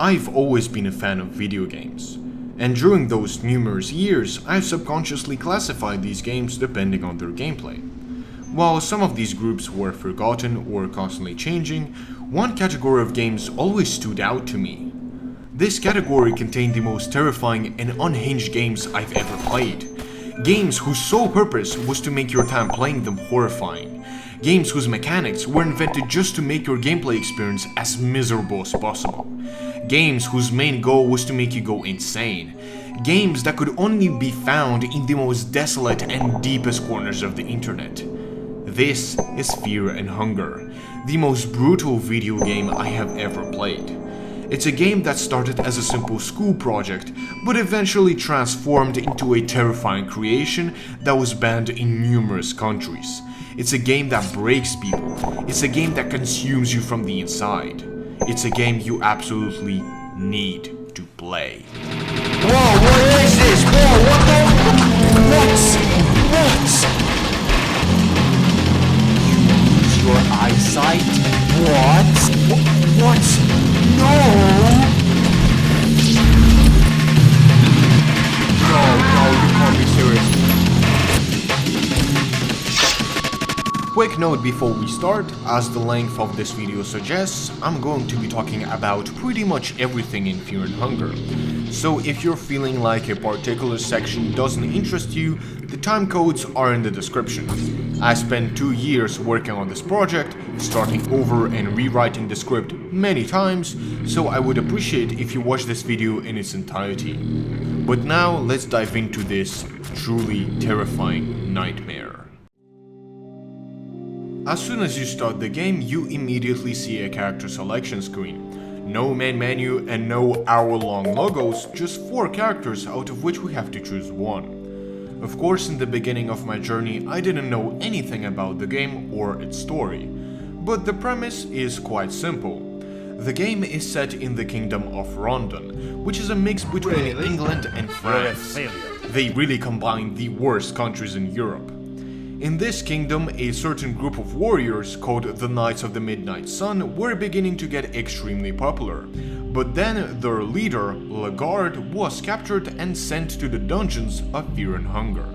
I've always been a fan of video games, and during those numerous years, I've subconsciously classified these games depending on their gameplay. While some of these groups were forgotten or constantly changing, one category of games always stood out to me. This category contained the most terrifying and unhinged games I've ever played. Games whose sole purpose was to make your time playing them horrifying. Games whose mechanics were invented just to make your gameplay experience as miserable as possible. Games whose main goal was to make you go insane. Games that could only be found in the most desolate and deepest corners of the internet. This is Fear and Hunger, the most brutal video game I have ever played. It's a game that started as a simple school project, but eventually transformed into a terrifying creation that was banned in numerous countries. It's a game that breaks people. It's a game that consumes you from the inside. It's a game you absolutely need to play. Whoa, what is this? Whoa, what the? What? You lose your eyesight? What? No, you can't be serious. Quick note before we start, as the length of this video suggests, I'm going to be talking about pretty much everything in Fear and Hunger. So if you're feeling like a particular section doesn't interest you, the time codes are in the description. I spent 2 years working on this project, starting over and rewriting the script many times, so I would appreciate if you watch this video in its entirety. But now let's dive into this truly terrifying nightmare. As soon as you start the game, you immediately see a character selection screen. No main menu and no hour-long logos, just 4 characters out of which we have to choose one. Of course, in the beginning of my journey, I didn't know anything about the game or its story. But the premise is quite simple. The game is set in the Kingdom of Rondon, which is a mix between England and France. They really combine the worst countries in Europe. In this kingdom, a certain group of warriors called the Knights of the Midnight Sun were beginning to get extremely popular. But then their leader, Legarde, was captured and sent to the dungeons of Fear and Hunger.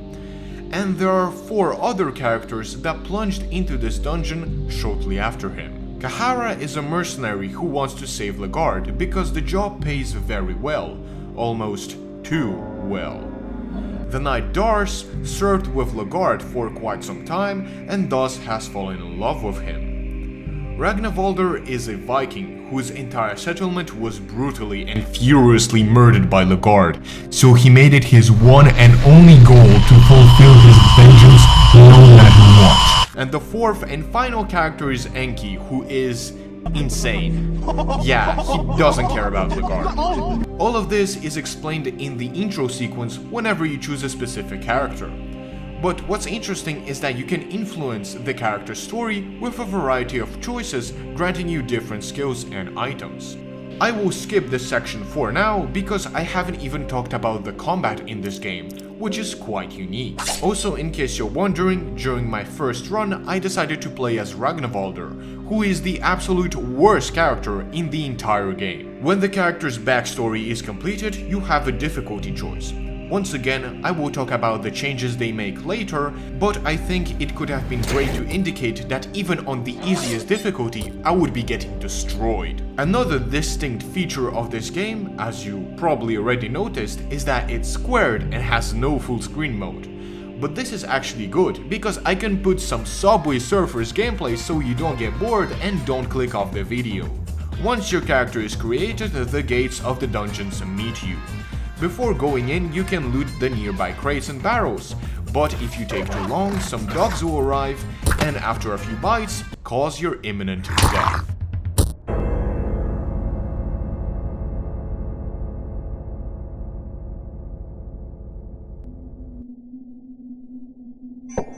And there are 4 other characters that plunged into this dungeon shortly after him. Cahara is a mercenary who wants to save Legarde because the job pays very well, almost too well. The knight Darce served with Legarde for quite some time and thus has fallen in love with him. Ragnavalder is a Viking whose entire settlement was brutally and furiously murdered by Legarde, so he made it his one and only goal to fulfill his vengeance no matter what. And the 4th and final character is Enki, who is insane. Yeah, he doesn't care about Legarde. All of this is explained in the intro sequence whenever you choose a specific character. But what's interesting is that you can influence the character's story with a variety of choices, granting you different skills and items. I will skip this section for now because I haven't even talked about the combat in this game, which is quite unique. Also, in case you're wondering, during my first run I decided to play as Ragnavalder, who is the absolute worst character in the entire game. When the character's backstory is completed, you have a difficulty choice. Once again, I will talk about the changes they make later, but I think it could have been great to indicate that even on the easiest difficulty, I would be getting destroyed. Another distinct feature of this game, as you probably already noticed, is that it's squared and has no full screen mode. But this is actually good, because I can put some Subway Surfers gameplay so you don't get bored and don't click off the video. Once your character is created, the gates of the dungeons meet you. Before going in, you can loot the nearby crates and barrels, but if you take too long, some dogs will arrive and after a few bites, cause your imminent death.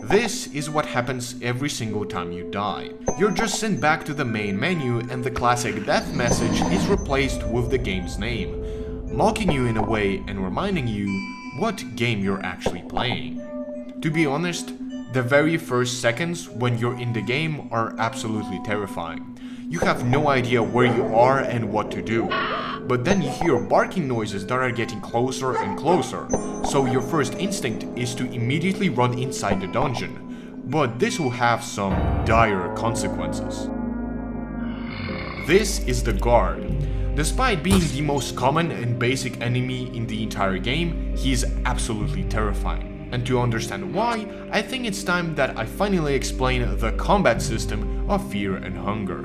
This is what happens every single time you die. You're just sent back to the main menu and the classic death message is replaced with the game's name, mocking you in a way and reminding you what game you're actually playing. To be honest, the very first seconds when you're in the game are absolutely terrifying. You have no idea where you are and what to do. but then you hear barking noises that are getting closer and closer, so your first instinct is to immediately run inside the dungeon, but this will have some dire consequences. This is the guard. Despite being the most common and basic enemy in the entire game, he is absolutely terrifying. And to understand why, I think it's time that I finally explain the combat system of Fear and Hunger.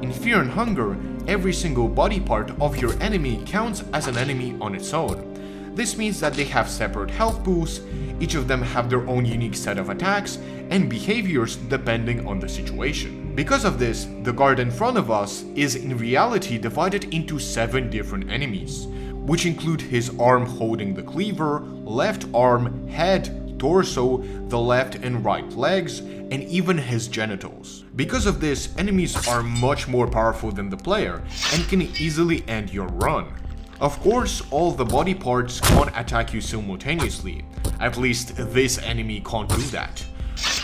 In Fear and Hunger, every single body part of your enemy counts as an enemy on its own. This means that they have separate health pools, each of them have their own unique set of attacks and behaviors depending on the situation. Because of this, the guard in front of us is in reality divided into 7 different enemies, which include his arm holding the cleaver, left arm, head, torso, the left and right legs, and even his genitals. Because of this, enemies are much more powerful than the player and can easily end your run. Of course, all the body parts can't attack you simultaneously, at least this enemy can't do that.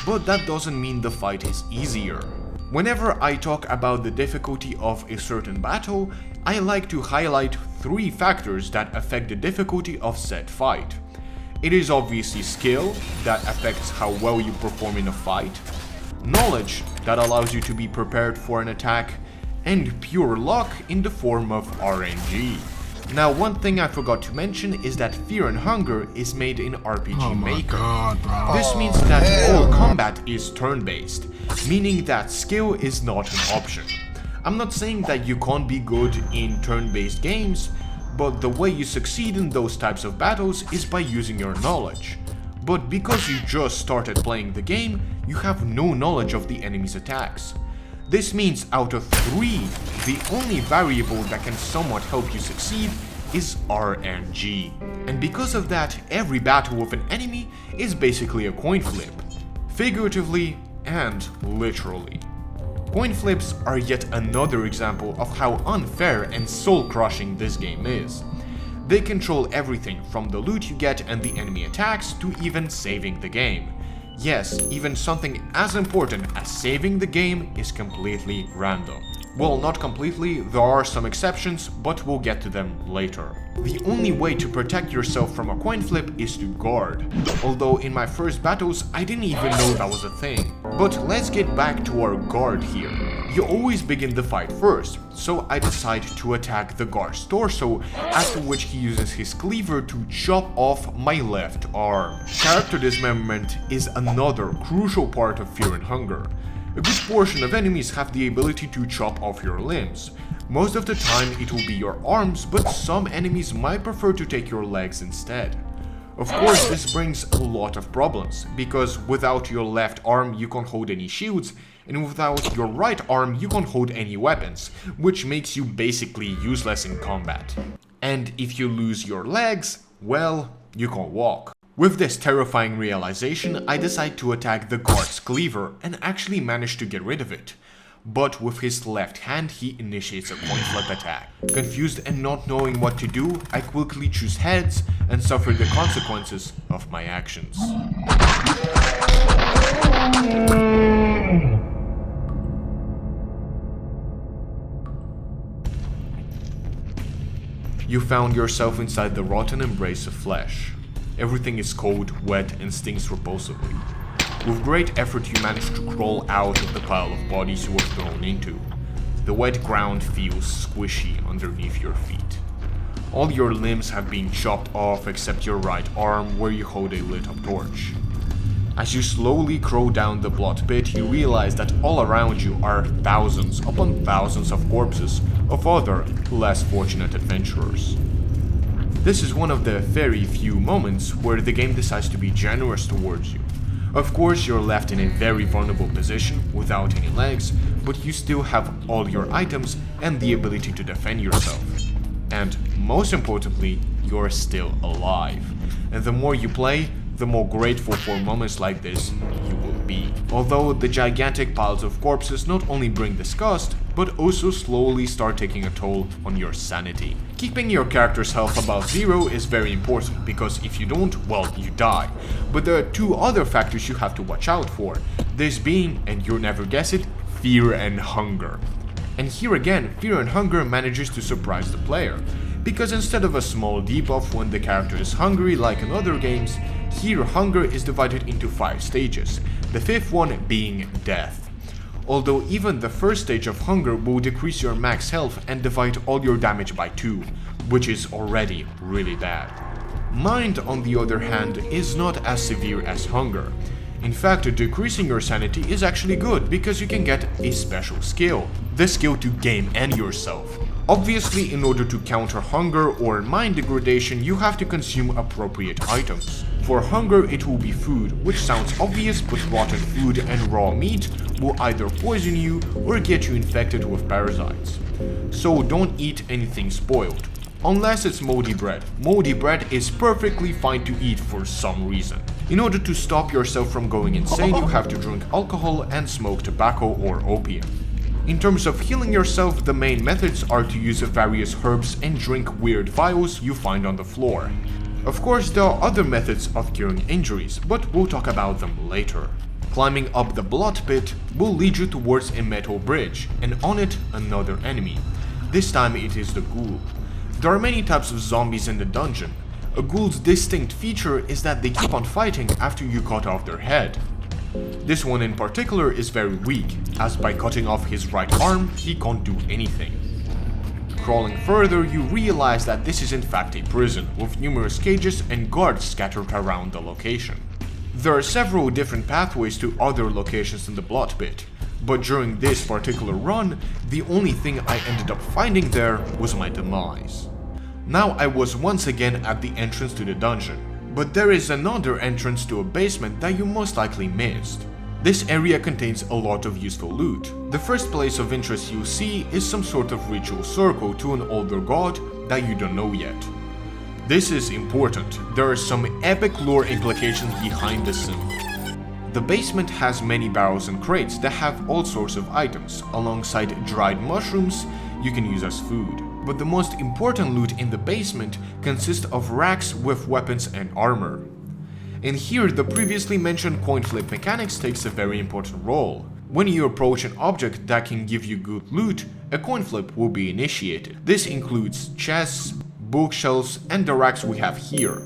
But that doesn't mean the fight is easier. Whenever I talk about the difficulty of a certain battle, I like to highlight 3 factors that affect the difficulty of said fight. It is obviously skill, that affects how well you perform in a fight, knowledge, that allows you to be prepared for an attack, and pure luck in the form of RNG. Now, one thing I forgot to mention is that Fear and Hunger is made in RPG Maker. This means that all combat is turn-based, meaning that skill is not an option. I'm not saying that you can't be good in turn-based games, but the way you succeed in those types of battles is by using your knowledge. But because you just started playing the game, you have no knowledge of the enemy's attacks. This means out of 3, the only variable that can somewhat help you succeed is RNG. And because of that, every battle with an enemy is basically a coin flip, figuratively and literally. Coin flips are yet another example of how unfair and soul-crushing this game is. They control everything from the loot you get and the enemy attacks to even saving the game. Yes, even something as important as saving the game is completely random. Well, not completely, there are some exceptions, but we'll get to them later. The only way to protect yourself from a coin flip is to guard, although in my first battles I didn't even know that was a thing. But let's get back to our guard here. You always begin the fight first, so I decide to attack the guard's torso, after which he uses his cleaver to chop off my left arm. Character dismemberment is another crucial part of Fear and Hunger. A good portion of enemies have the ability to chop off your limbs. Most of the time it will be your arms, but some enemies might prefer to take your legs instead. Of course, this brings a lot of problems, because without your left arm you can't hold any shields, and without your right arm you can't hold any weapons, which makes you basically useless in combat. And if you lose your legs, well, you can't walk. With this terrifying realization, I decide to attack the guard's cleaver and actually manage to get rid of it. But with his left hand, he initiates a coin flip attack. Confused and not knowing what to do, I quickly choose heads and suffer the consequences of my actions. You found yourself inside the rotten embrace of flesh. Everything is cold, wet, and stings repulsively. With great effort you manage to crawl out of the pile of bodies you were thrown into. The wet ground feels squishy underneath your feet. All your limbs have been chopped off except your right arm where you hold a lit up torch. As you slowly crawl down the blood pit, you realize that all around you are thousands upon thousands of corpses of other, less fortunate adventurers. This is one of the very few moments where the game decides to be generous towards you. Of course, you're left in a very vulnerable position without any legs, but you still have all your items and the ability to defend yourself. And most importantly, you're still alive. And the more you play, the more grateful for moments like this you will be. Although the gigantic piles of corpses not only bring disgust, but also slowly start taking a toll on your sanity. Keeping your character's health above 0 is very important, because if you don't, well, you die. But there are 2 other factors you have to watch out for, this being, and you'll never guess it, fear and hunger. And here again, Fear and Hunger manages to surprise the player, because instead of a small debuff when the character is hungry like in other games, here hunger is divided into 5 stages, the 5th one being death. Although even the first stage of hunger will decrease your max health and divide all your damage by 2, which is already really bad. Mind, on the other hand, is not as severe as hunger. In fact, decreasing your sanity is actually good because you can get a special skill, the skill to game end yourself. Obviously, in order to counter hunger or mind degradation, you have to consume appropriate items. For hunger, it will be food, which sounds obvious, but rotten food and raw meat will either poison you or get you infected with parasites. So don't eat anything spoiled. Unless it's moldy bread. Moldy bread is perfectly fine to eat for some reason. In order to stop yourself from going insane, you have to drink alcohol and smoke tobacco or opium. In terms of healing yourself, the main methods are to use various herbs and drink weird vials you find on the floor. Of course, there are other methods of curing injuries, but we'll talk about them later. Climbing up the blood pit will lead you towards a metal bridge, and on it, another enemy. This time it is the ghoul. There are many types of zombies in the dungeon. A ghoul's distinct feature is that they keep on fighting after you cut off their head. This one in particular is very weak, as by cutting off his right arm, he can't do anything. Crawling further, you realize that this is in fact a prison, with numerous cages and guards scattered around the location. There are several different pathways to other locations in the blood pit, but during this particular run, the only thing I ended up finding there was my demise. Now I was once again at the entrance to the dungeon, but there is another entrance to a basement that you most likely missed. This area contains a lot of useful loot. The first place of interest you'll see is some sort of ritual circle to an older god that you don't know yet. This is important, there are some epic lore implications behind the symbol. The basement has many barrels and crates that have all sorts of items, alongside dried mushrooms you can use as food. But the most important loot in the basement consists of racks with weapons and armor. And here the previously mentioned coin flip mechanics takes a very important role. When you approach an object that can give you good loot, a coin flip will be initiated. This includes chests, bookshelves, and the racks we have here.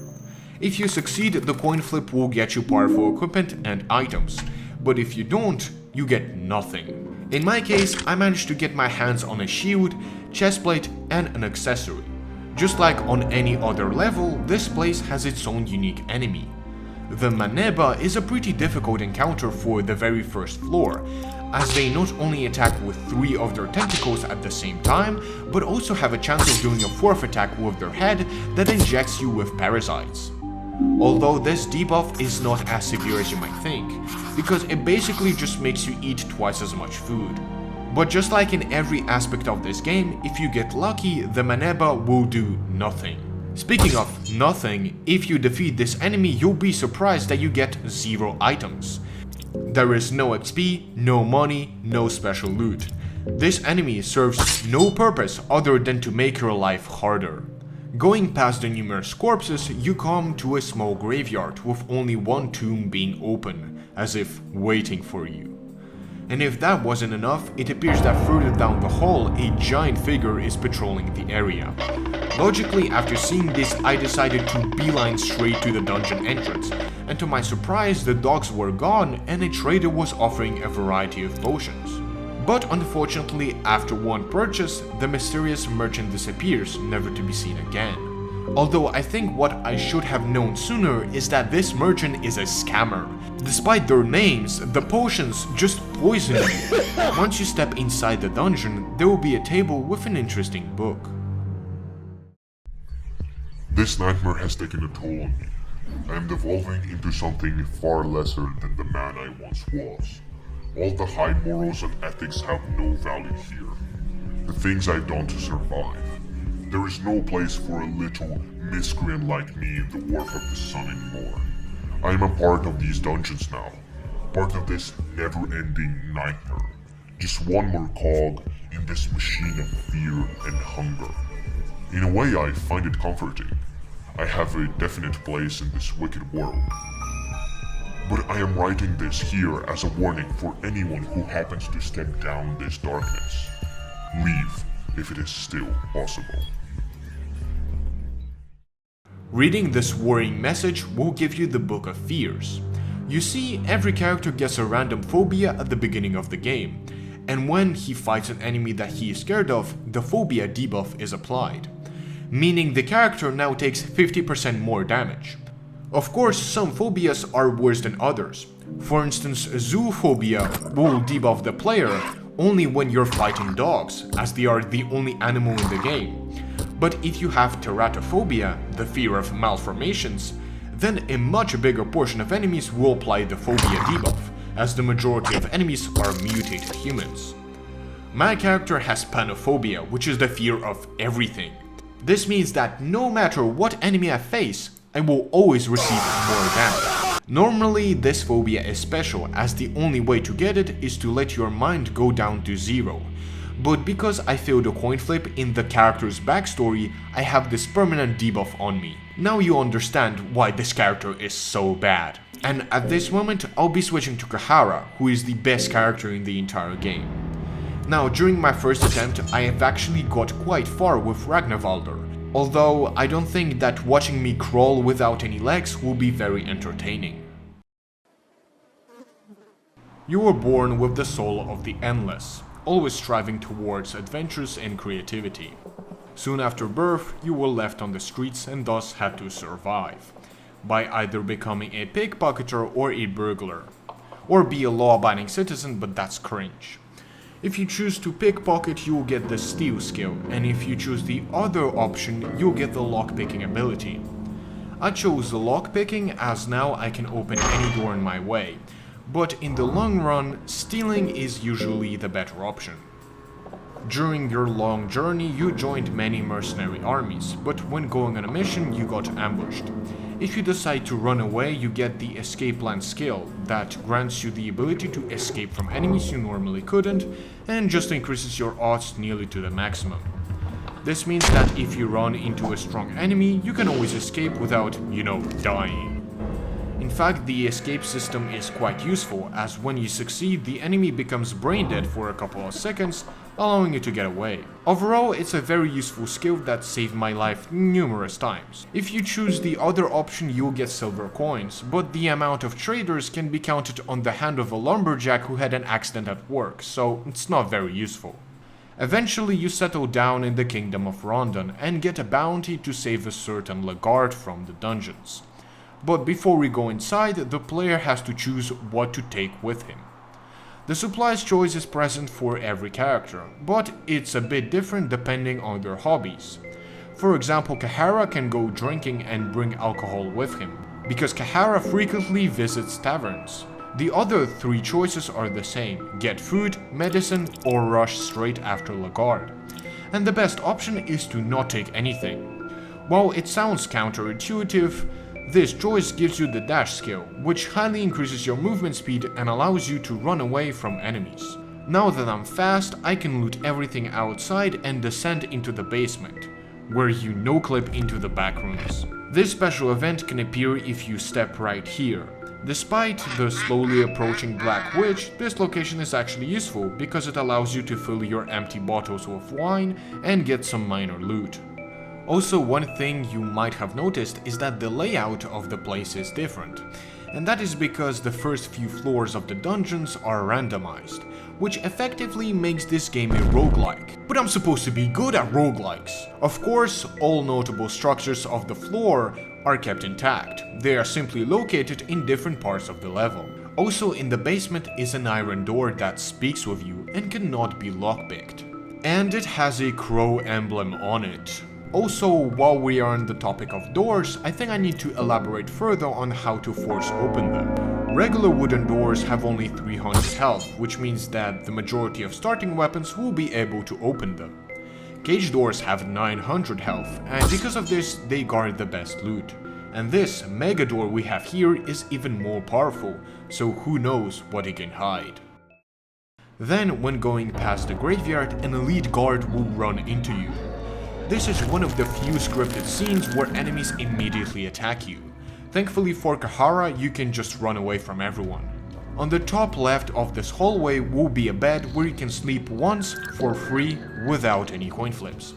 If you succeed, the coin flip will get you powerful equipment and items, but if you don't, you get nothing. In my case, I managed to get my hands on a shield, chestplate, and an accessory. Just like on any other level, this place has its own unique enemy. The mahabre is a pretty difficult encounter for the very first floor, as they not only attack with 3 of their tentacles at the same time, but also have a chance of doing a 4th attack with their head that injects you with parasites. Although this debuff is not as severe as you might think, because it basically just makes you eat twice as much food. But just like in every aspect of this game, if you get lucky, the mahabre will do nothing. Speaking of nothing, if you defeat this enemy, you'll be surprised that you get 0 items. There is no XP, no money, no special loot. This enemy serves no purpose other than to make your life harder. Going past the numerous corpses, you come to a small graveyard with only one tomb being open, as if waiting for you. And if that wasn't enough, it appears that further down the hall, a giant figure is patrolling the area. Logically, after seeing this, I decided to beeline straight to the dungeon entrance, and to my surprise, the dogs were gone and a trader was offering a variety of potions. But unfortunately, after one purchase, the mysterious merchant disappears, never to be seen again. Although I think what I should have known sooner is that this merchant is a scammer. Despite their names, the potions just poison you. Once you step inside the dungeon, there will be a table with an interesting book. This nightmare has taken a toll on me. I am devolving into something far lesser than the man I once was. All the high morals and ethics have no value here. The things I've done to survive. There is no place for a little miscreant like me in the Wharf of the Sun anymore. I am a part of these dungeons now. Part of this never-ending nightmare. Just one more cog in this machine of fear and hunger. In a way, I find it comforting. I have a definite place in this wicked world. But I am writing this here as a warning for anyone who happens to step down this darkness. Leave if it is still possible. Reading this worrying message will give you the Book of Fears. You see, every character gets a random phobia at the beginning of the game, and when he fights an enemy that he is scared of, the phobia debuff is applied, meaning the character now takes 50% more damage. Of course, some phobias are worse than others. For instance, zoophobia will debuff the player only when you're fighting dogs, as they are the only animal in the game. But if you have teratophobia, the fear of malformations, then a much bigger portion of enemies will apply the phobia debuff, as the majority of enemies are mutated humans. My character has panophobia, which is the fear of everything. This means that no matter what enemy I face, I will always receive more damage. Normally, this phobia is special, as the only way to get it is to let your mind go down to 0. But because I failed a coin flip in the character's backstory, I have this permanent debuff on me. Now you understand why this character is so bad. And at this moment, I'll be switching to Cahara, who is the best character in the entire game. Now, during my first attempt, I have actually got quite far with Ragnavalder, although I don't think that watching me crawl without any legs will be very entertaining. You were born with the soul of the endless, always striving towards adventures and creativity. Soon after birth, you were left on the streets and thus had to survive, by either becoming a pickpocketer or a burglar, or be a law-abiding citizen, but that's cringe. If you choose to pickpocket, you will get the steal skill, and if you choose the other option, you'll get the lockpicking ability. I chose the lockpicking as now I can open any door in my way, but in the long run, stealing is usually the better option. During your long journey, you joined many mercenary armies, but when going on a mission, you got ambushed. If you decide to run away, you get the escape plan skill that grants you the ability to escape from enemies you normally couldn't, and just increases your odds nearly to the maximum. This means that if you run into a strong enemy, you can always escape without, dying. In fact, the escape system is quite useful, as when you succeed, the enemy becomes brain dead for a couple of seconds, allowing you to get away. Overall, it's a very useful skill that saved my life numerous times. If you choose the other option, you'll get silver coins, but the amount of traders can be counted on the hand of a lumberjack who had an accident at work, so it's not very useful. Eventually, you settle down in the Kingdom of Rondon and get a bounty to save a certain legarde from the dungeons. But before we go inside, the player has to choose what to take with him. The supplies choice is present for every character, but it's a bit different depending on their hobbies. For example, Cahara can go drinking and bring alcohol with him, because Cahara frequently visits taverns. The other 3 choices are the same: get food, medicine, or rush straight after legarde. And the best option is to not take anything. While it sounds counterintuitive, this choice gives you the dash skill, which highly increases your movement speed and allows you to run away from enemies. Now that I'm fast, I can loot everything outside and descend into the basement, where you no-clip into the back rooms. This special event can appear if you step right here. Despite the slowly approaching Black Witch, this location is actually useful because it allows you to fill your empty bottles with wine and get some minor loot. Also, one thing you might have noticed is that the layout of the place is different, and that is because the first few floors of the dungeons are randomized, which effectively makes this game a roguelike. But I'm supposed to be good at roguelikes. Of course, all notable structures of the floor are kept intact. They are simply located in different parts of the level. Also, in the basement is an iron door that speaks with you and cannot be lockpicked. And it has a crow emblem on it. Also, while we are on the topic of doors, I think I need to elaborate further on how to force open them. Regular wooden doors have only 300 health, which means that the majority of starting weapons will be able to open them. Cage doors have 900 health, and because of this, they guard the best loot. And this mega door we have here is even more powerful, so who knows what it can hide. Then, when going past the graveyard, an elite guard will run into you. This is one of the few scripted scenes where enemies immediately attack you. Thankfully for Cahara, you can just run away from everyone. On the top left of this hallway will be a bed where you can sleep once for free without any coin flips.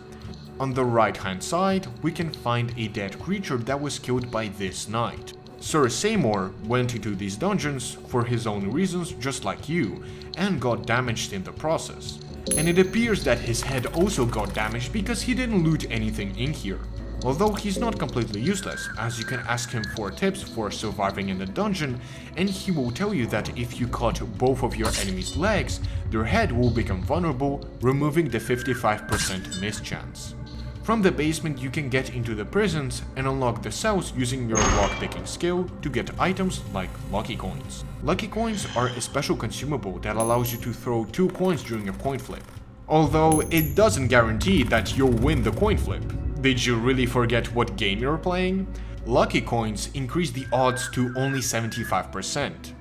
On the right hand side, we can find a dead creature that was killed by this knight. Sir Seymour went into these dungeons for his own reasons just like you, and got damaged in the process. And it appears that his head also got damaged because he didn't loot anything in here. Although he's not completely useless, as you can ask him for tips for surviving in the dungeon, and he will tell you that if you cut both of your enemy's legs, their head will become vulnerable, removing the 55% miss chance. From the basement you can get into the prisons and unlock the cells using your lockpicking skill to get items like lucky coins. Lucky coins are a special consumable that allows you to throw 2 coins during a coin flip. Although it doesn't guarantee that you'll win the coin flip. Did you really forget what game you're playing? Lucky coins increase the odds to only 75%.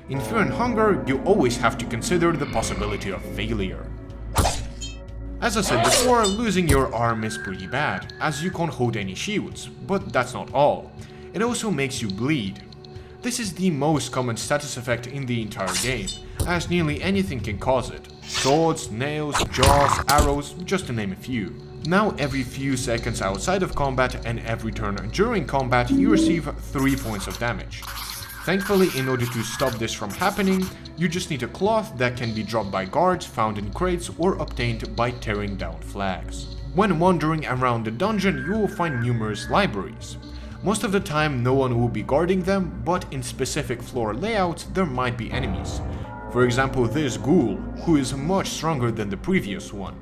In Fear and Hunger, you always have to consider the possibility of failure. As I said before, losing your arm is pretty bad, as you can't hold any shields, but that's not all. It also makes you bleed. This is the most common status effect in the entire game, as nearly anything can cause it. Swords, nails, jaws, arrows, just to name a few. Now every few seconds outside of combat and every turn during combat you receive 3 points of damage. Thankfully, in order to stop this from happening, you just need a cloth that can be dropped by guards found in crates or obtained by tearing down flags. When wandering around the dungeon, you will find numerous libraries. Most of the time no one will be guarding them, but in specific floor layouts there might be enemies. For example, this ghoul, who is much stronger than the previous one.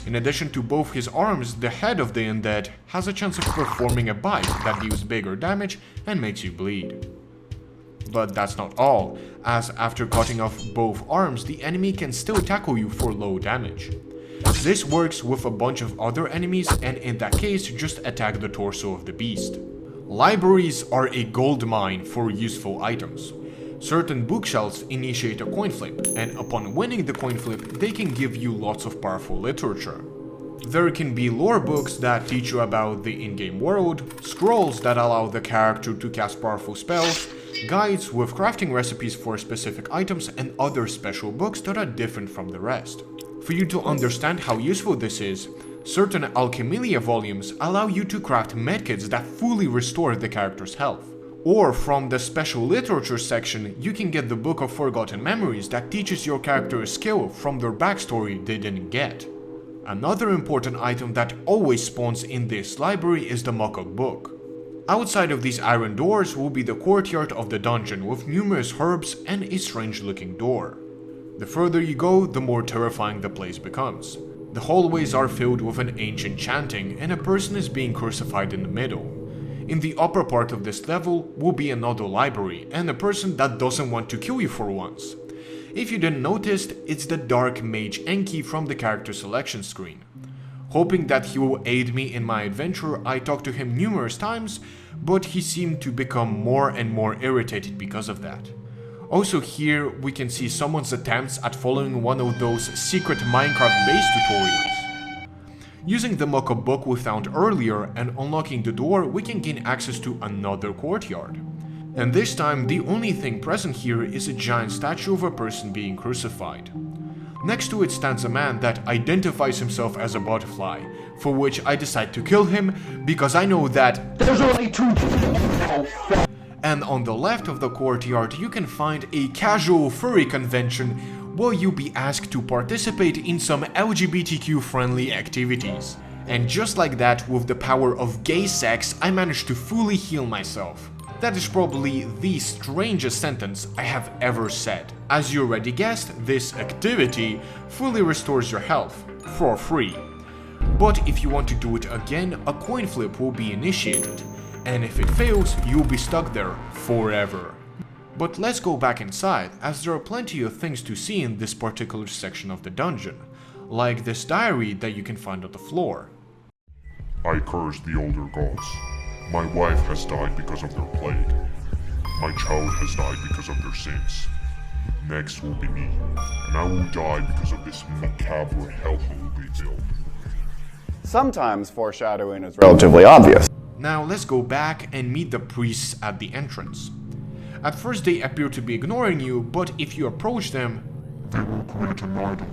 In addition to both his arms, the head of the undead has a chance of performing a bite that deals bigger damage and makes you bleed. But that's not all, as after cutting off both arms, the enemy can still tackle you for low damage. This works with a bunch of other enemies, and in that case just attack the torso of the beast. Libraries are a gold mine for useful items. Certain bookshelves initiate a coin flip, and upon winning the coin flip, they can give you lots of powerful literature. There can be lore books that teach you about the in-game world, scrolls that allow the character to cast powerful spells, guides with crafting recipes for specific items, and other special books that are different from the rest. For you to understand how useful this is, certain Alchemilia volumes allow you to craft medkits that fully restore the character's health. Or from the special literature section, you can get the Book of Forgotten Memories that teaches your character a skill from their backstory they didn't get. Another important item that always spawns in this library is the mock-up book. Outside of these iron doors will be the courtyard of the dungeon with numerous herbs and a strange looking door. The further you go, the more terrifying the place becomes. The hallways are filled with an ancient chanting and a person is being crucified in the middle. In the upper part of this level will be another library and a person that doesn't want to kill you for once. If you didn't notice, it's the dark mage Enki from the character selection screen. Hoping that he will aid me in my adventure, I talked to him numerous times, but he seemed to become more and more irritated because of that. Also here, we can see someone's attempts at following one of those secret Minecraft base tutorials. Using the mock-up book we found earlier and unlocking the door, we can gain access to another courtyard. And this time, the only thing present here is a giant statue of a person being crucified. Next to it stands a man that identifies himself as a butterfly, for which I decide to kill him because I know that there's only 2 And on the left of the courtyard you can find a casual furry convention where you'll be asked to participate in some LGBTQ friendly activities. And just like that, with the power of gay sex, I managed to fully heal myself. That is probably the strangest sentence I have ever said. As you already guessed, this activity fully restores your health, for free. But if you want to do it again, a coin flip will be initiated, and if it fails, you'll be stuck there forever. But let's go back inside, as there are plenty of things to see in this particular section of the dungeon, like this diary that you can find on the floor. I curse the older gods. My wife has died because of their plague. My child has died because of their sins. Next will be me, and I will die because of this macabre hellhole they build. Sometimes foreshadowing is relatively obvious. Now let's go back and meet the priests at the entrance. At first they appear to be ignoring you, but if you approach them, They will grant an idol.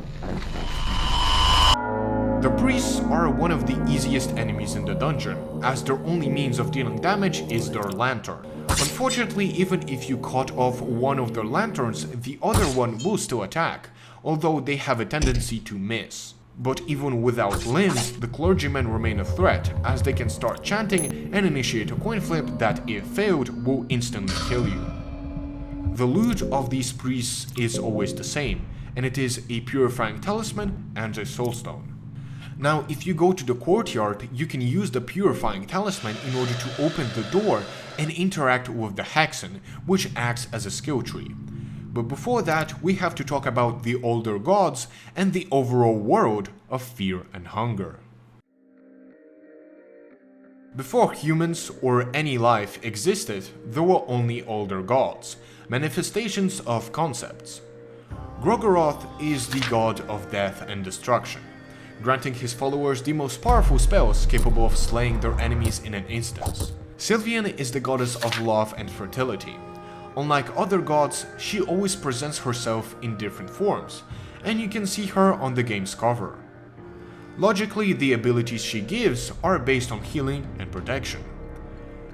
the priests are one of the easiest enemies in the dungeon, as their only means of dealing damage is their lantern. Unfortunately, even if you cut off one of their lanterns, the other one will still attack, although they have a tendency to miss. But even without limbs, the clergymen remain a threat, as they can start chanting and initiate a coin flip that, if failed, will instantly kill you. The loot of these priests is always the same, and it is a purifying talisman and a soulstone. Now, if you go to the courtyard, you can use the purifying talisman in order to open the door and interact with the hexen, which acts as a skill tree. But before that, we have to talk about the older gods and the overall world of fear and hunger. Before humans or any life existed, there were only older gods, manifestations of concepts. Gro-goroth is the god of death and destruction, granting his followers the most powerful spells capable of slaying their enemies in an instant. Sylvian is the goddess of love and fertility. Unlike other gods, she always presents herself in different forms, and you can see her on the game's cover. Logically, the abilities she gives are based on healing and protection.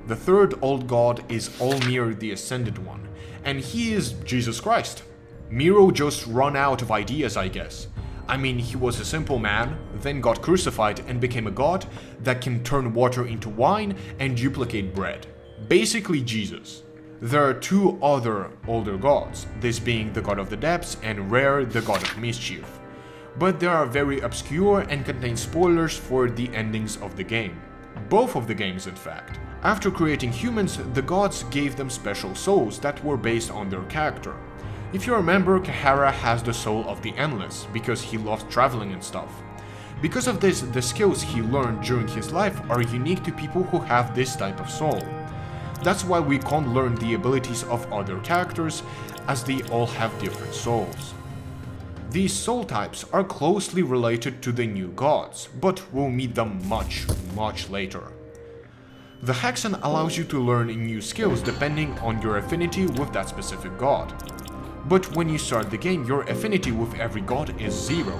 The third old god is Olmir the Ascended One, and he is Jesus Christ. Miro just ran out of ideas, I guess. I mean, he was a simple man, then got crucified and became a god that can turn water into wine and duplicate bread. Basically Jesus. There are two other older gods, this being the god of the depths and Rare the god of mischief. But they are very obscure and contain spoilers for the endings of the game. Both of the games, in fact. After creating humans, the gods gave them special souls that were based on their character. If you remember, Cahara has the soul of the endless, because he loves traveling and stuff. Because of this, the skills he learned during his life are unique to people who have this type of soul. That's why we can't learn the abilities of other characters, as they all have different souls. These soul types are closely related to the new gods, but we'll meet them much later. The hexen allows you to learn new skills depending on your affinity with that specific god. But when you start the game, your affinity with every god is 0.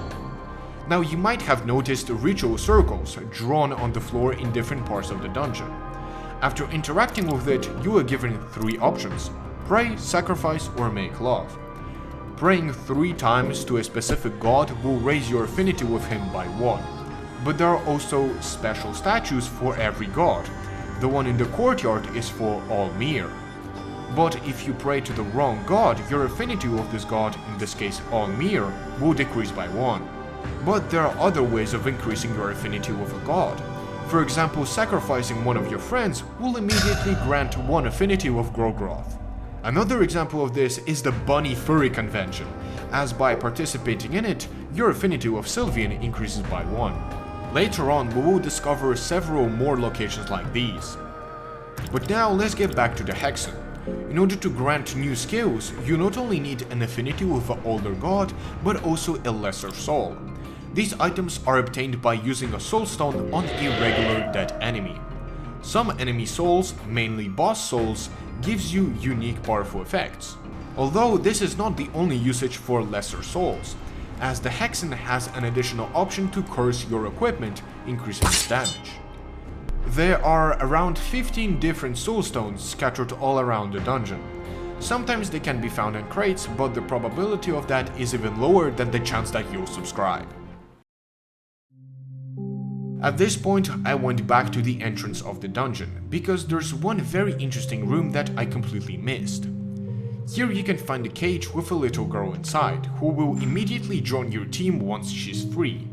Now, you might have noticed ritual circles drawn on the floor in different parts of the dungeon. After interacting with it, you are given 3 options: pray, sacrifice, or make love. Praying 3 times to a specific god will raise your affinity with him by 1. But there are also special statues for every god. The one in the courtyard is for Olmir. But if you pray to the wrong god, your affinity with this god, in this case Olmir, will decrease by 1. But there are other ways of increasing your affinity with a god. For example, sacrificing one of your friends will immediately grant 1 affinity with gro-goroth. Another example of this is the Bunny Furry convention, as by participating in it, your affinity with Sylvian increases by 1. Later on, we will discover several more locations like these. But now let's get back to the hexen. In order to grant new skills, you not only need an affinity with an older god, but also a lesser soul. These items are obtained by using a soulstone on a regular dead enemy. Some enemy souls, mainly boss souls, gives you unique powerful effects. Although this is not the only usage for lesser souls, as the hexen has an additional option to curse your equipment, increasing its damage. There are around 15 different soulstones scattered all around the dungeon. Sometimes they can be found in crates, but the probability of that is even lower than the chance that you'll subscribe. At this point, I went back to the entrance of the dungeon, because there's one very interesting room that I completely missed. Here you can find a cage with a little girl inside, who will immediately join your team once she's free.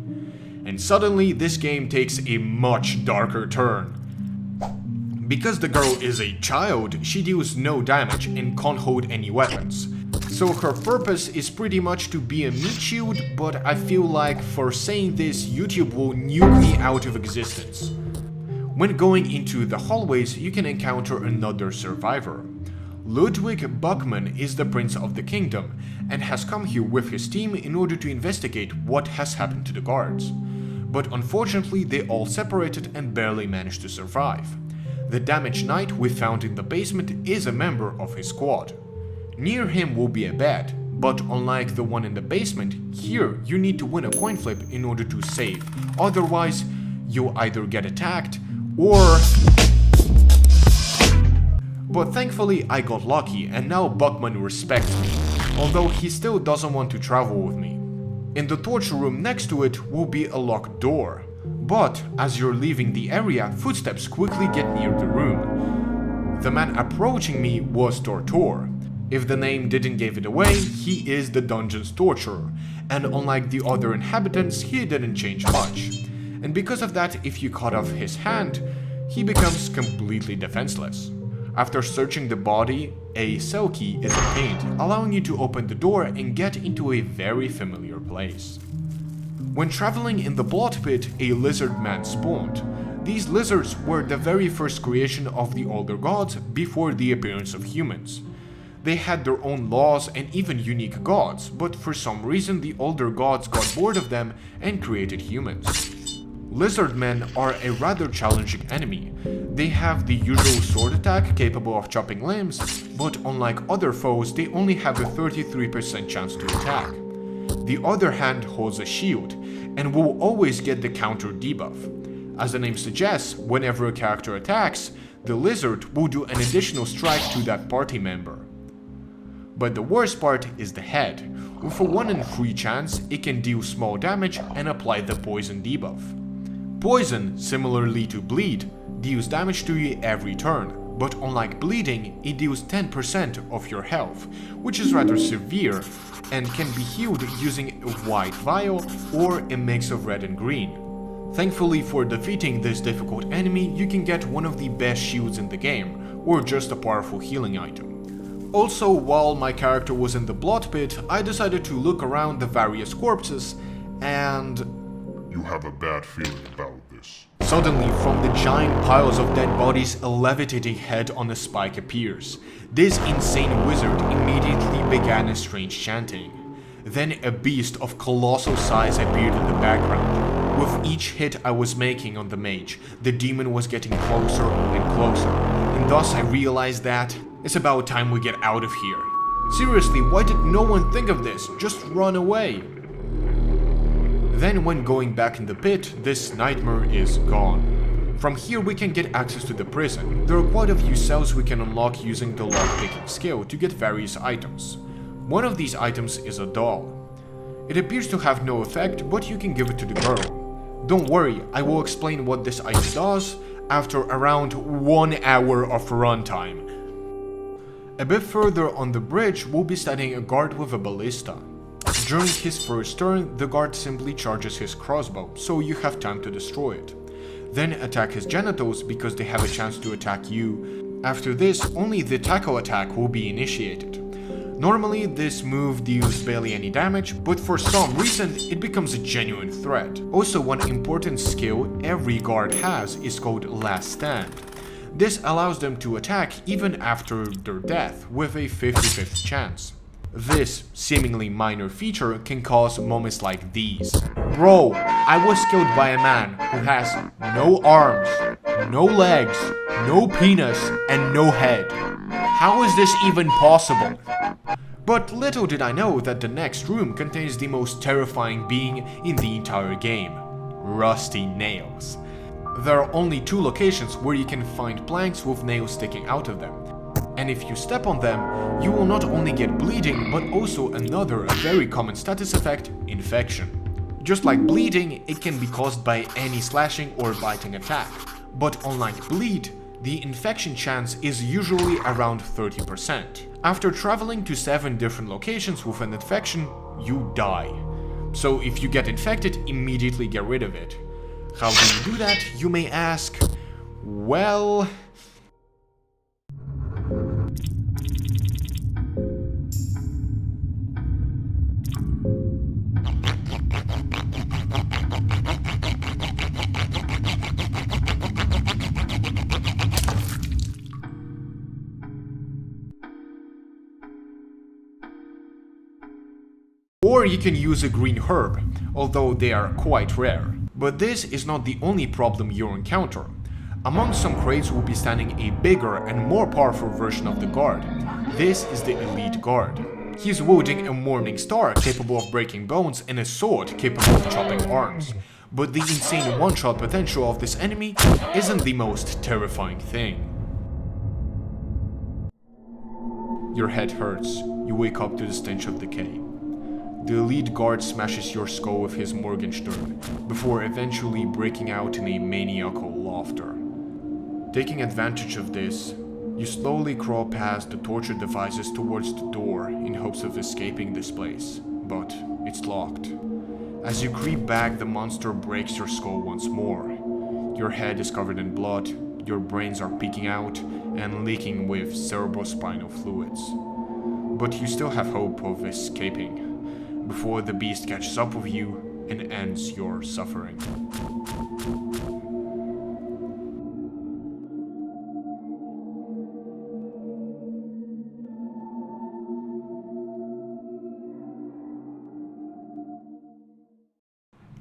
And suddenly, this game takes a much darker turn. Because the girl is a child, she deals no damage and can't hold any weapons. So her purpose is pretty much to be a meat shield, but I feel like for saying this, YouTube will nuke me out of existence. When going into the hallways, you can encounter another survivor. Ludwig Buckman is the prince of the kingdom, and has come here with his team in order to investigate what has happened to the guards. But unfortunately, they all separated and barely managed to survive. The damaged knight we found in the basement is a member of his squad. Near him will be a bed, but unlike the one in the basement, here you need to win a coin flip in order to save, otherwise you'll either get attacked or... But thankfully I got lucky and now Buckman respects me, although he still doesn't want to travel with me. In the torture room next to it will be a locked door, but as you're leaving the area, footsteps quickly get near the room. The man approaching me was Tortur. If the name didn't give it away, he is the dungeon's torturer, and unlike the other inhabitants, he didn't change much. And because of that, if you cut off his hand, he becomes completely defenseless. After searching the body, a cell key is obtained, allowing you to open the door and get into a very familiar place. When traveling in the blood pit, a lizard man spawned. These lizards were the very first creation of the older gods before the appearance of humans. They had their own laws and even unique gods, but for some reason the older gods got bored of them and created humans. Lizard men are a rather challenging enemy. They have the usual sword attack capable of chopping limbs, but unlike other foes, they only have a 33% chance to attack. The other hand holds a shield, and will always get the counter debuff. As the name suggests, whenever a character attacks, the lizard will do an additional strike to that party member. But the worst part is the head. With a 1 in 3 chance, it can deal small damage and apply the poison debuff. Poison, similarly to bleed, deals damage to you every turn, but unlike bleeding, it deals 10% of your health, which is rather severe, and can be healed using a white vial or a mix of red and green. Thankfully for defeating this difficult enemy, you can get one of the best shields in the game, or just a powerful healing item. Also, while my character was in the blood pit, I decided to look around the various corpses, and... You have a bad feeling about this. Suddenly, from the giant piles of dead bodies, a levitating head on a spike appears. This insane wizard immediately began a strange chanting. Then a beast of colossal size appeared in the background. With each hit I was making on the mage, the demon was getting closer and closer, and thus I realized that it's about time we get out of here. Seriously, why did no one think of this? Just run away. Then when going back in the pit, this nightmare is gone. From here we can get access to the prison. There are quite a few cells we can unlock using the lockpicking skill to get various items. One of these items is a doll. It appears to have no effect, but you can give it to the girl. Don't worry, I will explain what this item does after around 1 hour of runtime. A bit further on the bridge, we'll be studying a guard with a ballista. During his first turn, the guard simply charges his crossbow, so you have time to destroy it. Then attack his genitals because they have a chance to attack you. After this, only the tackle attack will be initiated. Normally, this move deals barely any damage, but for some reason, it becomes a genuine threat. Also, one important skill every guard has is called Last Stand. This allows them to attack even after their death, with a 50-50 chance. This seemingly minor feature can cause moments like these. Bro, I was killed by a man who has no arms, no legs, no penis, and no head. How is this even possible? But little did I know that the next room contains the most terrifying being in the entire game. Rusty nails. There are only 2 locations where you can find planks with nails sticking out of them. And if you step on them, you will not only get bleeding, but also another very common status effect, infection. Just like bleeding, it can be caused by any slashing or biting attack. But unlike bleed, the infection chance is usually around 30%. After traveling to 7 different locations with an infection, you die. So if you get infected, immediately get rid of it. How do you do that, you may ask? Well... Or you can use a green herb, although they are quite rare. But this is not the only problem you'll encounter. Among some crates will be standing a bigger and more powerful version of the guard. This is the elite guard. He is wielding a morning star capable of breaking bones and a sword capable of chopping arms. But the insane one-shot potential of this enemy isn't the most terrifying thing. Your head hurts. You wake up to the stench of decay. The elite guard smashes your skull with his Morgenstern, before eventually breaking out in a maniacal laughter. Taking advantage of this, you slowly crawl past the torture devices towards the door in hopes of escaping this place, but it's locked. As you creep back, the monster breaks your skull once more. Your head is covered in blood, your brains are peeking out and leaking with cerebrospinal fluids. But you still have hope of escaping before the beast catches up with you and ends your suffering.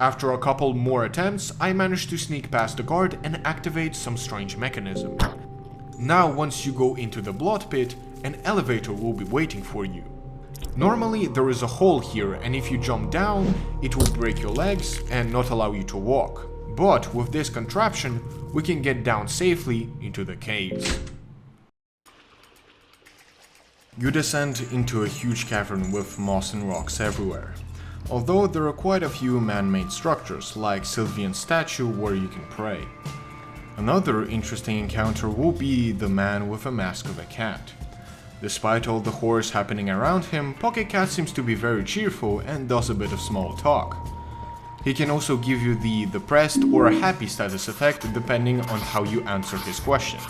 After a couple more attempts, I managed to sneak past the guard and activate some strange mechanism. Now once you go into the blood pit, an elevator will be waiting for you. Normally there is a hole here, and if you jump down, it will break your legs and not allow you to walk. But with this contraption, we can get down safely into the caves. You descend into a huge cavern with moss and rocks everywhere. Although there are quite a few man-made structures, like sylvian statue where you can pray. Another interesting encounter will be the man with a mask of a cat. Despite all the horrors happening around him, Pocket Cat seems to be very cheerful and does a bit of small talk. He can also give you the depressed or happy status effect depending on how you answer his questions.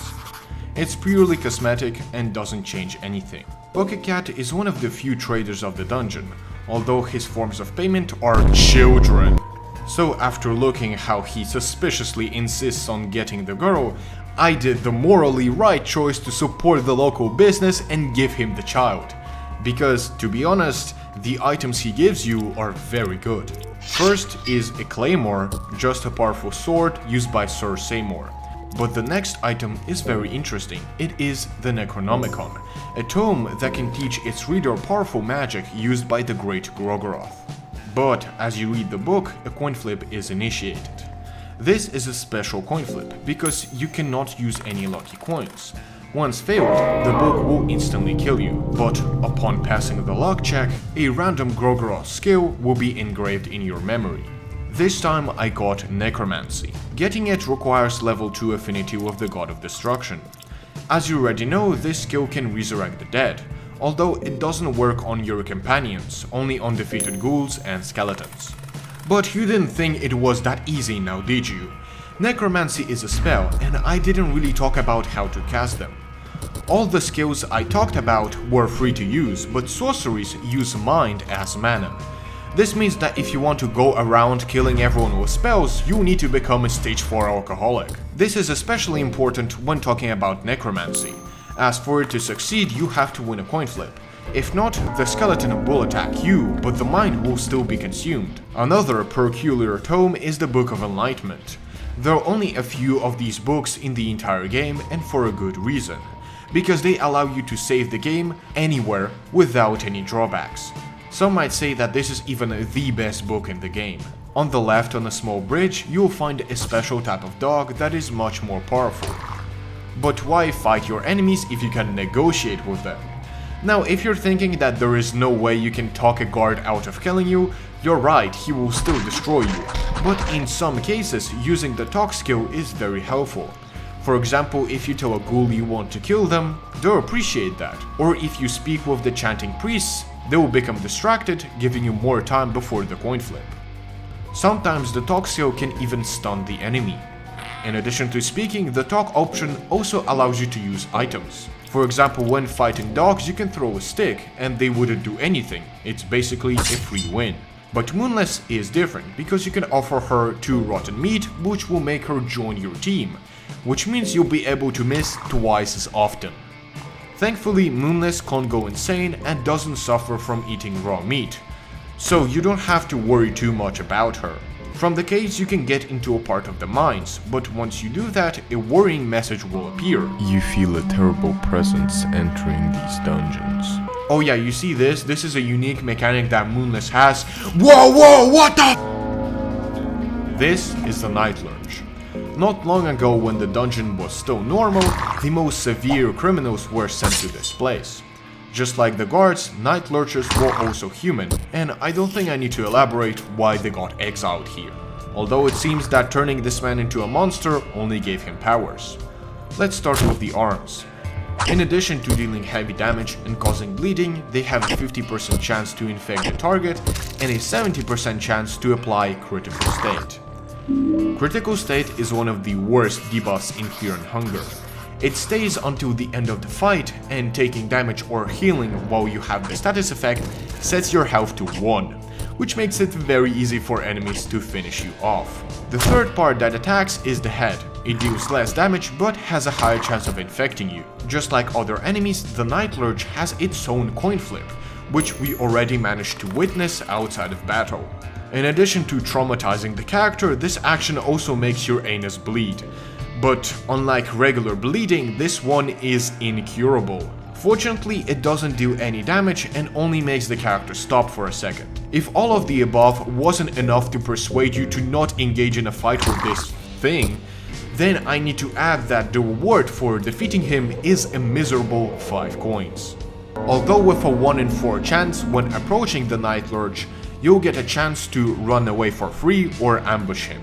It's purely cosmetic and doesn't change anything. Pocket Cat is one of the few traders of the dungeon, although his forms of payment are children. So after looking how he suspiciously insists on getting the girl, I did the morally right choice to support the local business and give him the child. Because, to be honest, the items he gives you are very good. First is a claymore, just a powerful sword used by Sir Seymour. But the next item is very interesting. It is the Necronomicon, a tome that can teach its reader powerful magic used by the great gro-goroth. But as you read the book, a coin flip is initiated. This is a special coin flip, because you cannot use any lucky coins. Once failed, the book will instantly kill you, but upon passing the luck check, a random gro-goroth skill will be engraved in your memory. This time I got Necromancy. Getting it requires level 2 affinity with the God of Destruction. As you already know, this skill can resurrect the dead, although it doesn't work on your companions, only on defeated ghouls and skeletons. But you didn't think it was that easy now, did you? Necromancy is a spell, and I didn't really talk about how to cast them. All the skills I talked about were free to use, but sorceries use mind as mana. This means that if you want to go around killing everyone with spells, you need to become a stage 4 alcoholic. This is especially important when talking about necromancy, as for it to succeed you have to win a coin flip. If not, the skeleton will attack you, but the mind will still be consumed. Another peculiar tome is the Book of Enlightenment. There are only a few of these books in the entire game, and for a good reason. Because they allow you to save the game anywhere without any drawbacks. Some might say that this is even the best book in the game. On the left on a small bridge, you'll find a special type of dog that is much more powerful. But why fight your enemies if you can negotiate with them? Now, if you're thinking that there is no way you can talk a guard out of killing you, you're right, he will still destroy you. But in some cases, using the talk skill is very helpful. For example, if you tell a ghoul you want to kill them, they'll appreciate that. Or if you speak with the chanting priests, they will become distracted, giving you more time before the coin flip. Sometimes the talk skill can even stun the enemy. In addition to speaking, the talk option also allows you to use items. For example, when fighting dogs you can throw a stick and they wouldn't do anything, it's basically a free win. But Moonless is different, because you can offer her 2 rotten meat, which will make her join your team, which means you'll be able to miss twice as often. Thankfully, Moonless can't go insane and doesn't suffer from eating raw meat, so you don't have to worry too much about her. From the caves you can get into a part of the mines, but once you do that, a worrying message will appear. You feel a terrible presence entering these dungeons. Oh yeah, you see this? This is a unique mechanic that Moonless has. Whoa, what the? This is the Night Lurch. Not long ago, when the dungeon was still normal, the most severe criminals were sent to this place. Just like the guards, Night Lurchers were also human, and I don't think I need to elaborate why they got exiled here. Although it seems that turning this man into a monster only gave him powers. Let's start with the arms. In addition to dealing heavy damage and causing bleeding, they have a 50% chance to infect the target and a 70% chance to apply Critical State. Critical State is one of the worst debuffs in Fear and Hunger. It stays until the end of the fight, and taking damage or healing while you have the status effect sets your health to 1, which makes it very easy for enemies to finish you off. The third part that attacks is the head. It deals less damage but has a higher chance of infecting you. Just like other enemies, the Night Lurch has its own coin flip, which we already managed to witness outside of battle. In addition to traumatizing the character, this action also makes your anus bleed. But unlike regular bleeding, this one is incurable. Fortunately, it doesn't do any damage and only makes the character stop for a second. If all of the above wasn't enough to persuade you to not engage in a fight with this thing, then I need to add that the reward for defeating him is a miserable 5 coins. Although with a 1 in 4 chance when approaching the Night Lurch, you'll get a chance to run away for free or ambush him.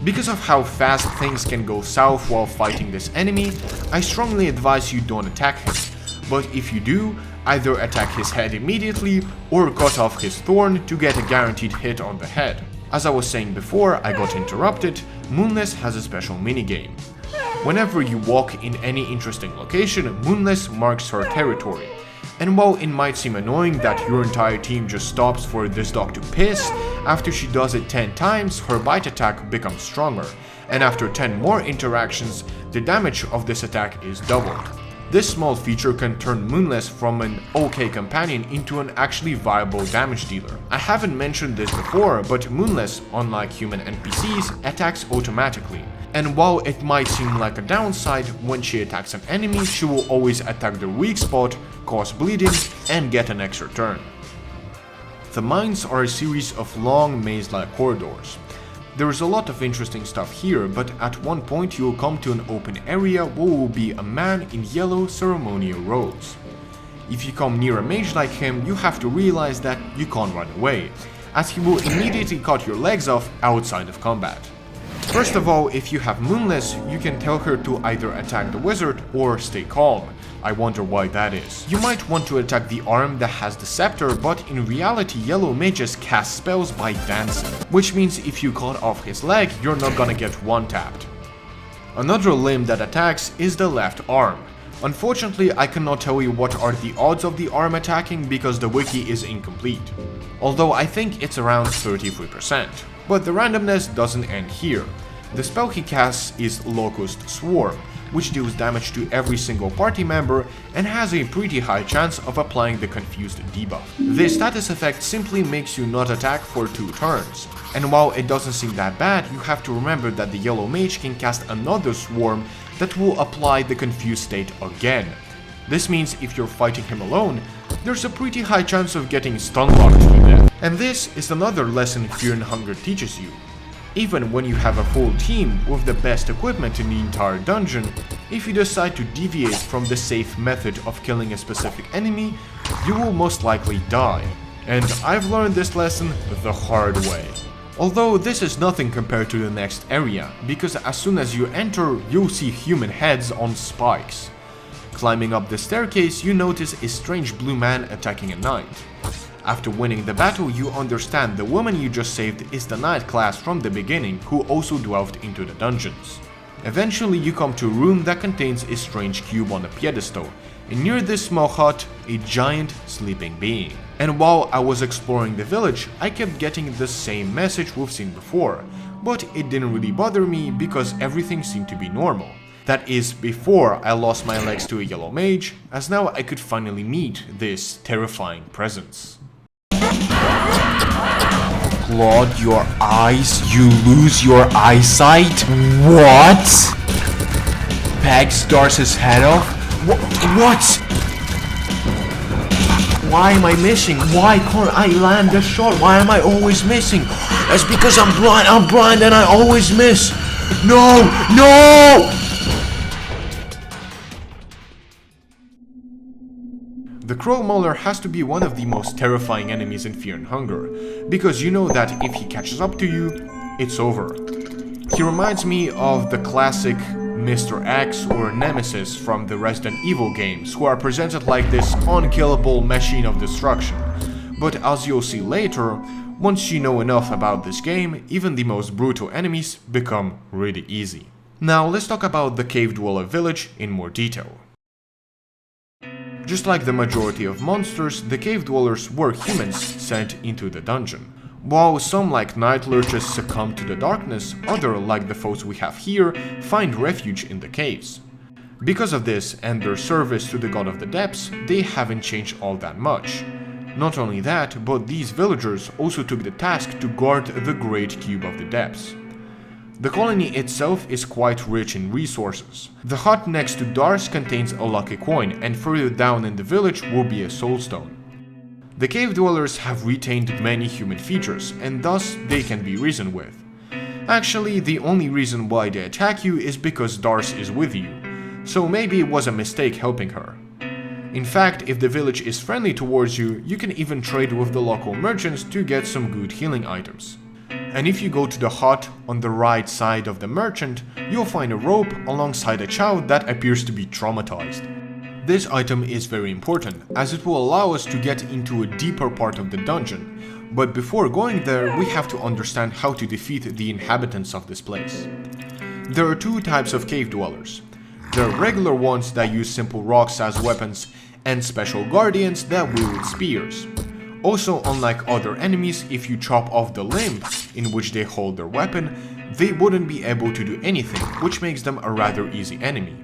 Because of how fast things can go south while fighting this enemy, I strongly advise you don't attack him, but if you do, either attack his head immediately or cut off his thorn to get a guaranteed hit on the head. As I was saying before, I got interrupted. Moonless has a special minigame. Whenever you walk in any interesting location, Moonless marks her territory. And while it might seem annoying that your entire team just stops for this dog to piss, after she does it 10 times, her bite attack becomes stronger, and after 10 more interactions, the damage of this attack is doubled. This small feature can turn Moonless from an okay companion into an actually viable damage dealer. I haven't mentioned this before, but Moonless, unlike human NPCs, attacks automatically. And while it might seem like a downside, when she attacks an enemy, she will always attack the weak spot, cause bleeding, and get an extra turn. The mines are a series of long maze-like corridors. There is a lot of interesting stuff here, but at one point you will come to an open area where will be a man in yellow ceremonial robes. If you come near a mage like him, you have to realize that you can't run away, as he will immediately cut your legs off outside of combat. First of all, if you have Moonless, you can tell her to either attack the wizard or stay calm. I wonder why that is. You might want to attack the arm that has the scepter, but in reality yellow mages cast spells by dancing, which means if you cut off his leg, you're not gonna get one-tapped. Another limb that attacks is the left arm. Unfortunately, I cannot tell you what are the odds of the arm attacking because the wiki is incomplete, although I think it's around 33%. But the randomness doesn't end here. The spell he casts is Locust Swarm, which deals damage to every single party member and has a pretty high chance of applying the Confused debuff. This status effect simply makes you not attack for 2 turns, and while it doesn't seem that bad, you have to remember that the yellow mage can cast another swarm that will apply the Confused state again. This means if you're fighting him alone, there's a pretty high chance of getting stun-locked to death. And this is another lesson Fear and Hunger teaches you. Even when you have a full team with the best equipment in the entire dungeon, if you decide to deviate from the safe method of killing a specific enemy, you will most likely die. And I've learned this lesson the hard way. Although this is nothing compared to the next area, because as soon as you enter, you'll see human heads on spikes. Climbing up the staircase, you notice a strange blue man attacking a knight. After winning the battle, you understand the woman you just saved is the knight class from the beginning who also delved into the dungeons. Eventually you come to a room that contains a strange cube on a pedestal, and near this small hut, a giant sleeping being. And while I was exploring the village, I kept getting the same message we've seen before, but it didn't really bother me because everything seemed to be normal. That is, before I lost my legs to a yellow mage, as now I could finally meet this terrifying presence. unclog your eyes, you lose your eyesight? What? Pegs Darce's head off? What? Why am I missing? Why can't I land the shot? Why am I always missing? That's because I'm blind and I always miss. No! No! The Crow Mauler has to be one of the most terrifying enemies in Fear and Hunger, because you know that if he catches up to you, it's over. He reminds me of the classic Mr. X or Nemesis from the Resident Evil games, who are presented like this unkillable machine of destruction. But as you'll see later, once you know enough about this game, even the most brutal enemies become really easy. Now let's talk about the Cave Dweller village in more detail. Just like the majority of monsters, the cave dwellers were humans sent into the dungeon. While some like night lurchers succumb to the darkness, others, like the foes we have here, find refuge in the caves. Because of this and their service to the god of the depths, they haven't changed all that much. Not only that, but these villagers also took the task to guard the great cube of the depths. The colony itself is quite rich in resources. The hut next to Darce contains a lucky coin, and further down in the village will be a soulstone. The cave dwellers have retained many human features, and thus they can be reasoned with. Actually, the only reason why they attack you is because Darce is with you, so maybe it was a mistake helping her. In fact, if the village is friendly towards you, you can even trade with the local merchants to get some good healing items. And if you go to the hut on the right side of the merchant, you'll find a rope alongside a child that appears to be traumatized. This item is very important, as it will allow us to get into a deeper part of the dungeon, but before going there we have to understand how to defeat the inhabitants of this place. There are two types of cave dwellers. There are regular ones that use simple rocks as weapons, and special guardians that wield spears. Also, unlike other enemies, if you chop off the limb in which they hold their weapon, they wouldn't be able to do anything, which makes them a rather easy enemy.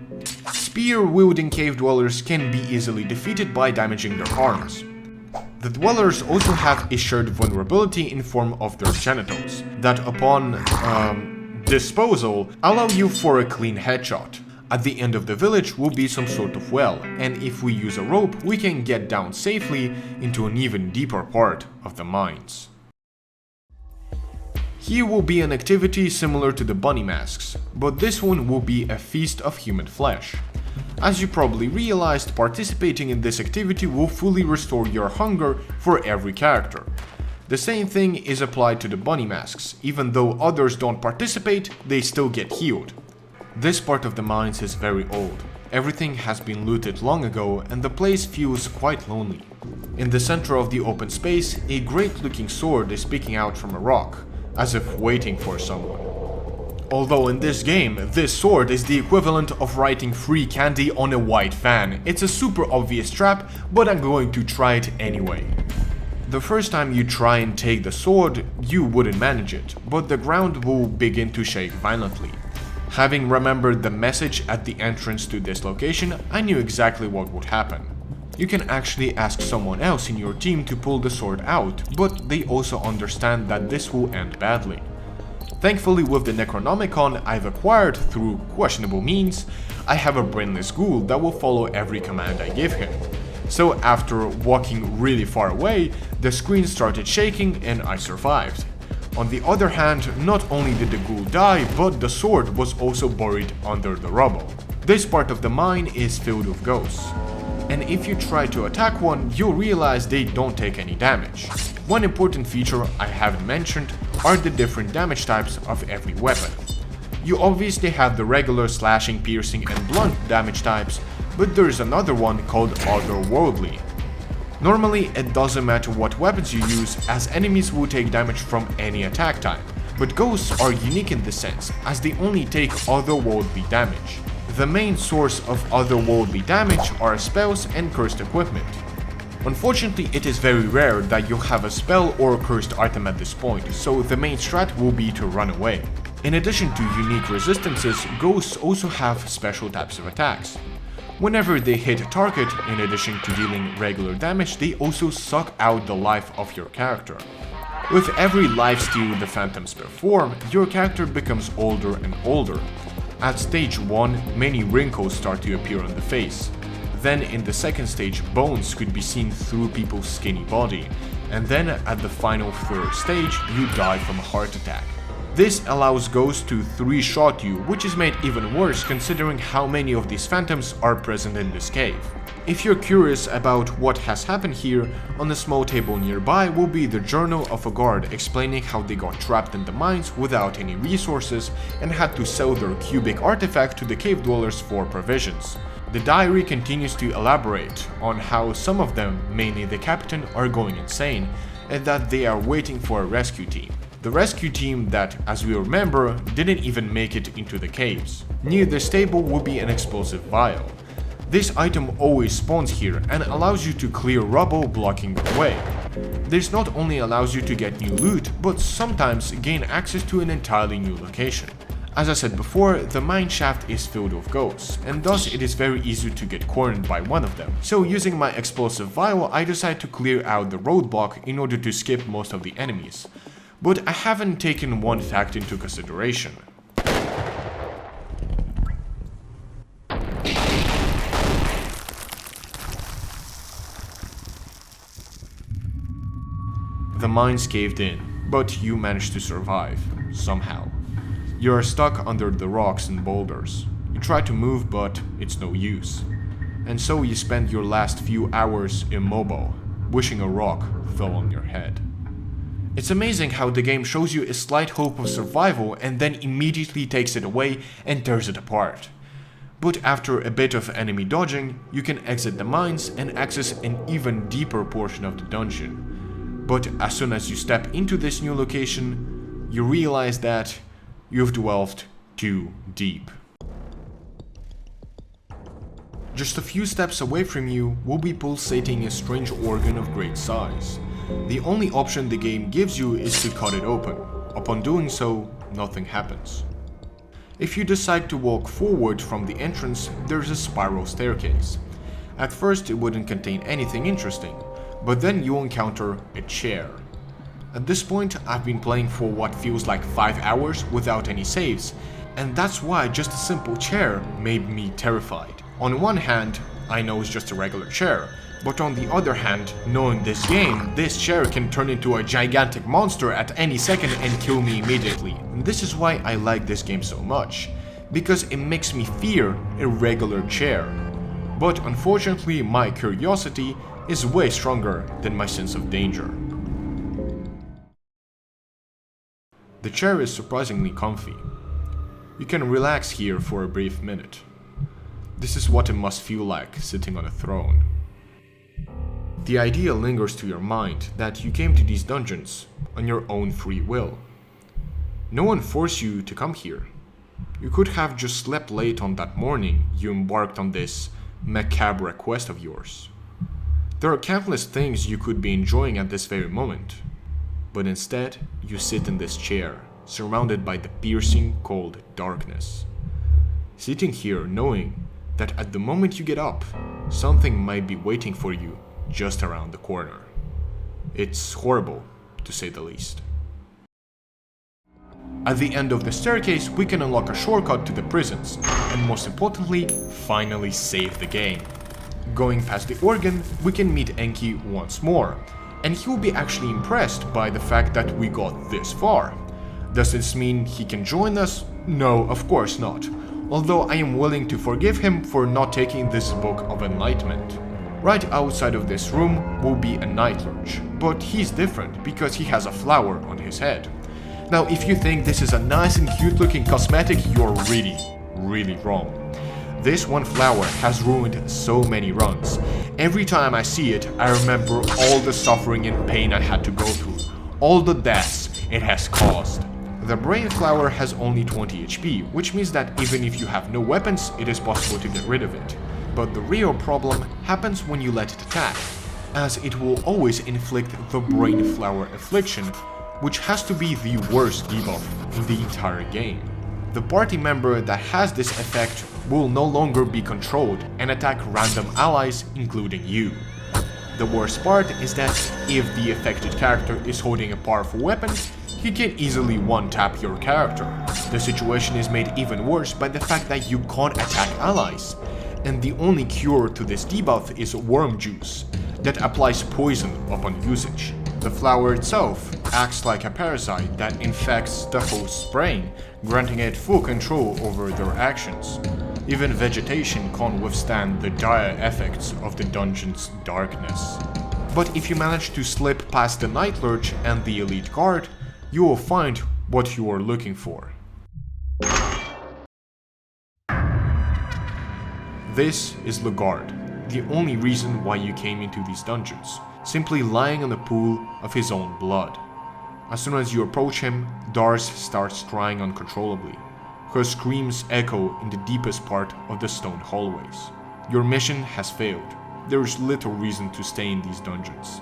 Spear-wielding cave dwellers can be easily defeated by damaging their arms. The dwellers also have a shared vulnerability in form of their genitals, that upon disposal allow you for a clean headshot. At the end of the village will be some sort of well, and if we use a rope, we can get down safely into an even deeper part of the mines. Here will be an activity similar to the bunny masks, but this one will be a feast of human flesh. As you probably realized, participating in this activity will fully restore your hunger for every character. The same thing is applied to the bunny masks. Even though others don't participate, they still get healed. This part of the mines is very old. Everything has been looted long ago and the place feels quite lonely. In the center of the open space, a great looking sword is peeking out from a rock, as if waiting for someone. Although in this game, this sword is the equivalent of writing free candy on a white fan. It's a super obvious trap, but I'm going to try it anyway. The first time you try and take the sword, you wouldn't manage it, but the ground will begin to shake violently. Having remembered the message at the entrance to this location, I knew exactly what would happen. You can actually ask someone else in your team to pull the sword out, but they also understand that this will end badly. Thankfully, with the Necronomicon I've acquired through questionable means, I have a brainless ghoul that will follow every command I give him. So after walking really far away, the screen started shaking and I survived. On the other hand, not only did the ghoul die, but the sword was also buried under the rubble. This part of the mine is filled with ghosts, and if you try to attack one, you'll realize they don't take any damage. One important feature I haven't mentioned are the different damage types of every weapon. You obviously have the regular slashing, piercing and blunt damage types, but there's another one called otherworldly. Normally, it doesn't matter what weapons you use, as enemies will take damage from any attack type, but ghosts are unique in this sense, as they only take otherworldly damage. The main source of otherworldly damage are spells and cursed equipment. Unfortunately, it is very rare that you'll have a spell or a cursed item at this point, so the main strat will be to run away. In addition to unique resistances, ghosts also have special types of attacks. Whenever they hit a target, in addition to dealing regular damage, they also suck out the life of your character. With every lifesteal the Phantoms perform, your character becomes older and older. At stage 1, many wrinkles start to appear on the face. Then in the second stage, bones could be seen through people's skinny body. And then at the final third stage, you die from a heart attack. This allows ghosts to 3-shot you, which is made even worse considering how many of these phantoms are present in this cave. If you're curious about what has happened here, on a small table nearby will be the journal of a guard explaining how they got trapped in the mines without any resources and had to sell their cubic artifact to the cave dwellers for provisions. The diary continues to elaborate on how some of them, mainly the captain, are going insane and that they are waiting for a rescue team. The rescue team that, as we remember, didn't even make it into the caves. Near this table will be an explosive vial. This item always spawns here and allows you to clear rubble blocking the way. This not only allows you to get new loot, but sometimes gain access to an entirely new location. As I said before, the mine shaft is filled with ghosts, and thus it is very easy to get cornered by one of them. So using my explosive vial, I decide to clear out the roadblock in order to skip most of the enemies. But I haven't taken one fact into consideration. The mines caved in, but you managed to survive, somehow. You are stuck under the rocks and boulders. You try to move, but it's no use. And so you spend your last few hours immobile, wishing a rock fell on your head. It's amazing how the game shows you a slight hope of survival and then immediately takes it away and tears it apart. But after a bit of enemy dodging, you can exit the mines and access an even deeper portion of the dungeon. But as soon as you step into this new location, you realize that you've delved too deep. Just a few steps away from you will be pulsating a strange organ of great size. The only option the game gives you is to cut it open. Upon doing so, nothing happens. If you decide to walk forward from the entrance, there's a spiral staircase. At first it wouldn't contain anything interesting, but then you'll encounter a chair. At this point, I've been playing for what feels like 5 hours without any saves, and that's why just a simple chair made me terrified. On one hand, I know it's just a regular chair, but on the other hand, knowing this game, this chair can turn into a gigantic monster at any second and kill me immediately. And this is why I like this game so much, because it makes me fear a regular chair. But unfortunately, my curiosity is way stronger than my sense of danger. The chair is surprisingly comfy. You can relax here for a brief minute. This is what it must feel like sitting on a throne. The idea lingers to your mind that you came to these dungeons on your own free will. No one forced you to come here. You could have just slept late on that morning you embarked on this macabre quest of yours. There are countless things you could be enjoying at this very moment, but instead you sit in this chair, surrounded by the piercing cold darkness. Sitting here knowing that at the moment you get up, something might be waiting for you just around the corner. It's horrible, to say the least. At the end of the staircase, we can unlock a shortcut to the prisons, and most importantly, finally save the game. Going past the organ, we can meet Enki once more, and he will be actually impressed by the fact that we got this far. Does this mean he can join us? No, of course not, although I am willing to forgive him for not taking this book of enlightenment. Right outside of this room will be a night lurch, but he's different because he has a flower on his head. Now if you think this is a nice and cute looking cosmetic, you're really wrong. This one flower has ruined so many runs. Every time I see it, I remember all the suffering and pain I had to go through, all the deaths it has caused. The brain flower has only 20 HP, which means that even if you have no weapons, it is possible to get rid of it. But the real problem happens when you let it attack, as it will always inflict the brain flower affliction, which has to be the worst debuff in the entire game. The party member that has this effect will no longer be controlled and attack random allies, including you. The worst part is that if the affected character is holding a powerful weapon, he can easily one-tap your character. The situation is made even worse by the fact that you can't attack allies, and the only cure to this debuff is worm juice, that applies poison upon usage. The flower itself acts like a parasite that infects the host's brain, granting it full control over their actions. Even vegetation can't withstand the dire effects of the dungeon's darkness. But if you manage to slip past the Night Lurch and the Elite Guard, you will find what you are looking for. This is legarde, the only reason why you came into these dungeons, simply lying in a pool of his own blood. As soon as you approach him, Darce starts crying uncontrollably. Her screams echo in the deepest part of the stone hallways. Your mission has failed. There is little reason to stay in these dungeons.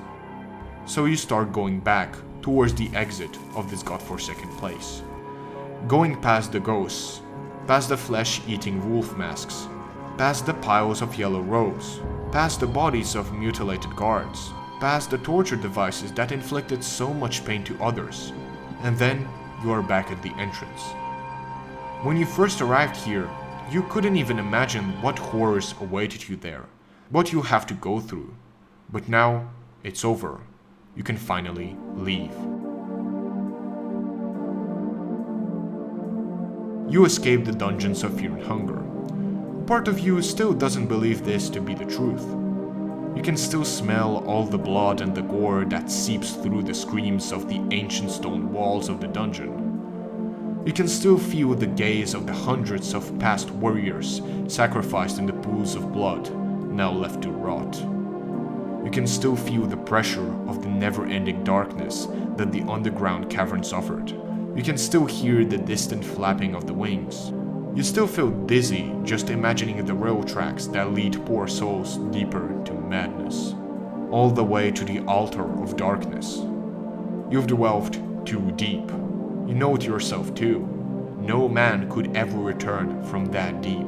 So you start going back towards the exit of this godforsaken place. Going past the ghosts, past the flesh-eating wolf masks, past the piles of yellow robes, past the bodies of mutilated guards, past the torture devices that inflicted so much pain to others, and then you are back at the entrance. When you first arrived here, you couldn't even imagine what horrors awaited you there, what you have to go through. But now, it's over. You can finally leave. You escape the dungeons of fear and hunger. Part of you still doesn't believe this to be the truth. You can still smell all the blood and the gore that seeps through the screams of the ancient stone walls of the dungeon. You can still feel the gaze of the hundreds of past warriors sacrificed in the pools of blood, now left to rot. You can still feel the pressure of the never-ending darkness that the underground caverns offered. You can still hear the distant flapping of the wings. You still feel dizzy just imagining the rail tracks that lead poor souls deeper to madness, all the way to the altar of darkness. You've delved too deep. You know it yourself too. No man could ever return from that deep.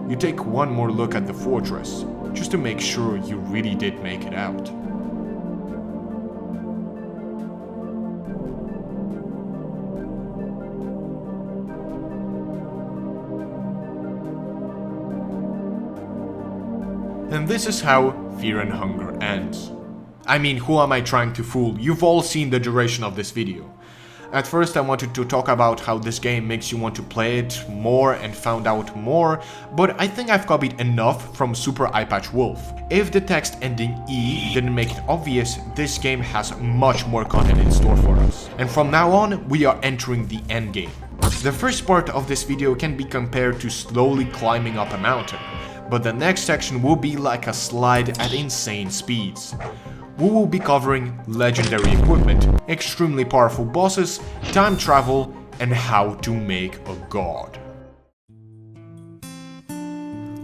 You take one more look at the fortress, just to make sure you really did make it out. And this is how Fear and Hunger ends. I mean, who am I trying to fool? You've all seen the duration of this video. At first I wanted to talk about how this game makes you want to play it more and found out more, but I think I've copied enough from Super Eyepatch Wolf. If the text ending E didn't make it obvious, this game has much more content in store for us. And from now on, we are entering the endgame. The first part of this video can be compared to slowly climbing up a mountain, but the next section will be like a slide at insane speeds. We will be covering legendary equipment, extremely powerful bosses, time travel, and how to make a god.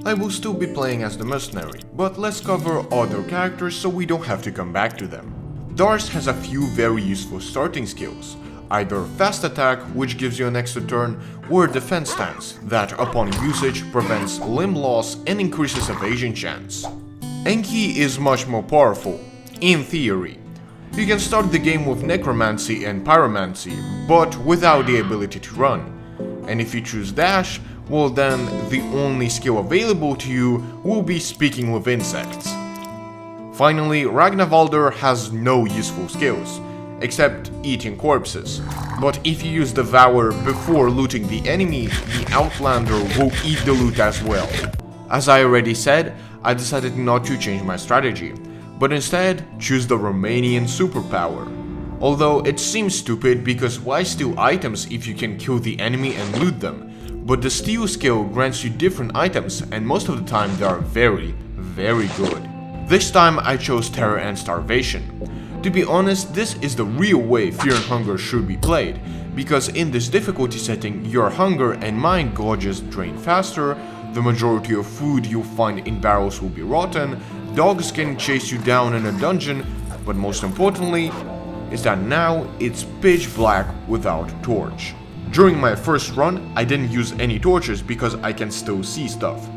I will still be playing as the mercenary, but let's cover other characters so we don't have to come back to them. Darce has a few very useful starting skills, either fast attack, which gives you an extra turn, or defense stance, that upon usage prevents limb loss and increases evasion chance. Enki is much more powerful. In theory, you can start the game with necromancy and pyromancy, but without the ability to run. And if you choose dash, well then the only skill available to you will be speaking with insects. Finally, Ragnavalder has no useful skills, except eating corpses. But if you use Devour before looting the enemy, the Outlander will eat the loot as well. As I already said, I decided not to change my strategy, but instead choose the Romanian superpower. Although it seems stupid because why steal items if you can kill the enemy and loot them? But the steal skill grants you different items and most of the time they are very, very good. This time I chose Terror and Starvation. To be honest, this is the real way Fear and Hunger should be played, because in this difficulty setting your hunger and mind gauges drain faster, the majority of food you'll find in barrels will be rotten, dogs can chase you down in a dungeon, but most importantly is that now it's pitch black without torch. During my first run, I didn't use any torches because I can still see stuff.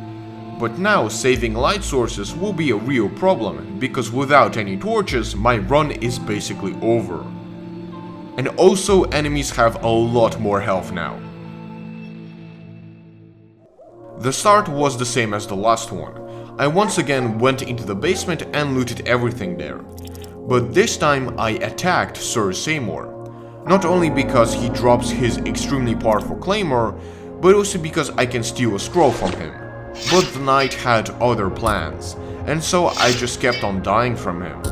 But now saving light sources will be a real problem, because without any torches, my run is basically over. And also enemies have a lot more health now. The start was the same as the last one. I once again went into the basement and looted everything there. But this time I attacked Sir Seymour. Not only because he drops his extremely powerful claymore, but also because I can steal a scroll from him. But the knight had other plans, and so I just kept on dying from him.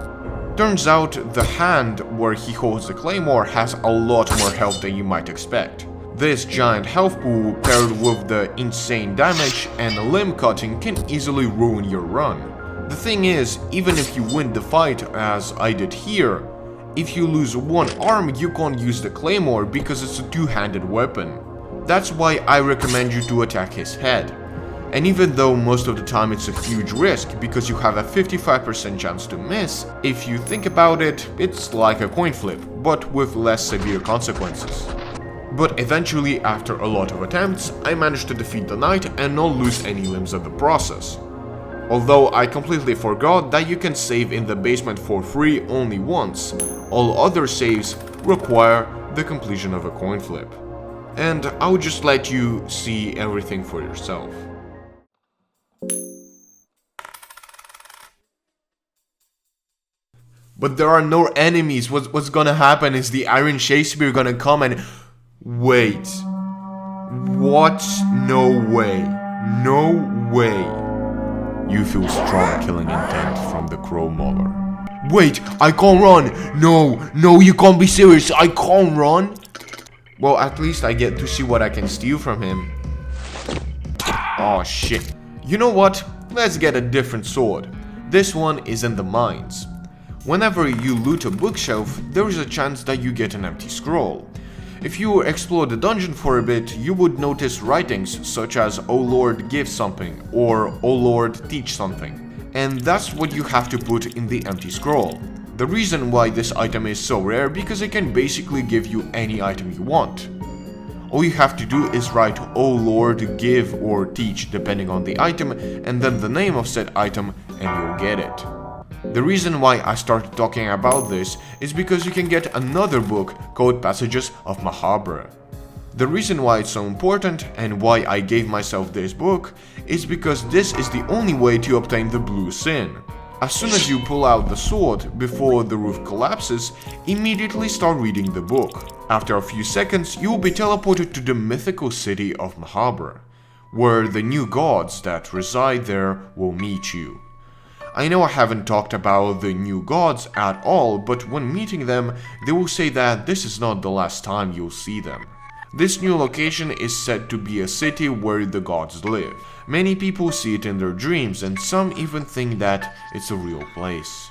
Turns out the hand where he holds the claymore has a lot more health than you might expect. This giant health pool paired with the insane damage and limb cutting can easily ruin your run. The thing is, even if you win the fight as I did here, if you lose one arm you can't use the claymore because it's a two-handed weapon. That's why I recommend you to attack his head. And even though most of the time it's a huge risk because you have a 55% chance to miss, if you think about it, it's like a coin flip, but with less severe consequences. But eventually, after a lot of attempts, I managed to defeat the knight and not lose any limbs in the process. Although I completely forgot that you can save in the basement for free only once, all other saves require the completion of a coin flip. And I'll just let you see everything for yourself. But there are no enemies. What's gonna happen is the Iron Shakespeare gonna come and... Wait. What? No way. No way. You feel strong killing intent from the Crow Mauler. Wait, I can't run. No, you can't be serious. I can't run. Well, at least I get to see what I can steal from him. Oh shit. You know what? Let's get a different sword. This one is in the mines. Whenever you loot a bookshelf, there is a chance that you get an empty scroll. If you explore the dungeon for a bit, you would notice writings such as "Oh Lord, give something" or "Oh Lord, teach something." And that's what you have to put in the empty scroll. The reason why this item is so rare because it can basically give you any item you want. All you have to do is write "Oh Lord, give" or "teach" depending on the item, and then the name of said item, and you'll get it. The reason why I started talking about this is because you can get another book called Passages of Mahabre. The reason why it's so important and why I gave myself this book is because this is the only way to obtain the blue sin. As soon as you pull out the sword before the roof collapses, immediately start reading the book. After a few seconds, you will be teleported to the mythical city of Mahabre, where the new gods that reside there will meet you. I know I haven't talked about the new gods at all, but when meeting them, they will say that this is not the last time you'll see them. This new location is said to be a city where the gods live. Many people see it in their dreams, and some even think that it's a real place.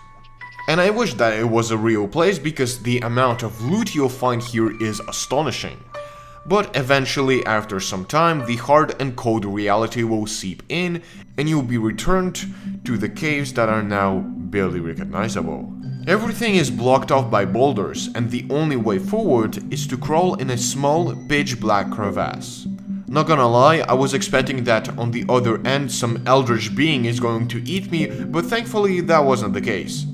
And I wish that it was a real place because the amount of loot you'll find here is astonishing. But eventually, after some time, the hard and cold reality will seep in and you'll be returned to the caves that are now barely recognizable. Everything is blocked off by boulders and the only way forward is to crawl in a small pitch black crevasse. Not gonna lie, I was expecting that on the other end some eldritch being is going to eat me, but thankfully that wasn't the case.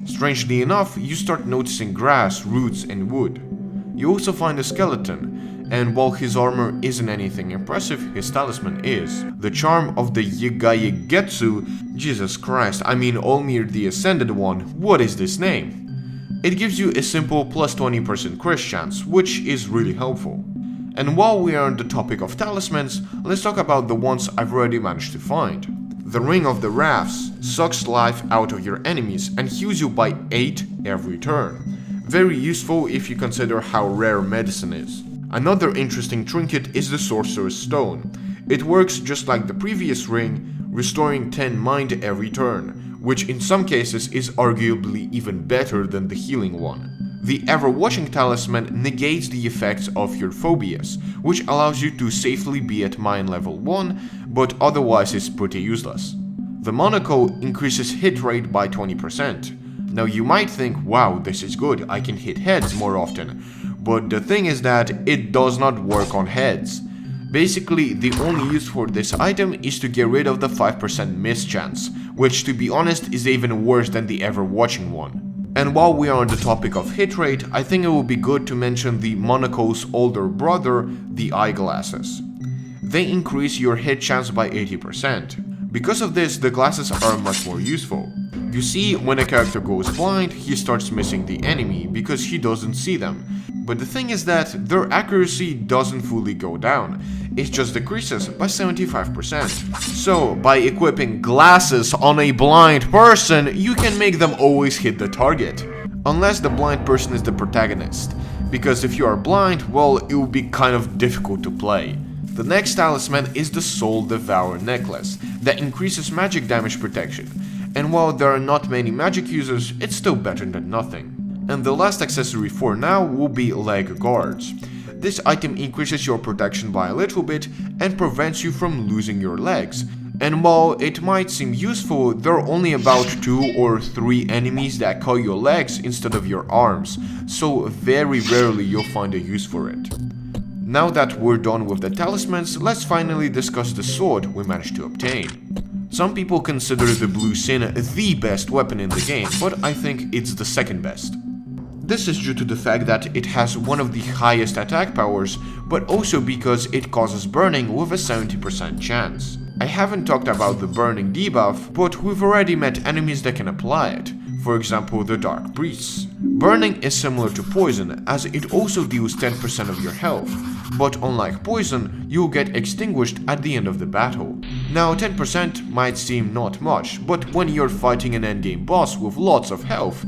Strangely enough, you start noticing grass, roots and wood. You also find a skeleton, and while his armor isn't anything impressive, his talisman is. The charm of the Yigaigetsu, Jesus Christ, I mean Olmir the Ascended One, what is this name? It gives you a simple plus 20% crit chance, which is really helpful. And while we are on the topic of talismans, let's talk about the ones I've already managed to find. The Ring of the Rafts sucks life out of your enemies and heals you by 8 every turn. Very useful if you consider how rare medicine is. Another interesting trinket is the Sorcerer's Stone. It works just like the previous ring, restoring 10 mind every turn, which in some cases is arguably even better than the healing one. The Ever-Watching Talisman negates the effects of your phobias, which allows you to safely be at mind level 1, but otherwise is pretty useless. The Monaco increases hit rate by 20%. Now you might think, wow, this is good, I can hit heads more often. But the thing is that it does not work on heads. Basically, the only use for this item is to get rid of the 5% miss chance, which to be honest is even worse than the ever watching one. And while we are on the topic of hit rate, I think it would be good to mention the Monaco's older brother, the eyeglasses. They increase your hit chance by 80%. Because of this, the glasses are much more useful. You see, when a character goes blind, he starts missing the enemy because he doesn't see them. But the thing is that their accuracy doesn't fully go down, it just decreases by 75%. So, by equipping glasses on a blind person, you can make them always hit the target. Unless the blind person is the protagonist. Because if you are blind, well, it will be kind of difficult to play. The next talisman is the Soul Devourer necklace, that increases magic damage protection. And while there are not many magic users, it's still better than nothing. And the last accessory for now will be leg guards. This item increases your protection by a little bit and prevents you from losing your legs. And while it might seem useful, there are only about 2 or 3 enemies that call your legs instead of your arms, so very rarely you'll find a use for it. Now that we're done with the talismans, let's finally discuss the sword we managed to obtain. Some people consider the Blue Sin the best weapon in the game, but I think it's the second best. This is due to the fact that it has one of the highest attack powers, but also because it causes burning with a 70% chance. I haven't talked about the burning debuff, but we've already met enemies that can apply it, for example the Dark Priests. Burning is similar to poison, as it also deals 10% of your health, but unlike poison, you'll get extinguished at the end of the battle. Now 10% might seem not much, but when you're fighting an endgame boss with lots of health,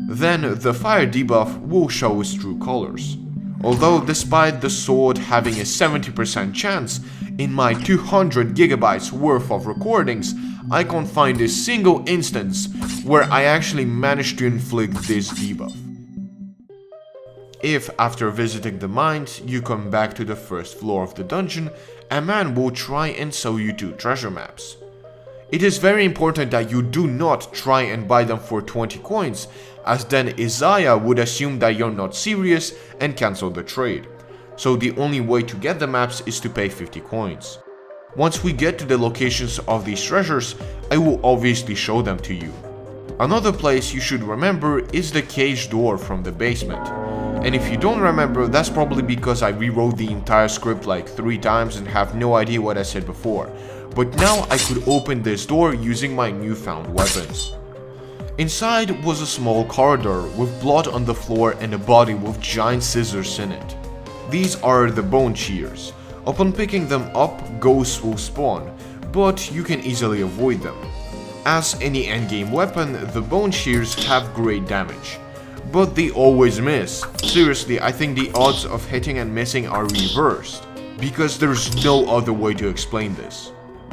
then the fire debuff will show its true colors. Although despite the sword having a 70% chance, in my 200 gigabytes worth of recordings, I can't find a single instance where I actually managed to inflict this debuff. If after visiting the mines you come back to the first floor of the dungeon, a man will try and sell you 2 treasure maps. It is very important that you do not try and buy them for 20 coins, as then Isaiah would assume that you're not serious and cancel the trade. So the only way to get the maps is to pay 50 coins. Once we get to the locations of these treasures, I will obviously show them to you. Another place you should remember is the cage door from the basement. And if you don't remember, that's probably because I rewrote the entire script like 3 times and have no idea what I said before. But now I could open this door using my newfound weapons. Inside was a small corridor with blood on the floor and a body with giant scissors in it. These are the bone shears. Upon picking them up, ghosts will spawn, but you can easily avoid them. As any endgame weapon, the bone shears have great damage. But they always miss. Seriously, I think the odds of hitting and missing are reversed, because there's no other way to explain this.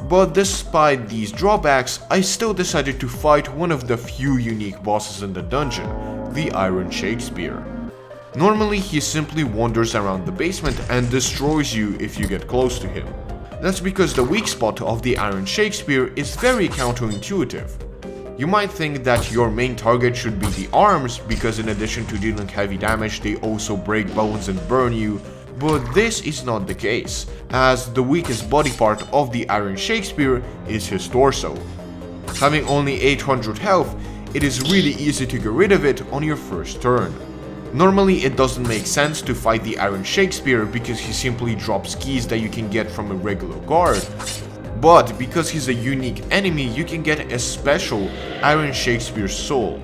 But despite these drawbacks, I still decided to fight one of the few unique bosses in the dungeon, the Iron Shakespeare. Normally he simply wanders around the basement and destroys you if you get close to him. That's because the weak spot of the Iron Shakespeare is very counterintuitive. You might think that your main target should be the arms, because in addition to dealing heavy damage they also break bones and burn you, but this is not the case, as the weakest body part of the Iron Shakespeare is his torso. Having only 800 health, it is really easy to get rid of it on your first turn. Normally it doesn't make sense to fight the Iron Shakespeare because he simply drops keys that you can get from a regular guard, but because he's a unique enemy you can get a special Iron Shakespeare soul.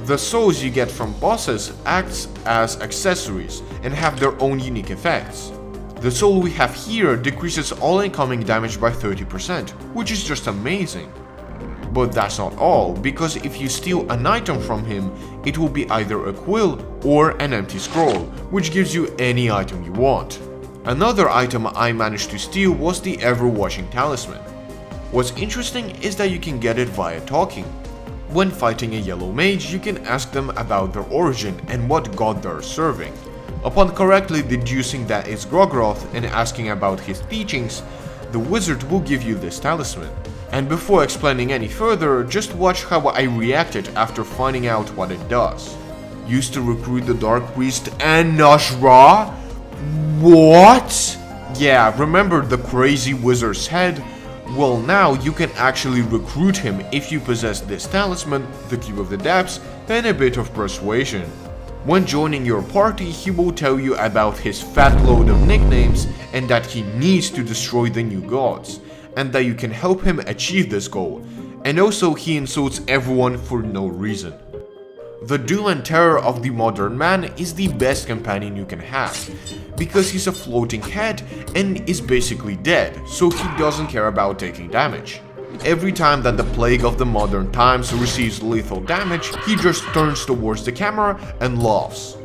The souls you get from bosses acts as accessories and have their own unique effects. The soul we have here decreases all incoming damage by 30%, which is just amazing. But that's not all, because if you steal an item from him, it will be either a quill or an empty scroll, which gives you any item you want. Another item I managed to steal was the ever-watching talisman. What's interesting is that you can get it via talking. When fighting a yellow mage, you can ask them about their origin and what god they're serving. Upon correctly deducing that it's gro-goroth and asking about his teachings, the wizard will give you this talisman. And before explaining any further, just watch how I reacted after finding out what it does. Used to recruit the Dark Priest and Nas'hrah? What? Yeah, remember the crazy wizard's head? Well, now you can actually recruit him if you possess this talisman, the Cube of the Depths, and a bit of persuasion. When joining your party, he will tell you about his fat load of nicknames and that he needs to destroy the new gods, and that you can help him achieve this goal, and also he insults everyone for no reason. The doom and terror of the modern man is the best companion you can have, because he's a floating head and is basically dead, so he doesn't care about taking damage. Every time that the plague of the modern times receives lethal damage, he just turns towards the camera and laughs.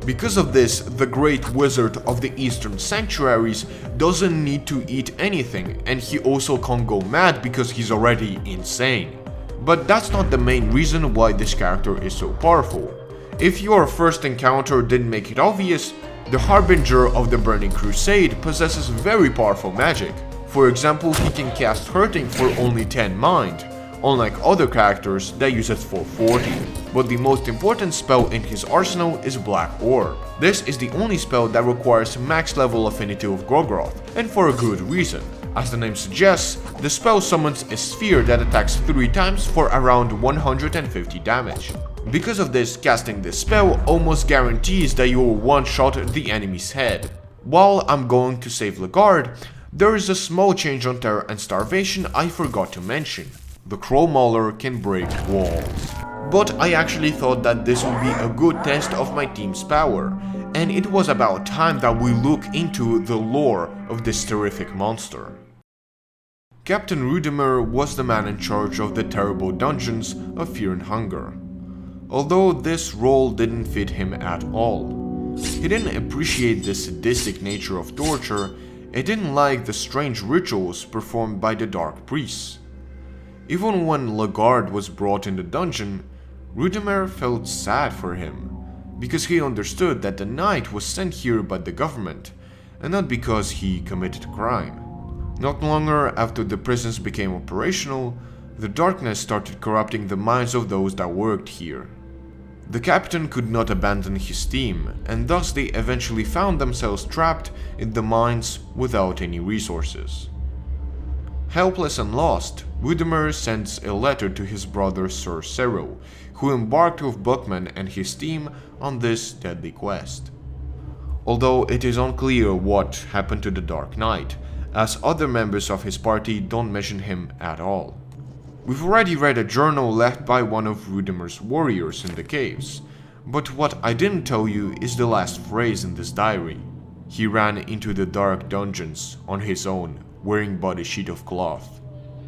Because of this, the great wizard of the eastern sanctuaries doesn't need to eat anything, and he also can't go mad because he's already insane. But that's not the main reason why this character is so powerful. If your first encounter didn't make it obvious, the Harbinger of the Burning Crusade possesses very powerful magic. For example, he can cast Hurting for only 10 mind, unlike other characters that use it for 40. But the most important spell in his arsenal is Black Orb. This is the only spell that requires max level affinity of gro-goroth, and for a good reason. As the name suggests, the spell summons a sphere that attacks 3 times for around 150 damage. Because of this, casting this spell almost guarantees that you will one-shot the enemy's head. While I'm going to save legarde, there is a small change on terror and starvation I forgot to mention. The Crow Mauler can break walls. But I actually thought that this would be a good test of my team's power, and it was about time that we look into the lore of this terrific monster. Captain Rudimer was the man in charge of the terrible dungeons of Fear and Hunger. Although this role didn't fit him at all. He didn't appreciate the sadistic nature of torture, and didn't like the strange rituals performed by the Dark Priests. Even when legarde was brought in the dungeon, Rudimer felt sad for him, because he understood that the knight was sent here by the government, and not because he committed a crime. Not longer after the prisons became operational, the darkness started corrupting the minds of those that worked here. The captain could not abandon his team, and thus they eventually found themselves trapped in the mines without any resources. Helpless and lost, Rudimer sends a letter to his brother Sir Cyril, who embarked with Buckman and his team on this deadly quest. Although it is unclear what happened to the Dark Knight, as other members of his party don't mention him at all. We've already read a journal left by one of Rudimer's warriors in the caves, but what I didn't tell you is the last phrase in this diary. He ran into the dark dungeons on his own, wearing but a sheet of cloth,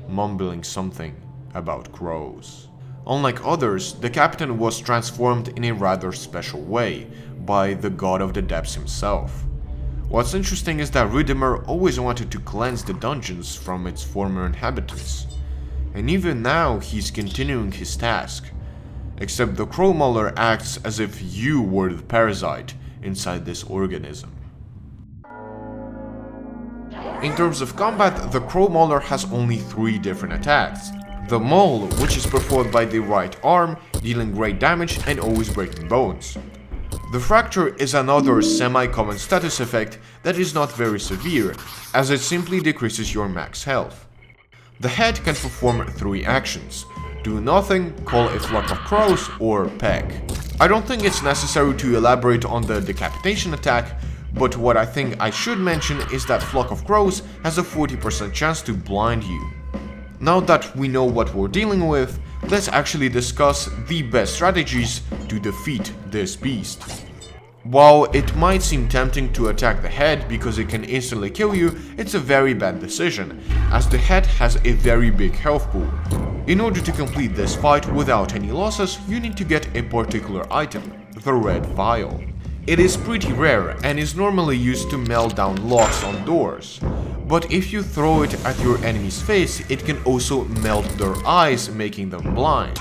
mumbling something about crows. Unlike others, the captain was transformed in a rather special way by the god of the depths himself. What's interesting is that Rudimer always wanted to cleanse the dungeons from its former inhabitants, and even now he's continuing his task, except the Crow Mauler acts as if you were the parasite inside this organism. In terms of combat, the Crow Mauler has only 3 different attacks. The Maul, which is performed by the right arm, dealing great damage and always breaking bones. The Fracture is another semi-common status effect that is not very severe, as it simply decreases your max health. The Head can perform 3 actions: do nothing, call a flock of crows, or peck. I don't think it's necessary to elaborate on the decapitation attack, but what I think I should mention is that Flock of Crows has a 40% chance to blind you. Now that we know what we're dealing with, let's actually discuss the best strategies to defeat this beast. While it might seem tempting to attack the head because it can instantly kill you, it's a very bad decision, as the head has a very big health pool. In order to complete this fight without any losses, you need to get a particular item, the red vial. It is pretty rare and is normally used to melt down locks on doors, but if you throw it at your enemy's face, it can also melt their eyes, making them blind.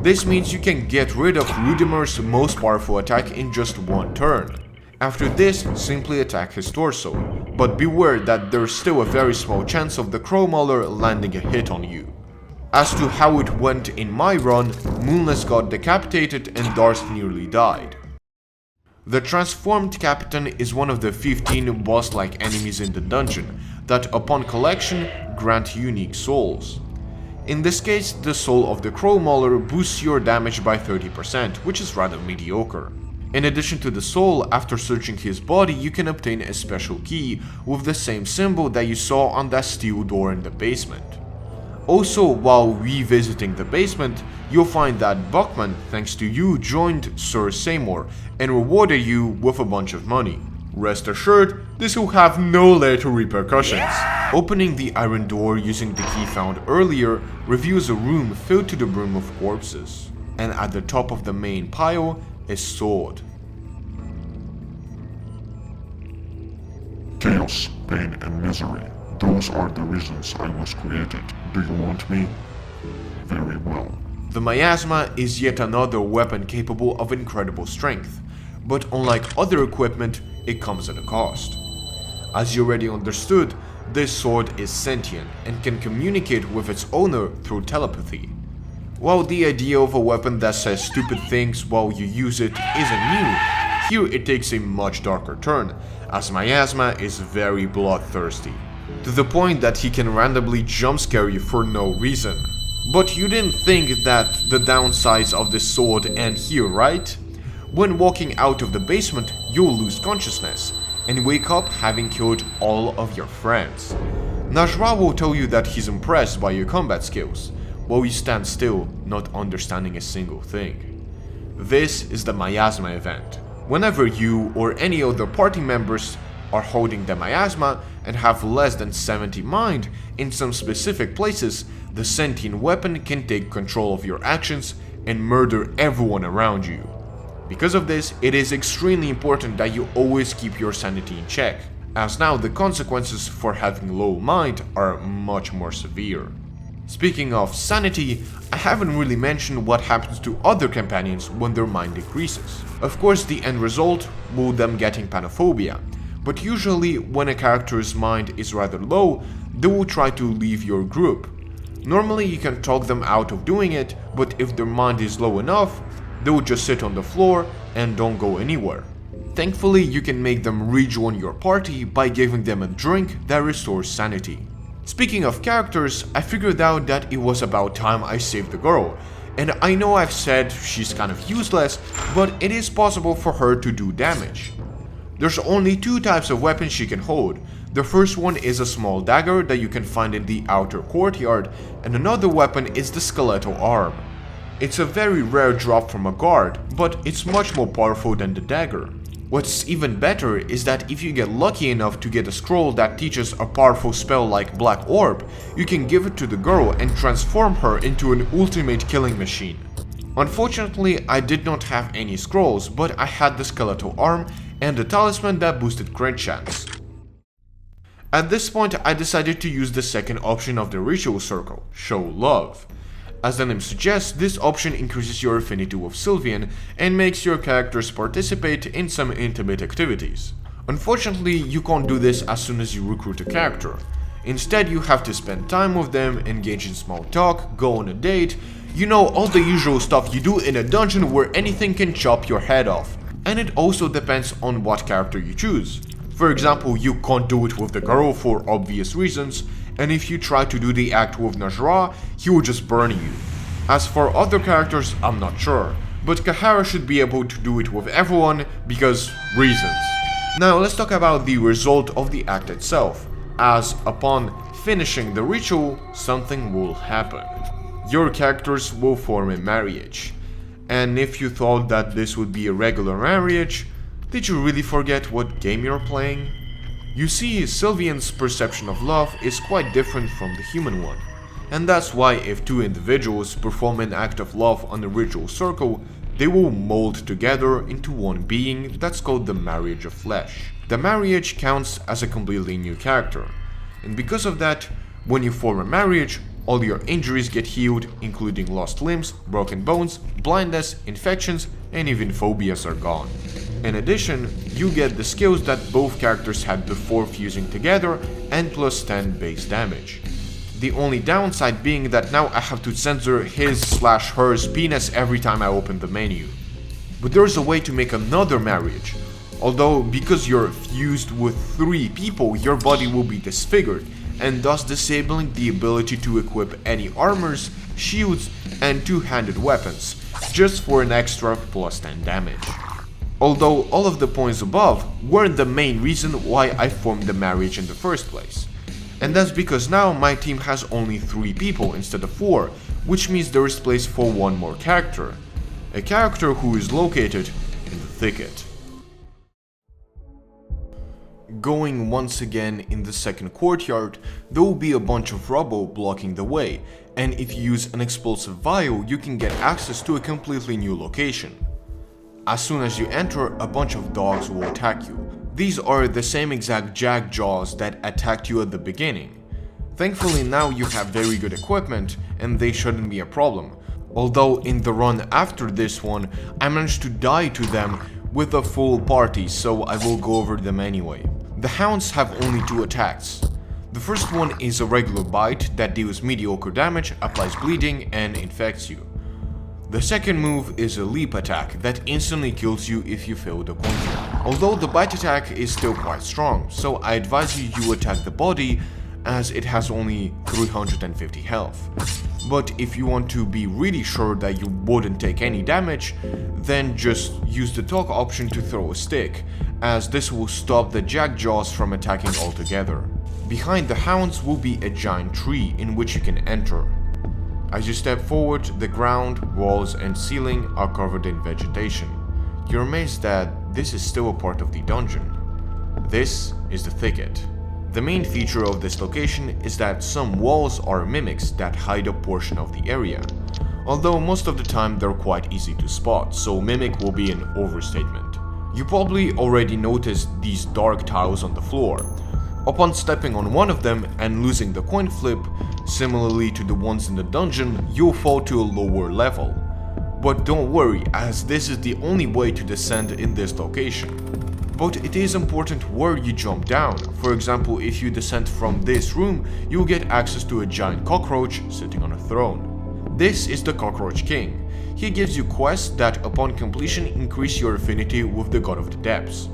This means you can get rid of Rudimer's most powerful attack in just 1 turn. After this, simply attack his torso, but beware that there's still a very small chance of the Crow Mauler landing a hit on you. As to how it went in my run, Moonless got decapitated and Darce nearly died. The transformed captain is one of the 15 boss-like enemies in the dungeon that upon collection grant unique souls. In this case, the soul of the Crow Mauler boosts your damage by 30%, which is rather mediocre. In addition to the soul, after searching his body, you can obtain a special key with the same symbol that you saw on that steel door in the basement. Also, while revisiting the basement, you'll find that Buckman, thanks to you, joined Sir Seymour and rewarded you with a bunch of money. Rest assured, this will have no later repercussions. Opening the iron door using the key found earlier reveals a room filled to the brim of corpses, and at the top of the main pile, a sword. Chaos, pain, and misery. Those are the reasons I was created. Do you want me? Very well. The Miasma is yet another weapon capable of incredible strength, but unlike other equipment, it comes at a cost. As you already understood, this sword is sentient and can communicate with its owner through telepathy. While the idea of a weapon that says stupid things while you use it isn't new, here it takes a much darker turn, as Miasma is very bloodthirsty, to the point that he can randomly jump scare you for no reason. But you didn't think that the downsides of this sword end here, right? When walking out of the basement, you'll lose consciousness and wake up having killed all of your friends. Nas'hrah will tell you that he's impressed by your combat skills, while you stand still, not understanding a single thing. This is the Miasma event. Whenever you or any other party members are holding the Miasma and have less than 70 mind in some specific places, the sentient weapon can take control of your actions and murder everyone around you. Because of this, it is extremely important that you always keep your sanity in check, as now the consequences for having low mind are much more severe. Speaking of sanity, I haven't really mentioned what happens to other companions when their mind decreases. Of course, the end result will them getting panophobia, but usually when a character's mind is rather low, they will try to leave your group. Normally you can talk them out of doing it, but if their mind is low enough, they will just sit on the floor and don't go anywhere. Thankfully, you can make them rejoin your party by giving them a drink that restores sanity. Speaking of characters, I figured out that it was about time I saved the girl, and I know I've said she's kind of useless, but it is possible for her to do damage. There's only two types of weapons she can hold. The first one is a small dagger that you can find in the outer courtyard, and another weapon is the skeletal arm. It's a very rare drop from a guard, but it's much more powerful than the dagger. What's even better is that if you get lucky enough to get a scroll that teaches a powerful spell like Black Orb, you can give it to the girl and transform her into an ultimate killing machine. Unfortunately, I did not have any scrolls, but I had the skeletal arm and the talisman that boosted crit chance. At this point, I decided to use the second option of the ritual circle, Show Love. As the name suggests, this option increases your affinity with Sylvian and makes your characters participate in some intimate activities. Unfortunately, you can't do this as soon as you recruit a character. Instead, you have to spend time with them, engage in small talk, go on a date, you know, all the usual stuff you do in a dungeon where anything can chop your head off. And it also depends on what character you choose. For example, you can't do it with the girl for obvious reasons, and if you try to do the act with Nas'hrah, he will just burn you. As for other characters, I'm not sure, but Cahara should be able to do it with everyone because reasons. Now let's talk about the result of the act itself, as upon finishing the ritual, something will happen. Your characters will form a marriage. And if you thought that this would be a regular marriage, did you really forget what game you're playing? You see, Sylvian's perception of love is quite different from the human one, and that's why if two individuals perform an act of love on a ritual circle, they will mold together into one being that's called the marriage of flesh. The marriage counts as a completely new character, and because of that, when you form a marriage, all your injuries get healed, including lost limbs, broken bones, blindness, infections, and even phobias are gone. In addition, you get the skills that both characters had before fusing together and plus 10 base damage. The only downside being that now I have to censor his/hers penis every time I open the menu. But there's a way to make another marriage. Although, because you're fused with 3 people, your body will be disfigured, and thus disabling the ability to equip any armors, shields, and 2-handed weapons, just for an extra plus 10 damage. Although all of the points above weren't the main reason why I formed the marriage in the first place. And that's because now my team has only 3 people instead of 4, which means there is place for 1 more character. A character who is located in the Thicket. Going once again in the second courtyard, there will be a bunch of rubble blocking the way, and if you use an explosive vial, you can get access to a completely new location. As soon as you enter, a bunch of dogs will attack you. These are the same exact jagged jaws that attacked you at the beginning. Thankfully now you have very good equipment and they shouldn't be a problem. Although in the run after this one, I managed to die to them with a full party, so I will go over them anyway. The hounds have only 2 attacks. The first one is a regular bite that deals mediocre damage, applies bleeding, and infects you. The second move is a leap attack that instantly kills you if you fail the coin flip. Although the bite attack is still quite strong, so I advise you attack the body as it has only 350 health. But if you want to be really sure that you wouldn't take any damage, then just use the talk option to throw a stick, as this will stop the jagged jaws from attacking altogether. Behind the hounds will be a giant tree in which you can enter. As you step forward, the ground, walls and ceiling are covered in vegetation. You're amazed that this is still a part of the dungeon. This is the Thicket. The main feature of this location is that some walls are mimics that hide a portion of the area, although most of the time they're quite easy to spot, so mimic will be an overstatement. You probably already noticed these dark tiles on the floor. Upon stepping on one of them and losing the coin flip, similarly to the ones in the dungeon, you'll fall to a lower level. But don't worry, as this is the only way to descend in this location. But it is important where you jump down. For example, if you descend from this room, you'll get access to a giant cockroach sitting on a throne. This is the Cockroach King. He gives you quests that upon completion increase your affinity with the God of the Depths.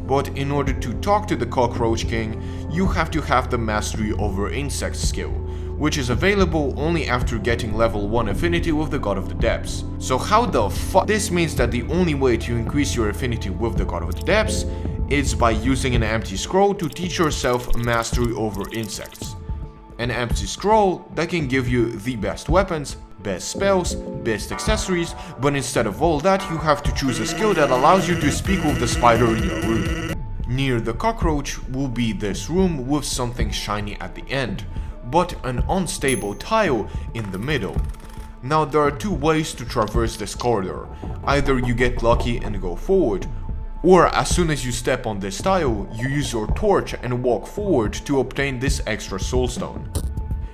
But in order to talk to the Cockroach King, you have to have the Mastery over Insects skill, which is available only after getting level 1 affinity with the God of the Depths. So how the fuck? This means that the only way to increase your affinity with the God of the Depths is by using an empty scroll to teach yourself Mastery over Insects. An empty scroll that can give you the best weapons, best spells, best accessories, but instead of all that you have to choose a skill that allows you to speak with the spider in your room. Near the cockroach will be this room with something shiny at the end, but an unstable tile in the middle. Now there are 2 ways to traverse this corridor. Either you get lucky and go forward, or as soon as you step on this tile, you use your torch and walk forward to obtain this extra soulstone.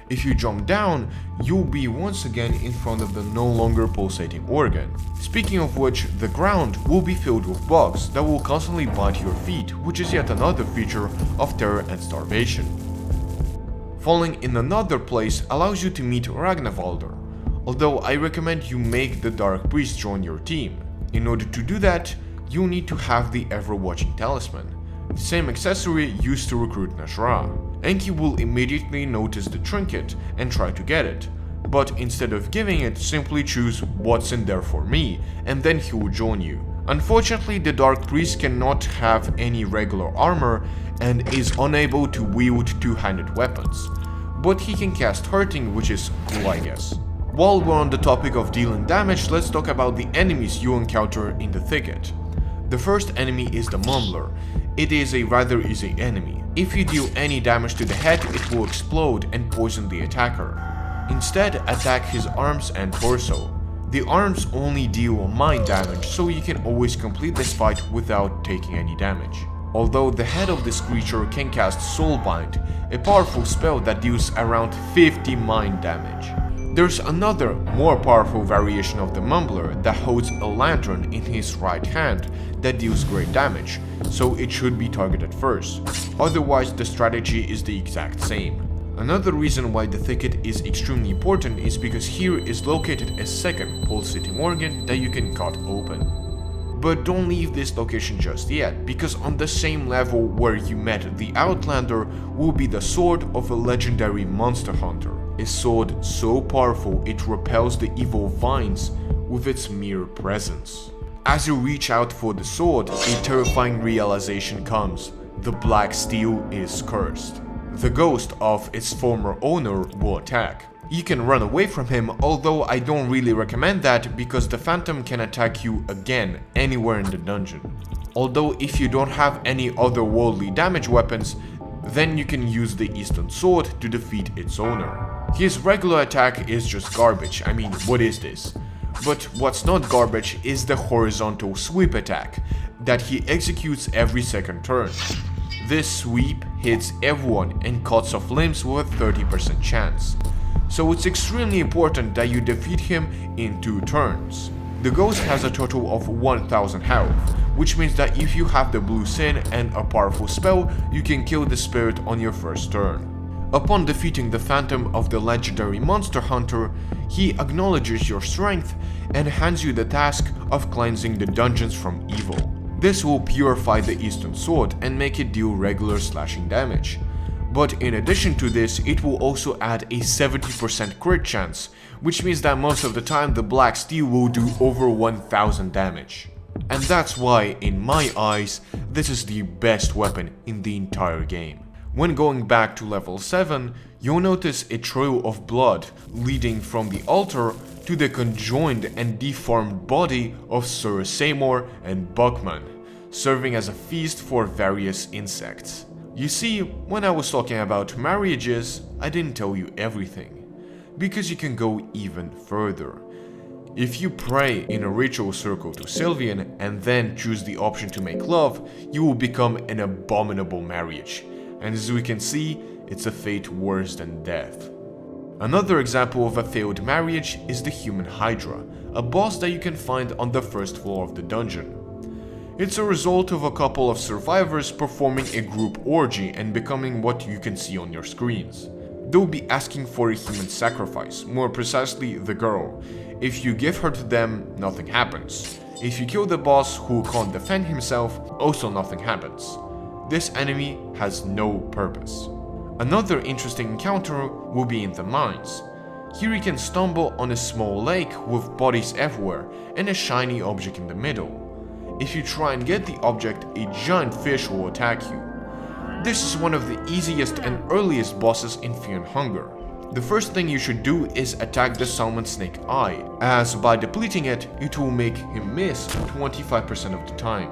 If you jump down, you'll be once again in front of the no longer pulsating organ. Speaking of which, the ground will be filled with bugs that will constantly bite your feet, which is yet another feature of terror and starvation. Falling in another place allows you to meet Ragnavalder, although I recommend you make the Dark Priest join your team. In order to do that, you'll need to have the ever-watching talisman, the same accessory used to recruit Nas'hrah. Enki will immediately notice the trinket and try to get it, but instead of giving it, simply choose what's in there for me, and then he will join you. Unfortunately, the Dark Priest cannot have any regular armor and is unable to wield 2-handed weapons, but he can cast hurting, which is cool, I guess. While we're on the topic of dealing damage, let's talk about the enemies you encounter in the Thicket. The first enemy is the Mumbler. It is a rather easy enemy. If you deal any damage to the head, it will explode and poison the attacker. Instead, attack his arms and torso. The arms only deal mind damage, so you can always complete this fight without taking any damage. Although the head of this creature can cast Soulbind, a powerful spell that deals around 50 mind damage. There's another, more powerful variation of the Mumbler that holds a lantern in his right hand that deals great damage, so it should be targeted first. Otherwise, the strategy is the exact same. Another reason why the Thicket is extremely important is because here is located a second pulsating organ that you can cut open. But don't leave this location just yet, because on the same level where you met the Outlander will be the sword of a legendary monster hunter. A sword so powerful it repels the evil vines with its mere presence. As you reach out for the sword, a terrifying realization comes. The black steel is cursed. The ghost of its former owner will attack. You can run away from him, although I don't really recommend that because the phantom can attack you again anywhere in the dungeon. Although if you don't have any otherworldly damage weapons, then you can use the Eastern Sword to defeat its owner. His regular attack is just garbage. I mean, what is this? But what's not garbage is the horizontal sweep attack that he executes every second turn. This sweep hits everyone and cuts off limbs with a 30% chance. So it's extremely important that you defeat him in 2 turns. The ghost has a total of 1000 health, which means that if you have the blue sin and a powerful spell, you can kill the spirit on your first turn. Upon defeating the phantom of the legendary monster hunter, he acknowledges your strength and hands you the task of cleansing the dungeons from evil. This will purify the Eastern Sword and make it deal regular slashing damage. But in addition to this, it will also add a 70% crit chance, which means that most of the time the black steel will do over 1000 damage. And that's why, in my eyes, this is the best weapon in the entire game. When going back to level 7, you'll notice a trail of blood leading from the altar to the conjoined and deformed body of Sir Seymour and Buckman, serving as a feast for various insects. You see, when I was talking about marriages, I didn't tell you everything, because you can go even further. If you pray in a ritual circle to Sylvian and then choose the option to make love, you will become an abominable marriage. And as we can see, it's a fate worse than death. Another example of a failed marriage is the human Hydra, a boss that you can find on the first floor of the dungeon. It's a result of a couple of survivors performing a group orgy and becoming what you can see on your screens. They'll be asking for a human sacrifice, more precisely the girl. If you give her to them, nothing happens. If you kill the boss who can't defend himself, also nothing happens. This enemy has no purpose. Another interesting encounter will be in the mines. Here you can stumble on a small lake with bodies everywhere and a shiny object in the middle. If you try and get the object, a giant fish will attack you. This is one of the easiest and earliest bosses in Fear and Hunger. The first thing you should do is attack the salmonsnake eye, as by depleting it, it will make him miss 25% of the time.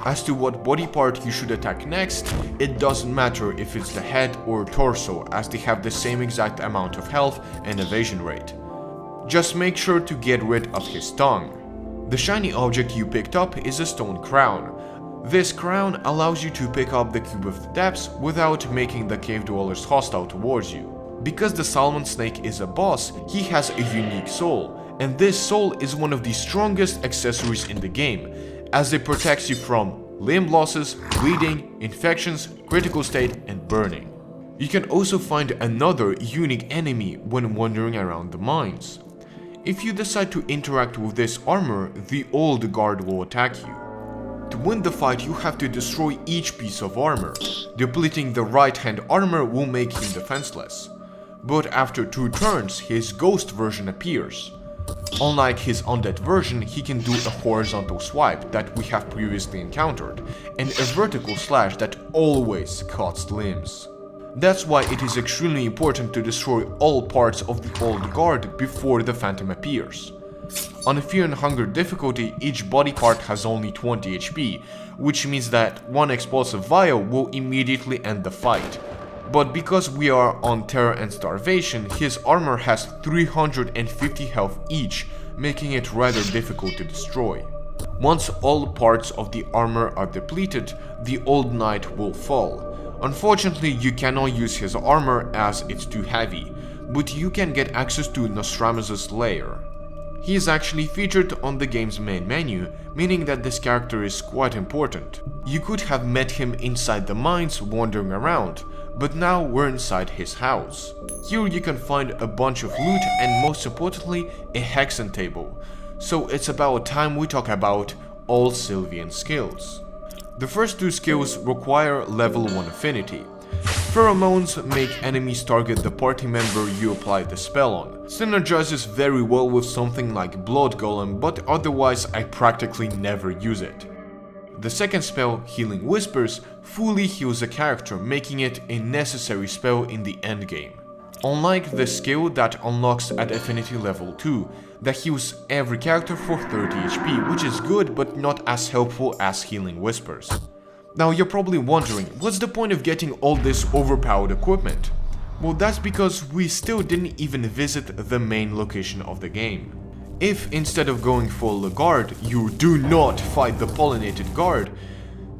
As to what body part you should attack next, it doesn't matter if it's the head or torso, as they have the same exact amount of health and evasion rate. Just make sure to get rid of his tongue. The shiny object you picked up is a stone crown. This crown allows you to pick up the Cube of the Depths without making the cave dwellers hostile towards you. Because the salmonsnake is a boss, he has a unique soul, and this soul is one of the strongest accessories in the game, as it protects you from limb losses, bleeding, infections, critical state, and burning. You can also find another unique enemy when wandering around the mines. If you decide to interact with this armor, the old guard will attack you. To win the fight, you have to destroy each piece of armor. Depleting the right hand armor will make him defenseless. But after 2 turns, his ghost version appears. Unlike his undead version, he can do a horizontal swipe that we have previously encountered, and a vertical slash that always cuts limbs. That's why it is extremely important to destroy all parts of the old guard before the phantom appears. On a Fear and Hunger difficulty, each body part has only 20 HP, which means that one explosive vial will immediately end the fight. But because we are on Terror and Starvation, his armor has 350 health each, making it rather difficult to destroy. Once all parts of the armor are depleted, the Old Knight will fall. Unfortunately, you cannot use his armor as it's too heavy, but you can get access to Nostradamus' lair. He is actually featured on the game's main menu, meaning that this character is quite important. You could have met him inside the mines wandering around, but now we're inside his house. Here you can find a bunch of loot and most importantly, a hexen table. So it's about time we talk about all Sylvian skills. The first two skills require level 1 affinity. Pheromones make enemies target the party member you apply the spell on. Synergizes very well with something like Blood Golem, but otherwise I practically never use it. The second spell, Healing Whispers, fully heals a character, making it a necessary spell in the endgame. Unlike the skill that unlocks at affinity level 2, that heals every character for 30 HP, which is good but not as helpful as Healing Whispers. Now you're probably wondering, what's the point of getting all this overpowered equipment? Well, that's because we still didn't even visit the main location of the game. If instead of going for legarde, you do not fight the pollinated guard,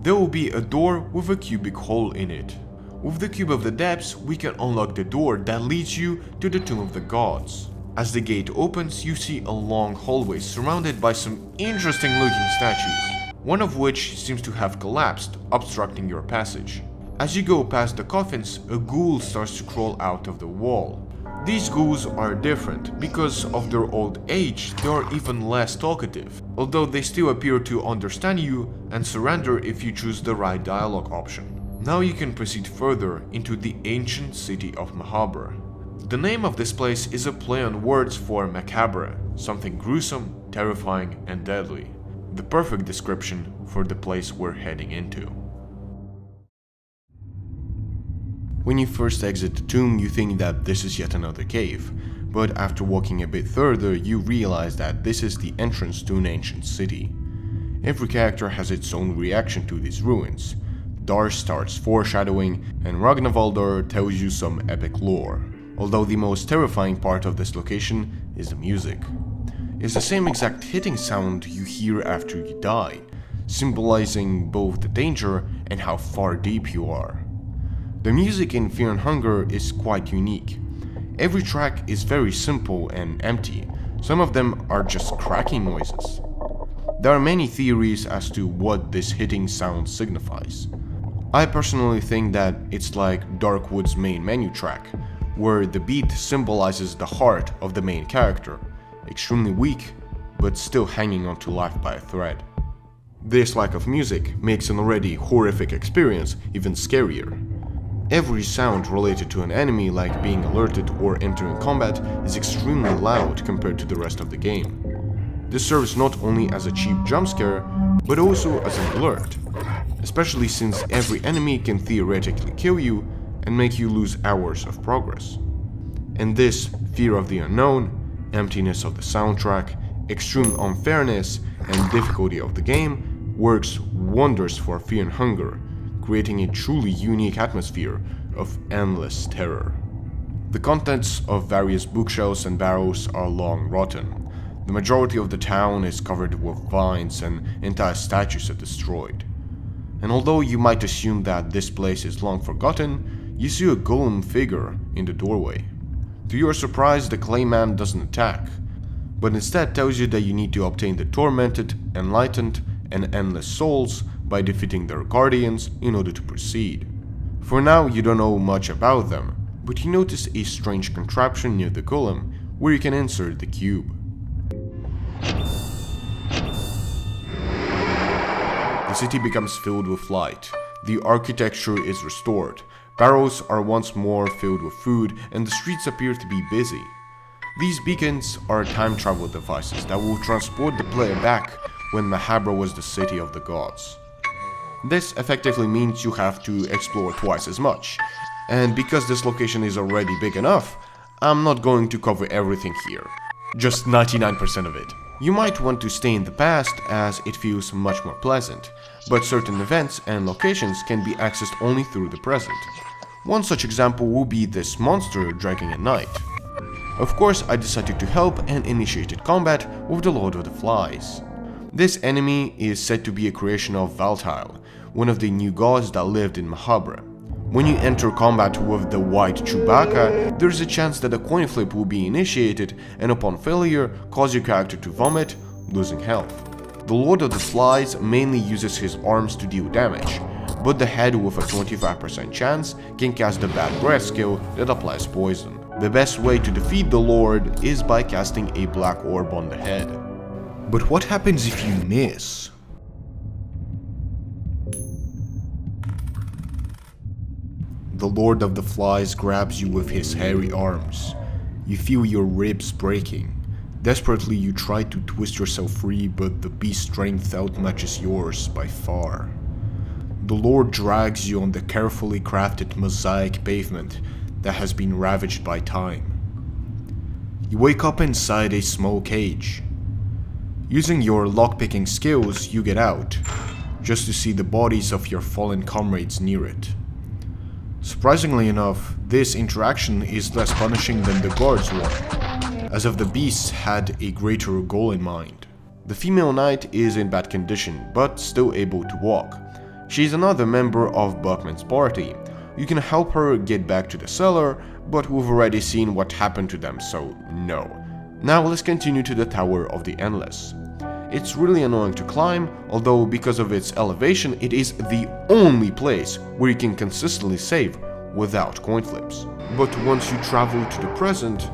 there will be a door with a cubic hole in it. With the Cube of the Depths, we can unlock the door that leads you to the Tomb of the Gods. As the gate opens, you see a long hallway surrounded by some interesting looking statues, one of which seems to have collapsed, obstructing your passage. As you go past the coffins, a ghoul starts to crawl out of the wall. These ghouls are different. Because of their old age, they are even less talkative, although they still appear to understand you and surrender if you choose the right dialogue option. Now you can proceed further into the ancient city of Mahabre. The name of this place is a play on words for macabre, something gruesome, terrifying and deadly. The perfect description for the place we're heading into. When you first exit the tomb, you think that this is yet another cave, but after walking a bit further, you realize that this is the entrance to an ancient city. Every character has its own reaction to these ruins. Darce starts foreshadowing, and Ragnavalder tells you some epic lore, although the most terrifying part of this location is the music. It's the same exact hitting sound you hear after you die, symbolizing both the danger and how far deep you are. The music in Fear and Hunger is quite unique. Every track is very simple and empty, some of them are just cracking noises. There are many theories as to what this hitting sound signifies. I personally think that it's like Darkwood's main menu track, where the beat symbolizes the heart of the main character, extremely weak, but still hanging onto life by a thread. This lack of music makes an already horrific experience even scarier. Every sound related to an enemy, like being alerted or entering combat, is extremely loud compared to the rest of the game. This serves not only as a cheap jump scare, but also as an alert, especially since every enemy can theoretically kill you and make you lose hours of progress. And this fear of the unknown, emptiness of the soundtrack, extreme unfairness, and difficulty of the game works wonders for Fear and Hunger, creating a truly unique atmosphere of endless terror. The contents of various bookshelves and barrows are long rotten. The majority of the town is covered with vines and entire statues are destroyed. And although you might assume that this place is long forgotten, you see a golem figure in the doorway. To your surprise, the clay man doesn't attack, but instead tells you that you need to obtain the tormented, enlightened, and endless souls by defeating their guardians in order to proceed. For now, you don't know much about them, but you notice a strange contraption near the golem where you can insert the cube. The city becomes filled with light. The architecture is restored. Barrows are once more filled with food, and the streets appear to be busy. These beacons are time travel devices that will transport the player back when Mahabre was the city of the gods. This effectively means you have to explore twice as much, and because this location is already big enough, I'm not going to cover everything here, just 99% of it. You might want to stay in the past as it feels much more pleasant, but certain events and locations can be accessed only through the present. One such example will be this monster dragging at night. Of course, I decided to help and initiated combat with the Lord of the Flies. This enemy is said to be a creation of Valtiel, one of the new gods that lived in Mahabre. When you enter combat with the white Chewbacca, there is a chance that a coin flip will be initiated and upon failure cause your character to vomit, losing health. The Lord of the Flies mainly uses his arms to deal damage, but the head with a 25% chance can cast the bad breath skill that applies poison. The best way to defeat the Lord is by casting a black orb on the head. But what happens if you miss? the Lord of the Flies grabs you with his hairy arms. You feel your ribs breaking. Desperately you try to twist yourself free, but the beast's strength outmatches yours by far. The Lord drags you on the carefully crafted mosaic pavement that has been ravaged by time. You wake up inside a small cage. Using your lockpicking skills, you get out, just to see the bodies of your fallen comrades near it. Surprisingly enough, this interaction is less punishing than the guard's one, as if the beasts had a greater goal in mind. The female knight is in bad condition, but still able to walk. She is another member of Buckman's party. You can help her get back to the cellar, but we've already seen what happened to them, so no. Now let's continue to the Tower of the Endless. It's really annoying to climb, although because of its elevation it is the only place where you can consistently save without coin flips. But once you travel to the present,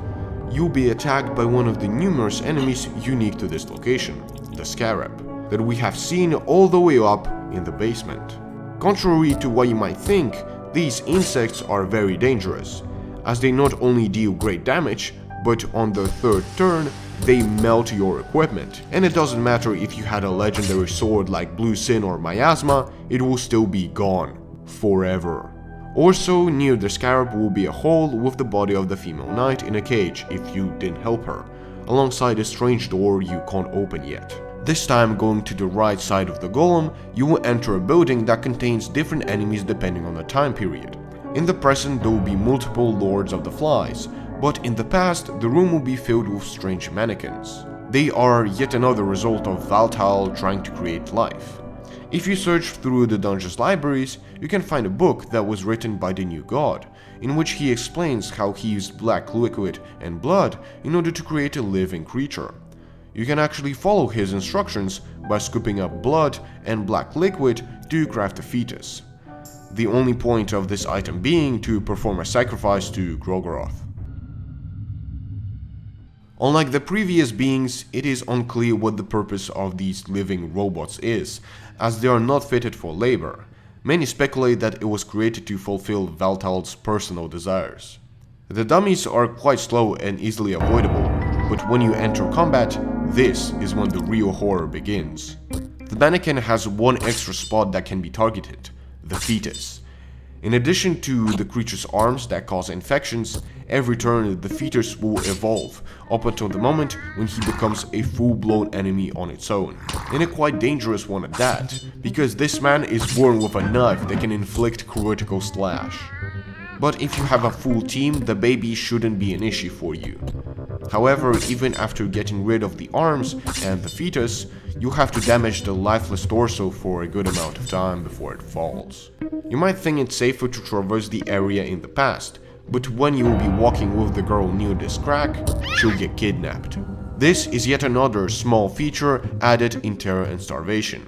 you'll be attacked by one of the numerous enemies unique to this location, the scarab, that we have seen all the way up in the basement. Contrary to what you might think, these insects are very dangerous, as they not only deal great damage, but on the third turn, they melt your equipment, and it doesn't matter if you had a legendary sword like Blue Sin or Miasma, it will still be gone, forever. Also, near the scarab will be a hole with the body of the female knight in a cage if you didn't help her, alongside a strange door you can't open yet. This time, going to the right side of the golem, you will enter a building that contains different enemies depending on the time period. In the present, there will be multiple Lords of the Flies, but in the past, the room will be filled with strange mannequins. They are yet another result of valtiel trying to create life. If you search through the dungeon's libraries, you can find a book that was written by the new god, in which he explains how he used black liquid and blood in order to create a living creature. You can actually follow his instructions by scooping up blood and black liquid to craft a fetus. The only point of this item being to perform a sacrifice to gro-goroth. Unlike the previous beings, it is unclear what the purpose of these living robots is, as they are not fitted for labor. Many speculate that it was created to fulfill valtiel's personal desires. The dummies are quite slow and easily avoidable, but when you enter combat, this is when the real horror begins. The mannequin has one extra spot that can be targeted, the fetus. In addition to the creature's arms that cause infections, every turn the fetus will evolve, up until the moment when he becomes a full-blown enemy on its own. And a quite dangerous one at that, because this man is born with a knife that can inflict critical slash. But if you have a full team, the baby shouldn't be an issue for you. However, even after getting rid of the arms and the fetus, you have to damage the lifeless torso for a good amount of time before it falls. You might think it's safer to traverse the area in the past, but when you will be walking with the girl near this crack, she'll get kidnapped. This is yet another small feature added in Terror and Starvation.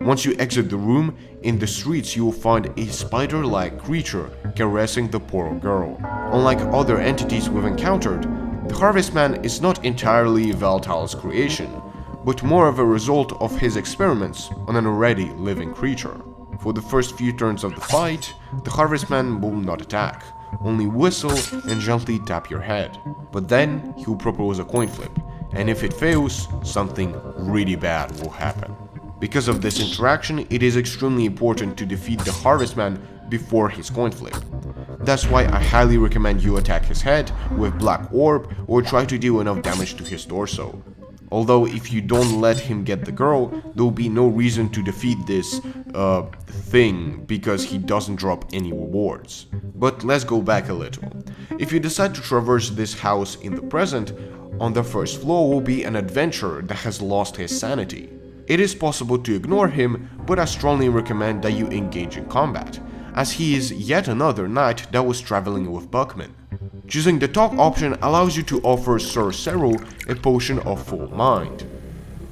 Once you exit the room, in the streets you will find a spider-like creature caressing the poor girl. Unlike other entities we've encountered, the Harvestman is not entirely valtiel's creation, but more of a result of his experiments on an already living creature. For the first few turns of the fight, the Harvestman will not attack, only whistle and gently tap your head. But then he'll propose a coin flip, and if it fails, something really bad will happen. Because of this interaction, it is extremely important to defeat the Harvestman before his coin flip. That's why I highly recommend you attack his head with Black Orb or try to do enough damage to his torso. Although if you don't let him get the girl, there will be no reason to defeat this thing because he doesn't drop any rewards. But let's go back a little. If you decide to traverse this house in the present, on the first floor will be an adventurer that has lost his sanity. It is possible to ignore him, but I strongly recommend that you engage in combat, as he is yet another knight that was traveling with Buckman. Choosing the talk option allows you to offer Sir Cyril a potion of full mind.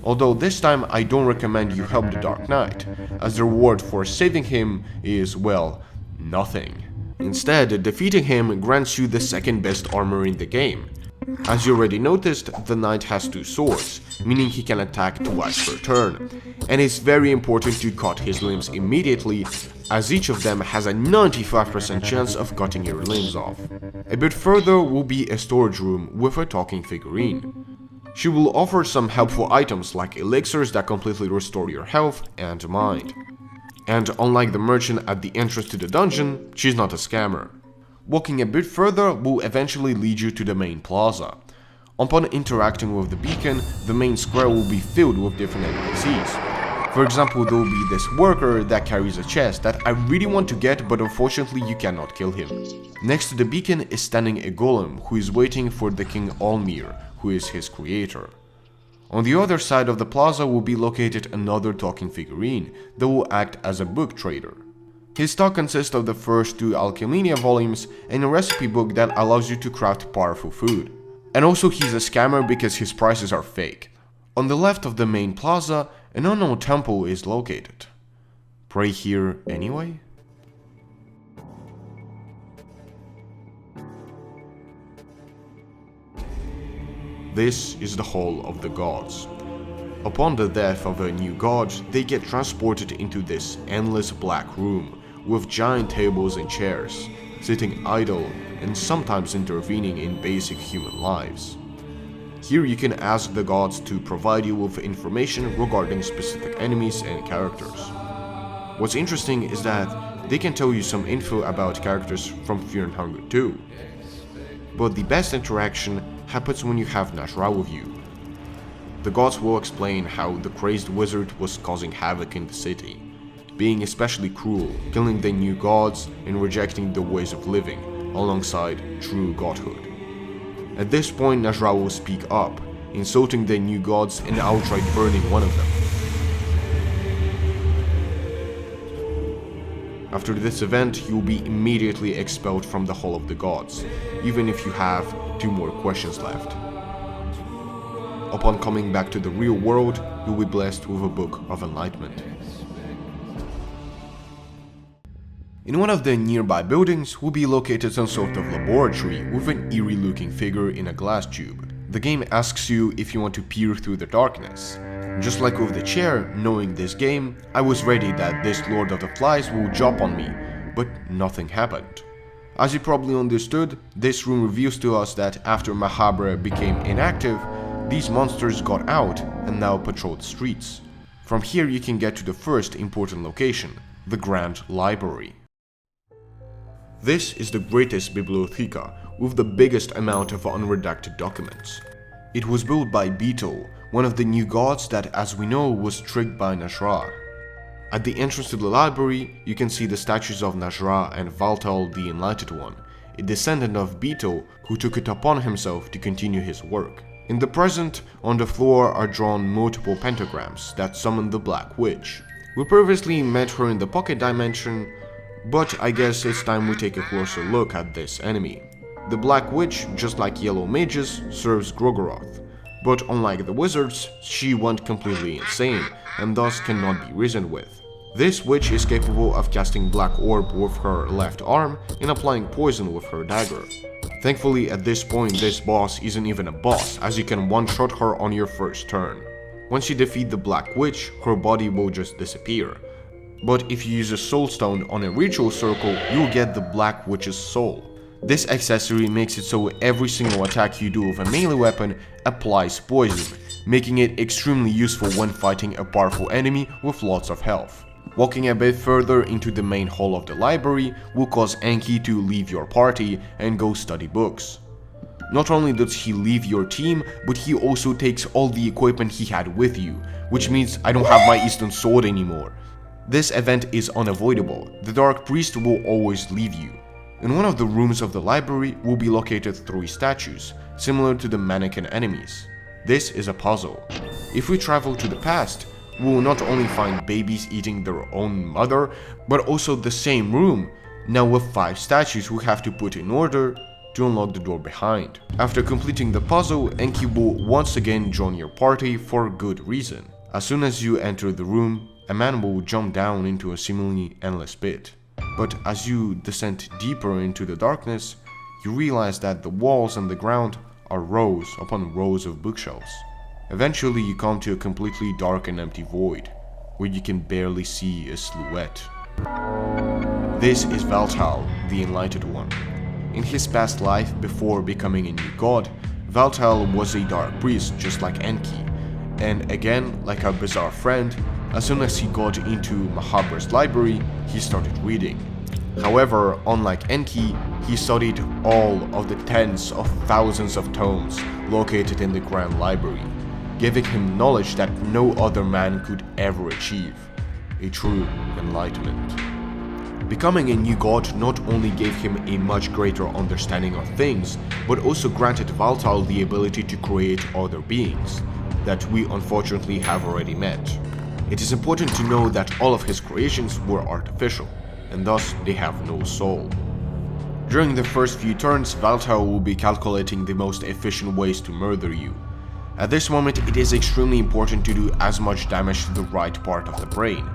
Although this time I don't recommend you help the Dark Knight, as the reward for saving him is, well, nothing. Instead, defeating him grants you the second best armor in the game. As you already noticed, the knight has 2 swords, meaning he can attack twice per turn, and it's very important to cut his limbs immediately, as each of them has a 95% chance of cutting your limbs off. A bit further will be a storage room with a talking figurine. She will offer some helpful items like elixirs that completely restore your health and mind. And unlike the merchant at the entrance to the dungeon, she's not a scammer. Walking a bit further will eventually lead you to the main plaza. Upon interacting with the beacon, the main square will be filled with different NPCs. For example, there will be this worker that carries a chest that I really want to get, but unfortunately you cannot kill him. Next to the beacon is standing a golem who is waiting for the King Almir, who is his creator. On the other side of the plaza will be located another talking figurine that will act as a book trader. His stock consists of the first 2 Alchemia volumes and a recipe book that allows you to craft powerful food. And also he's a scammer because his prices are fake. On the left of the main plaza, an unknown temple is located. Pray here anyway? This is the Hall of the Gods. Upon the death of a new god, they get transported into this endless black room with giant tables and chairs, sitting idle and sometimes intervening in basic human lives. Here you can ask the gods to provide you with information regarding specific enemies and characters. What's interesting is that they can tell you some info about characters from Fear and Hunger too. But the best interaction happens when you have Nas'hrah with you. The gods will explain how the crazed wizard was causing havoc in the city, being especially cruel, killing the new gods and rejecting the ways of living, alongside true godhood. At this point, Nas'hrah will speak up, insulting the new gods and outright burning one of them. After this event, you will be immediately expelled from the Hall of the Gods, even if you have 2 more questions left. Upon coming back to the real world, you will be blessed with a Book of Enlightenment. In one of the nearby buildings will be located some sort of laboratory with an eerie looking figure in a glass tube. The game asks you if you want to peer through the darkness. Just like with the chair, knowing this game, I was ready that this Lord of the Flies will jump on me, but nothing happened. As you probably understood, this room reveals to us that after Mahabre became inactive, these monsters got out and now patrol the streets. From here you can get to the first important location, the Grand Library. This is the greatest bibliotheca with the biggest amount of unredacted documents. It was built by Beetle, one of the new gods that, as we know, was tricked by Nas'hrah. At the entrance to the library, you can see the statues of Nas'hrah and Valtiel the Enlightened One, a descendant of Beetle who took it upon himself to continue his work. In the present, on the floor are drawn multiple pentagrams that summon the Black Witch. We previously met her in the Pocket Dimension, but I guess it's time we take a closer look at this enemy. The Black Witch, just like Yellow Mages, serves gro-goroth, but unlike the wizards, she went completely insane and thus cannot be reasoned with. This witch is capable of casting Black Orb with her left arm and applying poison with her dagger. Thankfully, at this point this boss isn't even a boss, as you can one-shot her on your first turn. Once you defeat the Black Witch, her body will just disappear. But if you use a soul stone on a ritual circle, you'll get the Black Witch's soul. This accessory makes it so every single attack you do with a melee weapon applies poison, making it extremely useful when fighting a powerful enemy with lots of health. Walking a bit further into the main hall of the library will cause Enki to leave your party and go study books. Not only does he leave your team, but he also takes all the equipment he had with you, which means I don't have my Eastern Sword anymore. This event is unavoidable. The Dark Priest will always leave you. In one of the rooms of the library will be located 3 statues, similar to the mannequin enemies. This is a puzzle. If we travel to the past, we will not only find babies eating their own mother, but also the same room, now with 5 statues we have to put in order to unlock the door behind. After completing the puzzle, Enki will once again join your party for good reason. As soon as you enter the room, a man will jump down into a seemingly endless pit. But as you descend deeper into the darkness, you realize that the walls and the ground are rows upon rows of bookshelves. Eventually you come to a completely dark and empty void, where you can barely see a silhouette. This is Valtiel, the Enlightened One. In his past life, before becoming a new god, Valtiel was a dark priest just like Enki, and again, like our bizarre friend, as soon as he got into Mahabre's library, he started reading. However, unlike Enki, he studied all of the tens of thousands of tomes located in the Grand Library, giving him knowledge that no other man could ever achieve, a true enlightenment. Becoming a new god not only gave him a much greater understanding of things, but also granted Valtiel the ability to create other beings, that we unfortunately have already met. It is important to know that all of his creations were artificial, and thus they have no soul. During the first few turns, Valtiel will be calculating the most efficient ways to murder you. At this moment, it is extremely important to do as much damage to the right part of the brain,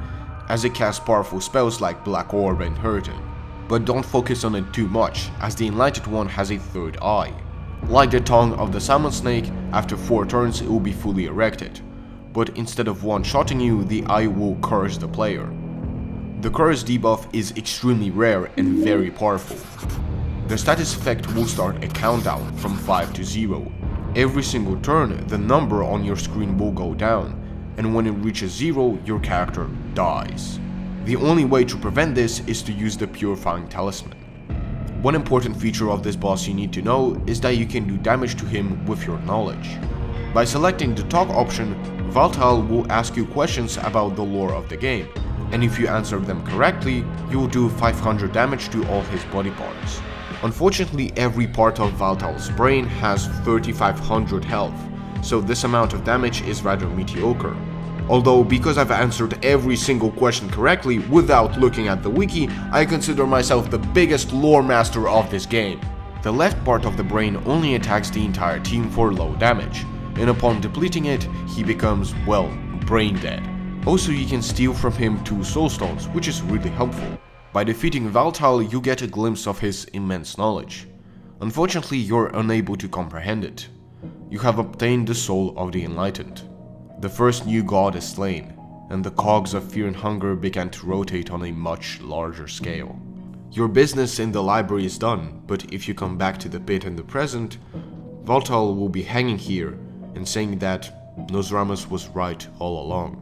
as it casts powerful spells like Black Orb and Hurricane. But don't focus on it too much, as the Enlightened One has a third eye. Like the tongue of the salmonsnake, after 4 turns it will be fully erected, but instead of one-shotting you, the eye will curse the player. The curse debuff is extremely rare and very powerful. The status effect will start a countdown from 5 to 0. Every single turn, the number on your screen will go down, and when it reaches 0, your character dies. The only way to prevent this is to use the Purifying Talisman. One important feature of this boss you need to know is that you can do damage to him with your knowledge. By selecting the talk option, Valtiel will ask you questions about the lore of the game, and if you answer them correctly, you will do 500 damage to all his body parts. Unfortunately, every part of Valtiel's brain has 3500 health, so this amount of damage is rather mediocre. Although, because I've answered every single question correctly without looking at the wiki, I consider myself the biggest lore master of this game. The left part of the brain only attacks the entire team for low damage, and upon depleting it, he becomes, well, brain dead. Also, you can steal from him 2 soul stones, which is really helpful. By defeating Valtiel, you get a glimpse of his immense knowledge. Unfortunately, you're unable to comprehend it. You have obtained the soul of the enlightened. The first new god is slain, and the cogs of fear and hunger began to rotate on a much larger scale. Your business in the library is done, but if you come back to the pit in the present, Valtiel will be hanging here and saying that Nas'hrah was right all along.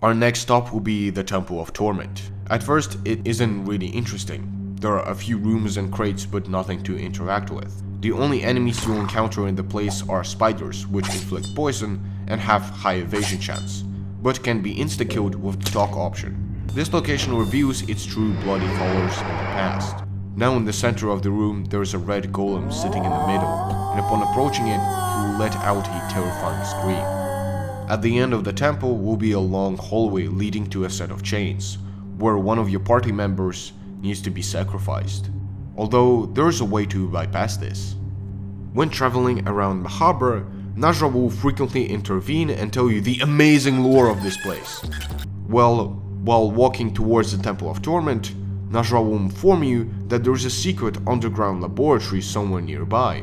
Our next stop will be the Temple of Torment. At first, it isn't really interesting. There are a few rooms and crates, but nothing to interact with. The only enemies you'll encounter in the place are spiders, which inflict poison and have high evasion chance, but can be insta-killed with the talk option. This location reveals its true bloody colors in the past. Now in the center of the room, there is a red golem sitting in the middle, and upon approaching it, he will let out a terrifying scream. At the end of the temple will be a long hallway leading to a set of chains, where one of your party members needs to be sacrificed. Although there is a way to bypass this. When traveling around Mahabre, Nas'hrah will frequently intervene and tell you the amazing lore of this place. Well, while walking towards the Temple of Torment, Nas'hrah will inform you that there is a secret underground laboratory somewhere nearby,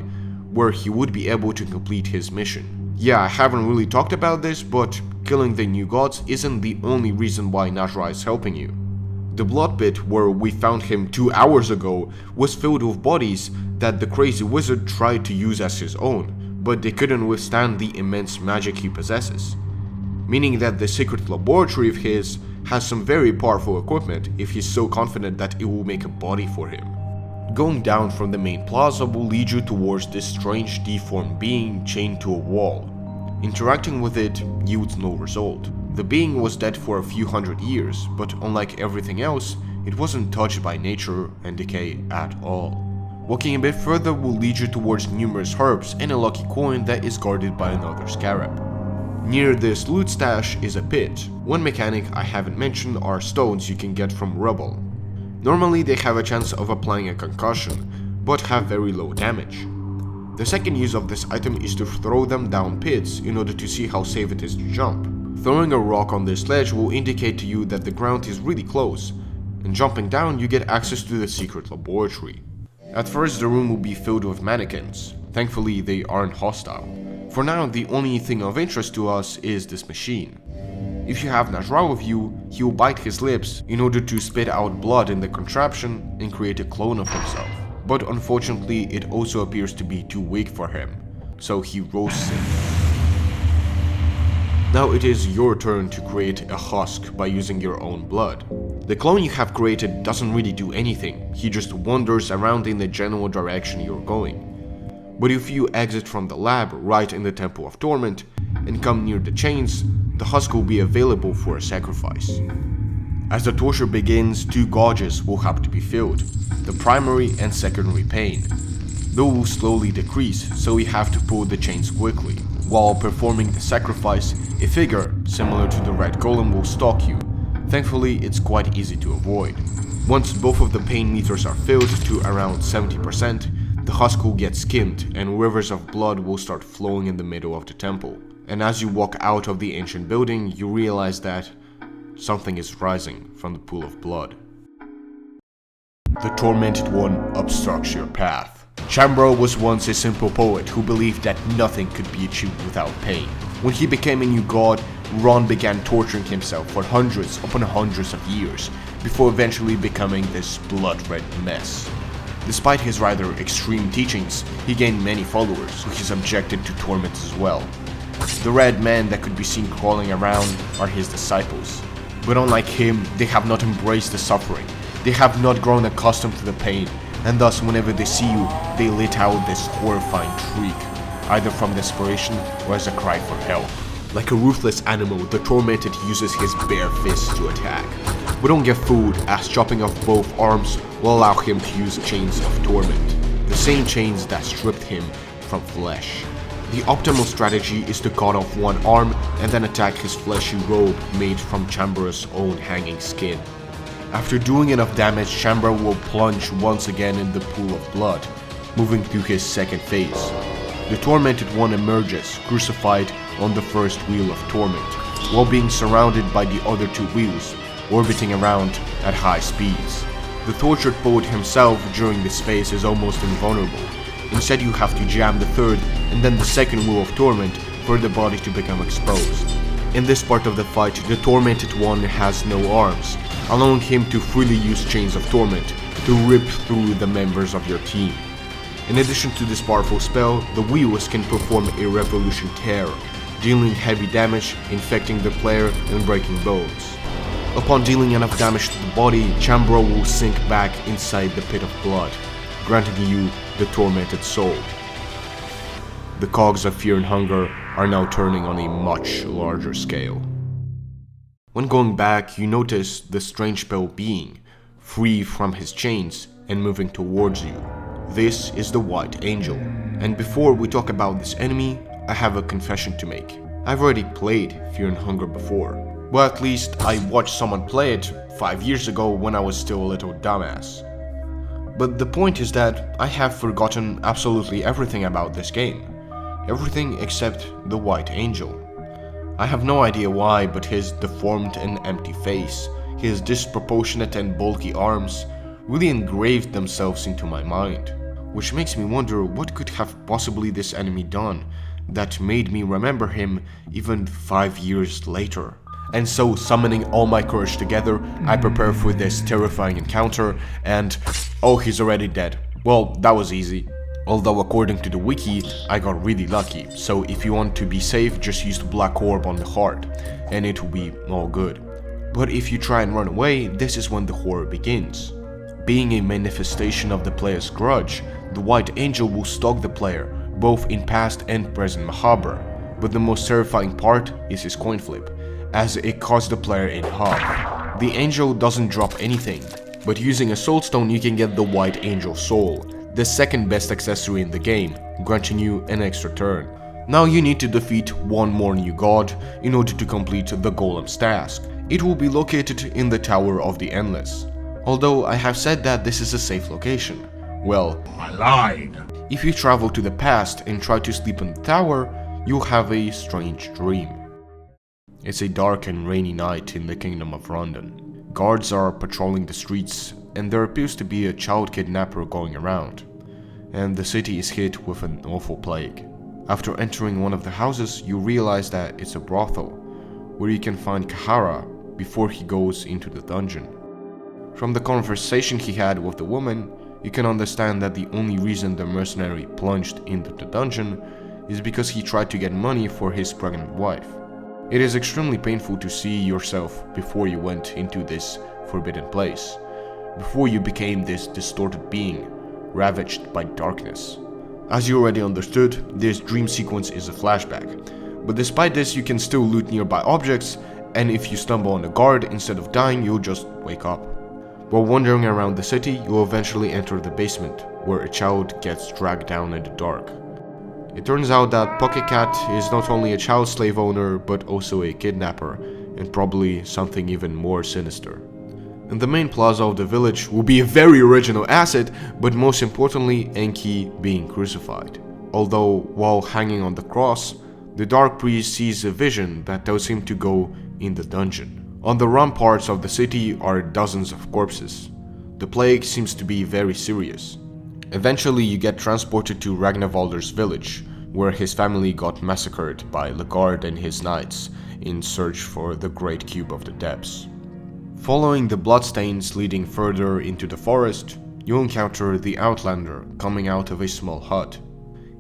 where he would be able to complete his mission. Yeah, I haven't really talked about this, but killing the new gods isn't the only reason why Nas'hrah is helping you. The blood pit where we found him 2 hours ago was filled with bodies that the crazy wizard tried to use as his own, but they couldn't withstand the immense magic he possesses. Meaning that the secret laboratory of his has some very powerful equipment if he's so confident that it will make a body for him. Going down from the main plaza will lead you towards this strange deformed being chained to a wall. Interacting with it yields no result. The being was dead for a few hundred years, but unlike everything else, it wasn't touched by nature and decay at all. Walking a bit further will lead you towards numerous herbs and a lucky coin that is guarded by another scarab. Near this loot stash is a pit. One mechanic I haven't mentioned are stones you can get from rubble. Normally they have a chance of applying a concussion, but have very low damage. The second use of this item is to throw them down pits in order to see how safe it is to jump. Throwing a rock on this ledge will indicate to you that the ground is really close, and jumping down you get access to the secret laboratory. At first the room will be filled with mannequins. Thankfully they aren't hostile. For now the only thing of interest to us is this machine. If you have Nas'hrah with you, he will bite his lips in order to spit out blood in the contraption and create a clone of himself. But unfortunately, it also appears to be too weak for him, so he roasts it. Now it is your turn to create a husk by using your own blood. The clone you have created doesn't really do anything, he just wanders around in the general direction you're going. But if you exit from the lab right in the Temple of Torment and come near the chains, the husk will be available for a sacrifice. As the torture begins, 2 gauges will have to be filled, the primary and secondary pain. They will slowly decrease, so you have to pull the chains quickly. While performing the sacrifice, a figure similar to the red golem will stalk you. Thankfully, it's quite easy to avoid. Once both of the pain meters are filled to around 70%, the husk will get skimmed and rivers of blood will start flowing in the middle of the temple. And as you walk out of the ancient building, you realize that something is rising from the pool of blood. The Tormented One obstructs your path. Chambro was once a simple poet who believed that nothing could be achieved without pain. When he became a new god, Ron began torturing himself for hundreds upon hundreds of years, before eventually becoming this blood-red mess. Despite his rather extreme teachings, he gained many followers who he subjected to torment as well. The red men that could be seen crawling around are his disciples. But unlike him, they have not embraced the suffering. They have not grown accustomed to the pain, and thus whenever they see you, they let out this horrifying shriek, either from desperation or as a cry for help. Like a ruthless animal, the Tormented uses his bare fists to attack. We don't get fooled, as chopping off both arms will allow him to use chains of torment, the same chains that stripped him from flesh. The optimal strategy is to cut off one arm and then attack his fleshy robe made from Chambra's own hanging skin. After doing enough damage, Chambra will plunge once again in the pool of blood, moving through his second phase. The Tormented One emerges, crucified on the first wheel of torment, while being surrounded by the other 2 wheels, orbiting around at high speeds. The tortured poet himself during this phase is almost invulnerable. Instead, you have to jam the third and then the second wheel of torment for the body to become exposed. In this part of the fight, the Tormented One has no arms, allowing him to freely use chains of torment to rip through the members of your team. In addition to this powerful spell, the wheels can perform a revolution tear, dealing heavy damage, infecting the player and breaking bones. Upon dealing enough damage to the body, Chambro will sink back inside the pit of blood, granting you the tormented soul. The cogs of fear and hunger are now turning on a much larger scale. When going back, you notice the strange pale being, free from his chains and moving towards you. This is the White Angel. And before we talk about this enemy, I have a confession to make. I've already played Fear and Hunger before. Well, at least I watched someone play it 5 years ago when I was still a little dumbass. But the point is that I have forgotten absolutely everything about this game. Everything except the White Angel. I have no idea why, but his deformed and empty face, his disproportionate and bulky arms, really engraved themselves into my mind. Which makes me wonder what could have possibly this enemy done that made me remember him even 5 years later. And so, summoning all my courage together, I prepare for this terrifying encounter and... oh, he's already dead. Well, that was easy. Although according to the wiki, I got really lucky, so if you want to be safe, just use the black orb on the heart, and it will be all good. But if you try and run away, this is when the horror begins. Being a manifestation of the player's grudge, the White Angel will stalk the player, both in past and present mahabre. But the most terrifying part is his coin flip, as it cuts the player in half. The angel doesn't drop anything, but using a soul stone you can get the White Angel soul, the second best accessory in the game, granting you an extra turn. Now you need to defeat one more new god in order to complete the golem's task. It will be located in the Tower of the Endless. Although I have said that this is a safe location. Well, I lied. If you travel to the past and try to sleep in the tower, you'll have a strange dream. It's a dark and rainy night in the Kingdom of London. Guards are patrolling the streets, and there appears to be a child kidnapper going around, and the city is hit with an awful plague. After entering one of the houses, you realize that it's a brothel, where you can find Cahara before he goes into the dungeon. From the conversation he had with the woman, you can understand that the only reason the mercenary plunged into the dungeon is because he tried to get money for his pregnant wife. It is extremely painful to see yourself before you went into this forbidden place, before you became this distorted being, ravaged by darkness. As you already understood, this dream sequence is a flashback, but despite this you can still loot nearby objects, and if you stumble on a guard instead of dying, you'll just wake up. While wandering around the city, you'll eventually enter the basement, where a child gets dragged down in the dark. It turns out that Pocket Cat is not only a child slave owner, but also a kidnapper, and probably something even more sinister. In the main plaza of the village will be a very original asset, but most importantly, Enki being crucified. Although, while hanging on the cross, the Dark Priest sees a vision that tells him to go in the dungeon. On the ramparts of the city are dozens of corpses. The plague seems to be very serious. Eventually you get transported to Ragnavalder's village, where his family got massacred by Legarde and his knights in search for the Great Cube of the Depths. Following the bloodstains leading further into the forest, you encounter the Outlander coming out of a small hut.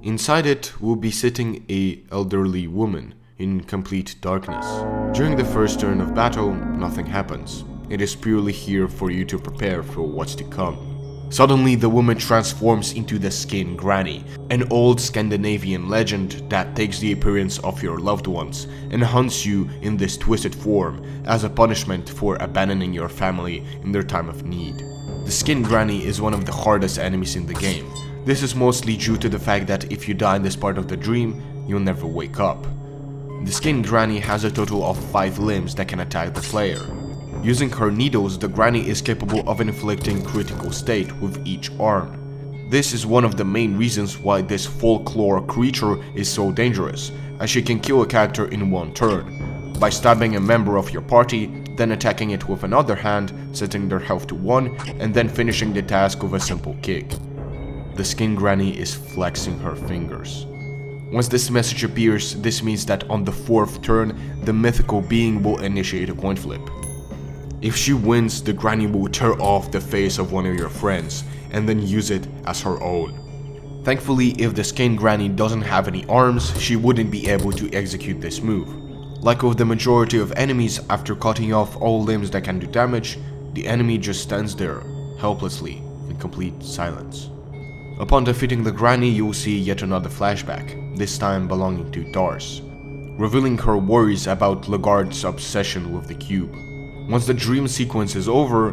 Inside it will be sitting an elderly woman in complete darkness. During the first turn of battle, nothing happens. It is purely here for you to prepare for what's to come. Suddenly, the woman transforms into the Skin Granny, an old Scandinavian legend that takes the appearance of your loved ones and hunts you in this twisted form as a punishment for abandoning your family in their time of need. The Skin Granny is one of the hardest enemies in the game. This is mostly due to the fact that if you die in this part of the dream, you'll never wake up. The Skin Granny has a total of 5 limbs that can attack the player. Using her needles, the Granny is capable of inflicting critical state with each arm. This is one of the main reasons why this folklore creature is so dangerous, as she can kill a character in one turn, by stabbing a member of your party, then attacking it with another hand, setting their health to 1, and then finishing the task with a simple kick. The Skin Granny is flexing her fingers. Once this message appears, this means that on the 4th turn, the mythical being will initiate a coin flip. If she wins, the Granny will tear off the face of one of your friends, and then use it as her own. Thankfully, if the Skin Granny doesn't have any arms, she wouldn't be able to execute this move. Like with the majority of enemies, after cutting off all limbs that can do damage, the enemy just stands there, helplessly, in complete silence. Upon defeating the Granny, you will see yet another flashback, this time belonging to Darce, revealing her worries about Legarde's obsession with the cube. Once the dream sequence is over,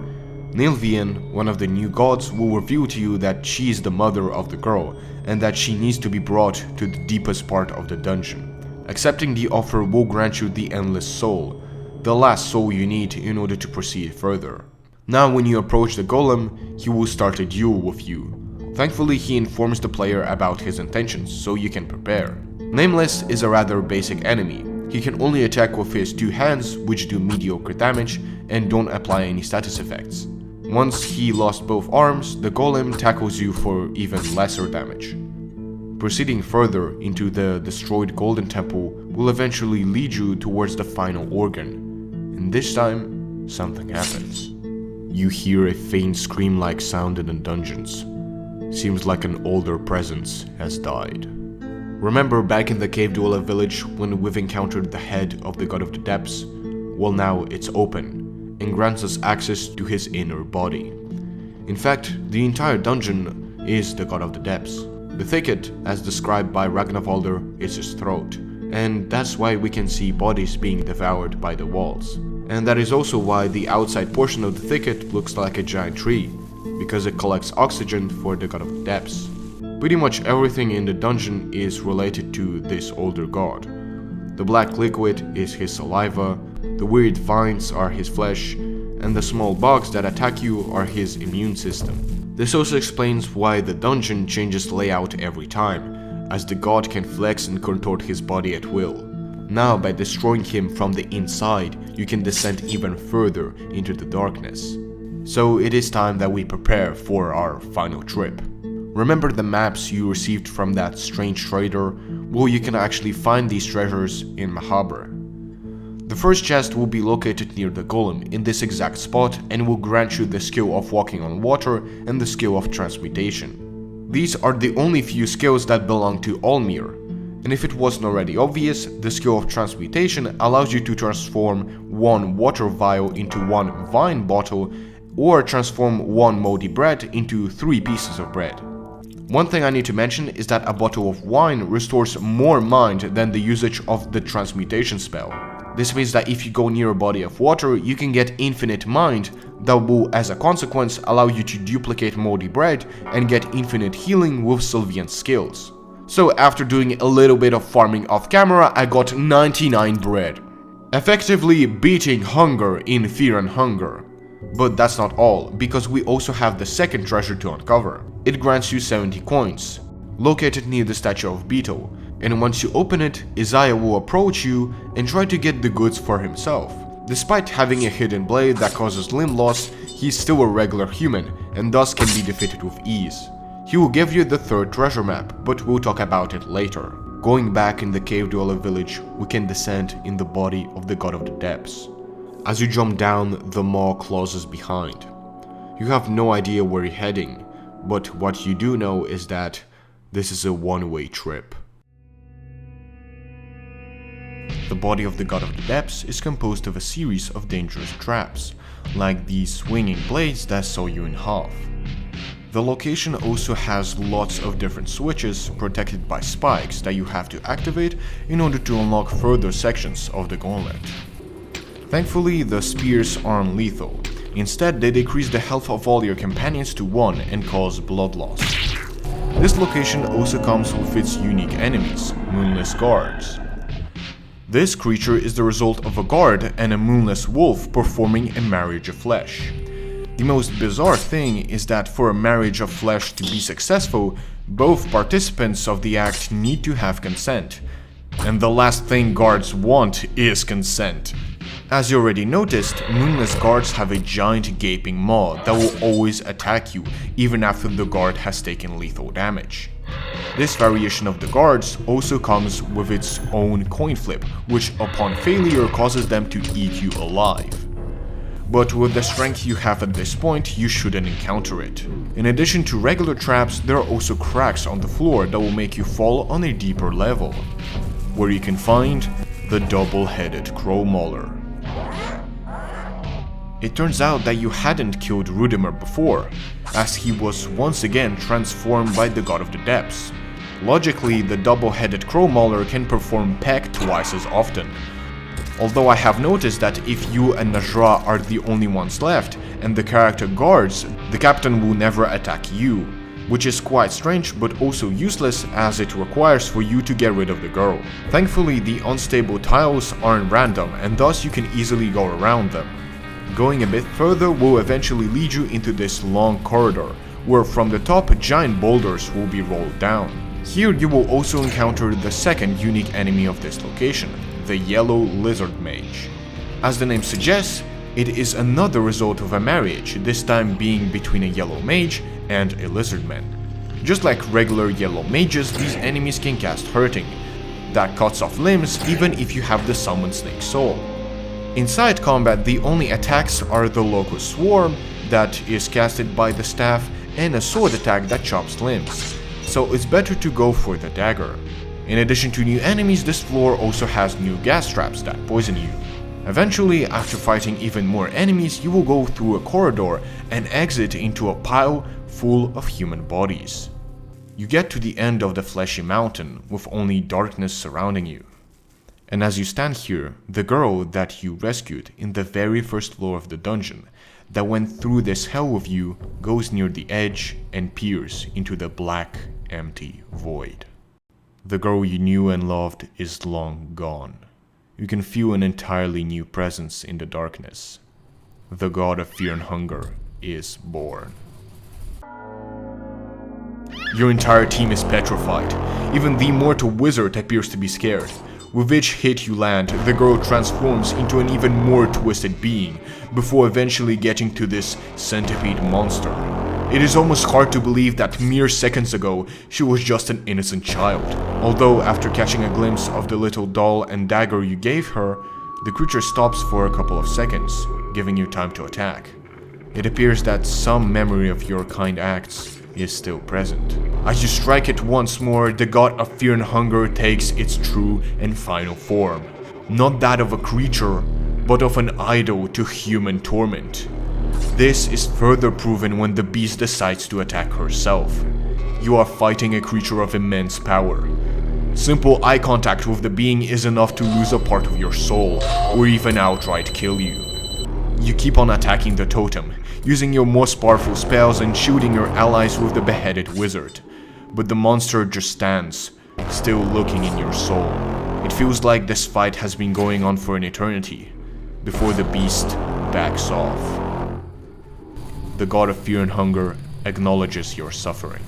Sylvian, one of the new gods, will reveal to you that she is the mother of the girl, and that she needs to be brought to the deepest part of the dungeon. Accepting the offer will grant you the Endless Soul, the last soul you need in order to proceed further. Now when you approach the golem, he will start a duel with you. Thankfully, he informs the player about his intentions, so you can prepare. Nameless is a rather basic enemy. He can only attack with his 2 hands, which do mediocre damage and don't apply any status effects. Once he lost both arms, the golem tackles you for even lesser damage. Proceeding further into the destroyed Golden Temple will eventually lead you towards the final organ, and this time, something happens. You hear a faint scream-like sound in the dungeons. Seems like an older presence has died. Remember back in the Cave Dweller village when we've encountered the head of the God of the Depths? Well, now it's open, and grants us access to his inner body. In fact, the entire dungeon is the God of the Depths. The Thicket, as described by Ragnavalder, is his throat, and that's why we can see bodies being devoured by the walls. And that is also why the outside portion of the Thicket looks like a giant tree, because it collects oxygen for the God of the Depths. Pretty much everything in the dungeon is related to this older god. The black liquid is his saliva, the weird vines are his flesh, and the small bugs that attack you are his immune system. This also explains why the dungeon changes layout every time, as the god can flex and contort his body at will. Now, by destroying him from the inside, you can descend even further into the darkness. So it is time that we prepare for our final trip. Remember the maps you received from that strange trader? Well, you can actually find these treasures in Mahabre. The first chest will be located near the golem in this exact spot and will grant you the skill of walking on water and the skill of transmutation. These are the only few skills that belong to Allmir, and if it wasn't already obvious, the skill of transmutation allows you to transform one water vial into one vine bottle or transform one moldy bread into 3 pieces of bread. One thing I need to mention is that a bottle of wine restores more mind than the usage of the transmutation spell. This means that if you go near a body of water, you can get infinite mind that will, as a consequence, allow you to duplicate moldy bread and get infinite healing with sylvian skills. So after doing a little bit of farming off camera, I got 99 bread. Effectively beating hunger in Fear and Hunger. But that's not all, because we also have the second treasure to uncover. It grants you 70 coins, located near the statue of Beetle, and once you open it, Isaiah will approach you and try to get the goods for himself. Despite having a hidden blade that causes limb loss, he's still a regular human and thus can be defeated with ease. He will give you the third treasure map, but we'll talk about it later. Going back in the cave dweller village, we can descend in the body of the god of the depths. As you jump down, the maw closes behind. You have no idea where you're heading, but what you do know is that this is a one-way trip. The body of the god of the depths is composed of a series of dangerous traps, like these swinging blades that saw you in half. The location also has lots of different switches protected by spikes that you have to activate in order to unlock further sections of the gauntlet. Thankfully, the spears aren't lethal. Instead, they decrease the health of all your companions to 1 and cause blood loss. This location also comes with its unique enemies, moonless guards. This creature is the result of a guard and a moonless wolf performing a marriage of flesh. The most bizarre thing is that for a marriage of flesh to be successful, both participants of the act need to have consent. And the last thing guards want is consent. As you already noticed, moonless guards have a giant gaping maw that will always attack you even after the guard has taken lethal damage. This variation of the guards also comes with its own coin flip, which upon failure causes them to eat you alive. But with the strength you have at this point, you shouldn't encounter it. In addition to regular traps, there are also cracks on the floor that will make you fall on a deeper level, where you can find the double-headed Crow Mauler. It turns out that you hadn't killed Rudimer before, as he was once again transformed by the god of the depths. Logically, the double-headed Crow Mauler can perform peck twice as often. Although I have noticed that if you and Nas'hrah are the only ones left, and the character guards, the captain will never attack you, which is quite strange but also useless as it requires for you to get rid of the girl. Thankfully, the unstable tiles aren't random and thus you can easily go around them. Going a bit further will eventually lead you into this long corridor, where from the top giant boulders will be rolled down. Here you will also encounter the second unique enemy of this location, the yellow lizard mage. As the name suggests, it is another result of a marriage, this time being between a yellow mage and a lizardman. Just like regular yellow mages, these enemies can cast hurting, that cuts off limbs even if you have the salmonsnake soul. Inside combat, the only attacks are the locust swarm that is casted by the staff and a sword attack that chops limbs, so it's better to go for the dagger. In addition to new enemies, this floor also has new gas traps that poison you. Eventually, after fighting even more enemies, you will go through a corridor and exit into a pile full of human bodies. You get to the end of the fleshy mountain with only darkness surrounding you. And as you stand here, the girl that you rescued in the very first floor of the dungeon that went through this hell with you goes near the edge and peers into the black, empty void. The girl you knew and loved is long gone. You can feel an entirely new presence in the darkness. The god of fear and hunger is born. Your entire team is petrified. Even the mortal wizard appears to be scared. With each hit you land, the girl transforms into an even more twisted being, before eventually getting to this centipede monster. It is almost hard to believe that mere seconds ago, she was just an innocent child. Although, after catching a glimpse of the little doll and dagger you gave her, The creature stops for a couple of seconds, giving you time to attack. It appears that some memory of your kind acts is still present. As you strike it once more, the god of fear and hunger takes its true and final form. Not that of a creature, but of an idol to human torment. This is further proven when the beast decides to attack herself. You are fighting a creature of immense power. Simple eye contact with the being is enough to lose a part of your soul, or even outright kill you. You keep on attacking the totem, using your most powerful spells and shooting your allies with the beheaded wizard. But the monster just stands, still looking in your soul. It feels like this fight has been going on for an eternity, before the beast backs off. The god of fear and hunger acknowledges your suffering.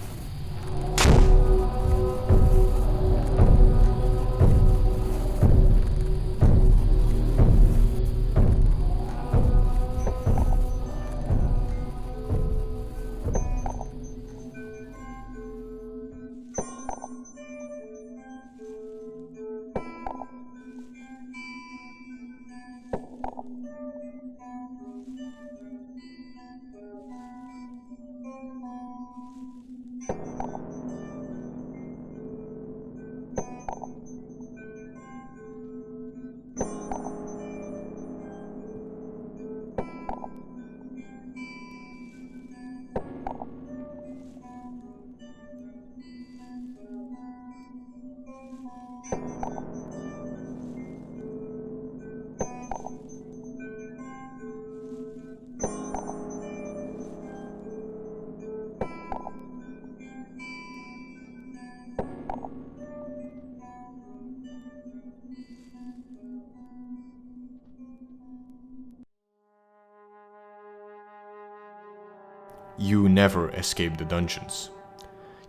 You never escaped the dungeons.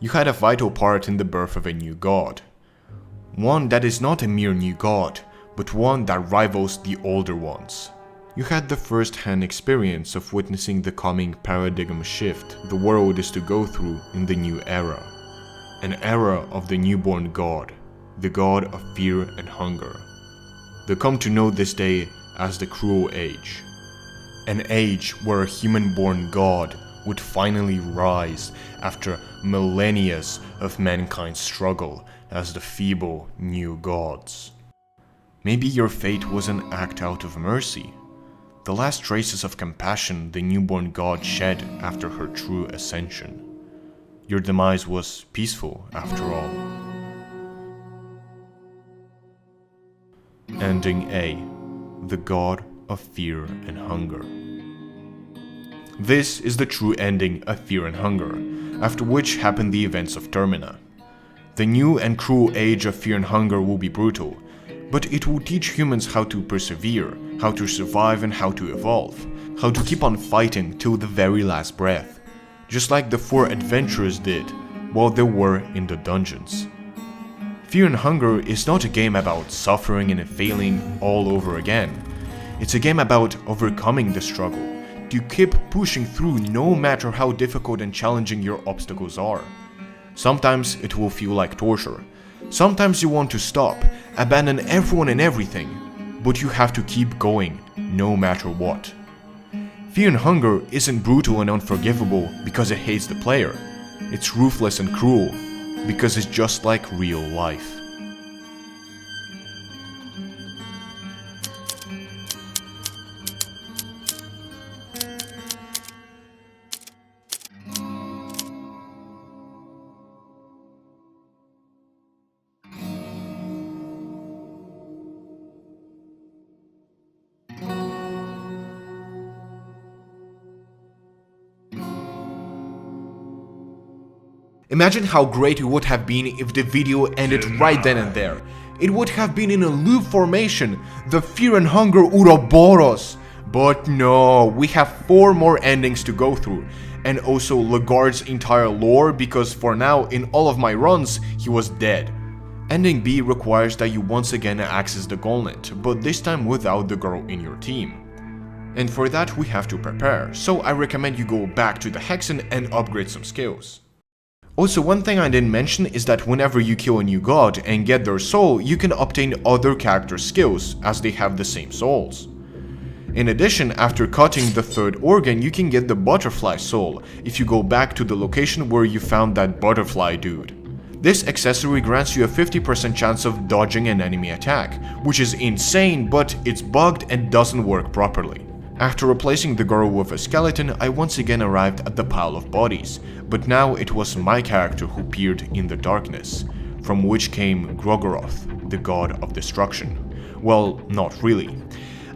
You had a vital part in the birth of a new god. One that is not a mere new god, but one that rivals the older ones. You had the first-hand experience of witnessing the coming paradigm shift the world is to go through in the new era. An era of the newborn god, the god of fear and hunger. They come to know this day as the Cruel Age. An age where a human-born god would finally rise after millennia of mankind's struggle as the feeble new gods. Maybe your fate was an act out of mercy, the last traces of compassion the newborn god shed after her true ascension. Your demise was peaceful after all. Ending A. The God of Fear and Hunger. This is the true ending of Fear and Hunger, after which happened the events of Termina. The new and cruel age of Fear and Hunger will be brutal, but it will teach humans how to persevere, how to survive and how to evolve, how to keep on fighting till the very last breath, just like the 4 adventurers did while they were in the dungeons. Fear and Hunger is not a game about suffering and failing all over again. It's a game about overcoming the struggle, to keep pushing through no matter how difficult and challenging your obstacles are. Sometimes it will feel like torture. Sometimes you want to stop, abandon everyone and everything, but you have to keep going, no matter what. Fear and Hunger isn't brutal and unforgivable because it hates the player. It's ruthless and cruel because it's just like real life. Imagine how great it would have been if the video ended right then and there. It would have been in a loop formation, the Fear and Hunger Ouroboros. But no, we have 4 more endings to go through, and also legarde's entire lore because for now in all of my runs he was dead. Ending B requires that you once again access the Gauntlet, but this time without the girl in your team. And for that we have to prepare, so I recommend you go back to the Hexen and upgrade some skills. Also, one thing I didn't mention is that whenever you kill a new god and get their soul, you can obtain other character skills, as they have the same souls. In addition, after cutting the third organ, you can get the butterfly soul if you go back to the location where you found that butterfly dude. This accessory grants you a 50% chance of dodging an enemy attack, which is insane, but it's bugged and doesn't work properly. After replacing the girl with a skeleton, I once again arrived at the pile of bodies, but now it was my character who peered in the darkness, from which came gro-goroth, the god of destruction. Well, not really.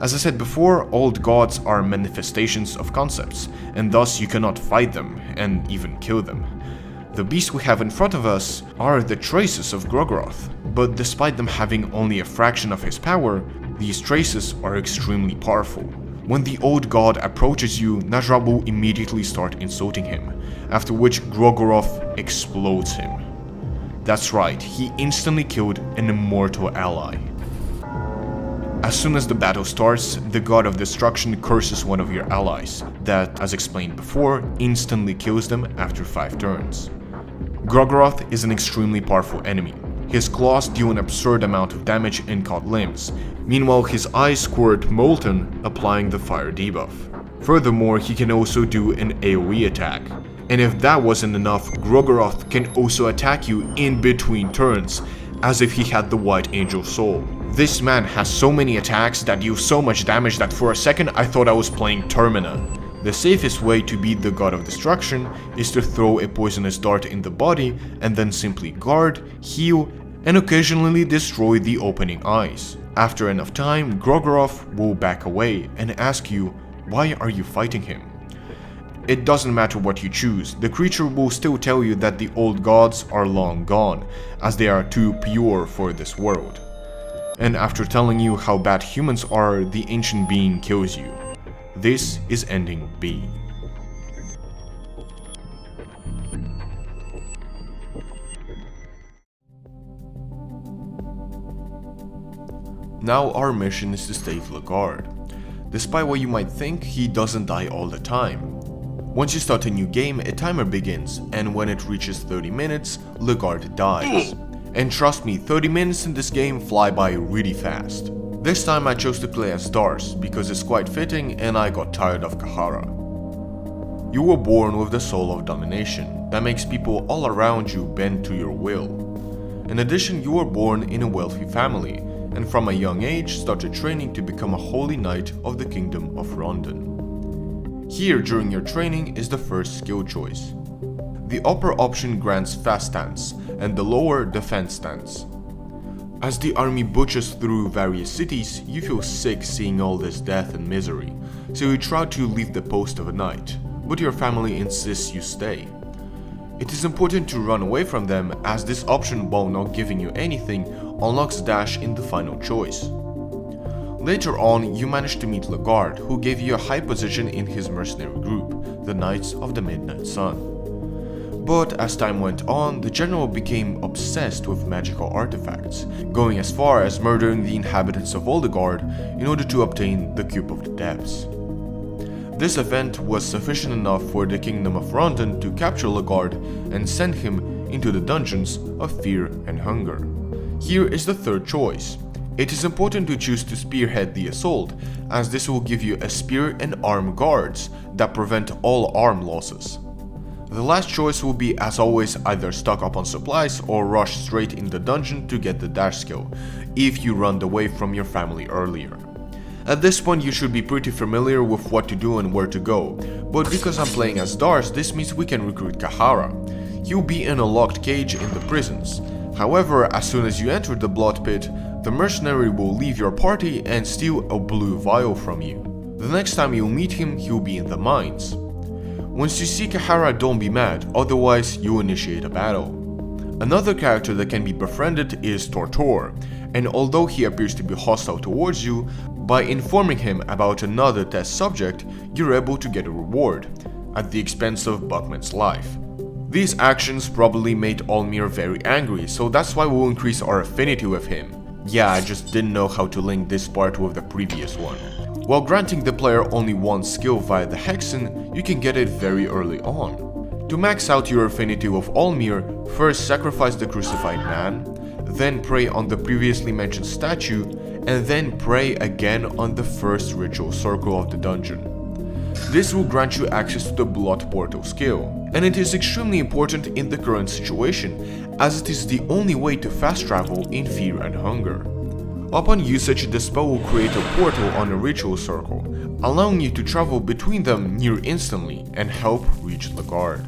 As I said before, old gods are manifestations of concepts, and thus you cannot fight them, and even kill them. The beasts we have in front of us are the traces of gro-goroth, but despite them having only a fraction of his power, these traces are extremely powerful. When the old god approaches you, Nas'hrah will immediately start insulting him, after which gro-goroth explodes him. That's right, he instantly killed an immortal ally. As soon as the battle starts, the god of destruction curses one of your allies, that, as explained before, instantly kills them after 5 turns. Gro-goroth is an extremely powerful enemy. His claws deal an absurd amount of damage and cut limbs. Meanwhile, his eyes squirt molten, applying the fire debuff. Furthermore, he can also do an AoE attack. And if that wasn't enough, gro-goroth can also attack you in between turns, as if he had the White Angel soul. This man has so many attacks that deal so much damage that for a second I thought I was playing Termina. The safest way to beat the god of destruction is to throw a poisonous dart in the body and then simply guard, heal, and occasionally destroy the opening eyes. After enough time, gro-goroth will back away and ask you, why are you fighting him? It doesn't matter what you choose, the creature will still tell you that the old gods are long gone, as they are too pure for this world. And after telling you how bad humans are, the ancient being kills you. This is ending B. Now our mission is to save legarde. Despite what you might think, he doesn't die all the time. Once you start a new game, a timer begins, and when it reaches 30 minutes, legarde dies. And trust me, 30 minutes in this game fly by really fast. This time I chose to play as Darce, because it's quite fitting and I got tired of Cahara. You were born with the soul of domination, that makes people all around you bend to your will. In addition, you were born in a wealthy family, and from a young age started training to become a holy knight of the kingdom of Rondon. Here during your training is the first skill choice. The upper option grants fast stance, and the lower defense stance. As the army butchers through various cities, you feel sick seeing all this death and misery, so you try to leave the post of a knight, but your family insists you stay. It is important to run away from them, as this option, while not giving you anything, unlocks dash in the final choice. Later on, you manage to meet legarde, who gave you a high position in his mercenary group, the Knights of the Midnight Sun. But as time went on, the general became obsessed with magical artifacts, going as far as murdering the inhabitants of Legarde in order to obtain the Cube of the Depths. This event was sufficient enough for the Kingdom of Rondon to capture legarde and send him into the dungeons of fear and hunger. Here is the third choice. It is important to choose to spearhead the assault, as this will give you a spear and arm guards that prevent all arm losses. The last choice will be, as always, either stock up on supplies or rush straight in the dungeon to get the dash skill, if you run away from your family earlier. At this point you should be pretty familiar with what to do and where to go, but because I'm playing as Darce, this means we can recruit Cahara. He'll be in a locked cage in the prisons. However, as soon as you enter the blood pit, the mercenary will leave your party and steal a blue vial from you. The next time you'll meet him, he'll be in the mines. Once you see Cahara, don't be mad, otherwise you'll initiate a battle. Another character that can be befriended is Tortur, and although he appears to be hostile towards you, by informing him about another test subject, you're able to get a reward, at the expense of Buckman's life. These actions probably made Olmir very angry, so that's why we'll increase our affinity with him. Yeah, I just didn't know how to link this part with the previous one. While granting the player only one skill via the Hexen, you can get it very early on. To max out your affinity with Allmere, first sacrifice the crucified man, then pray on the previously mentioned statue, and then pray again on the first ritual circle of the dungeon. This will grant you access to the Blood Portal skill, and it is extremely important in the current situation, as it is the only way to fast travel in Fear and Hunger. Upon usage, the spell will create a portal on a ritual circle, allowing you to travel between them near instantly and help reach legarde.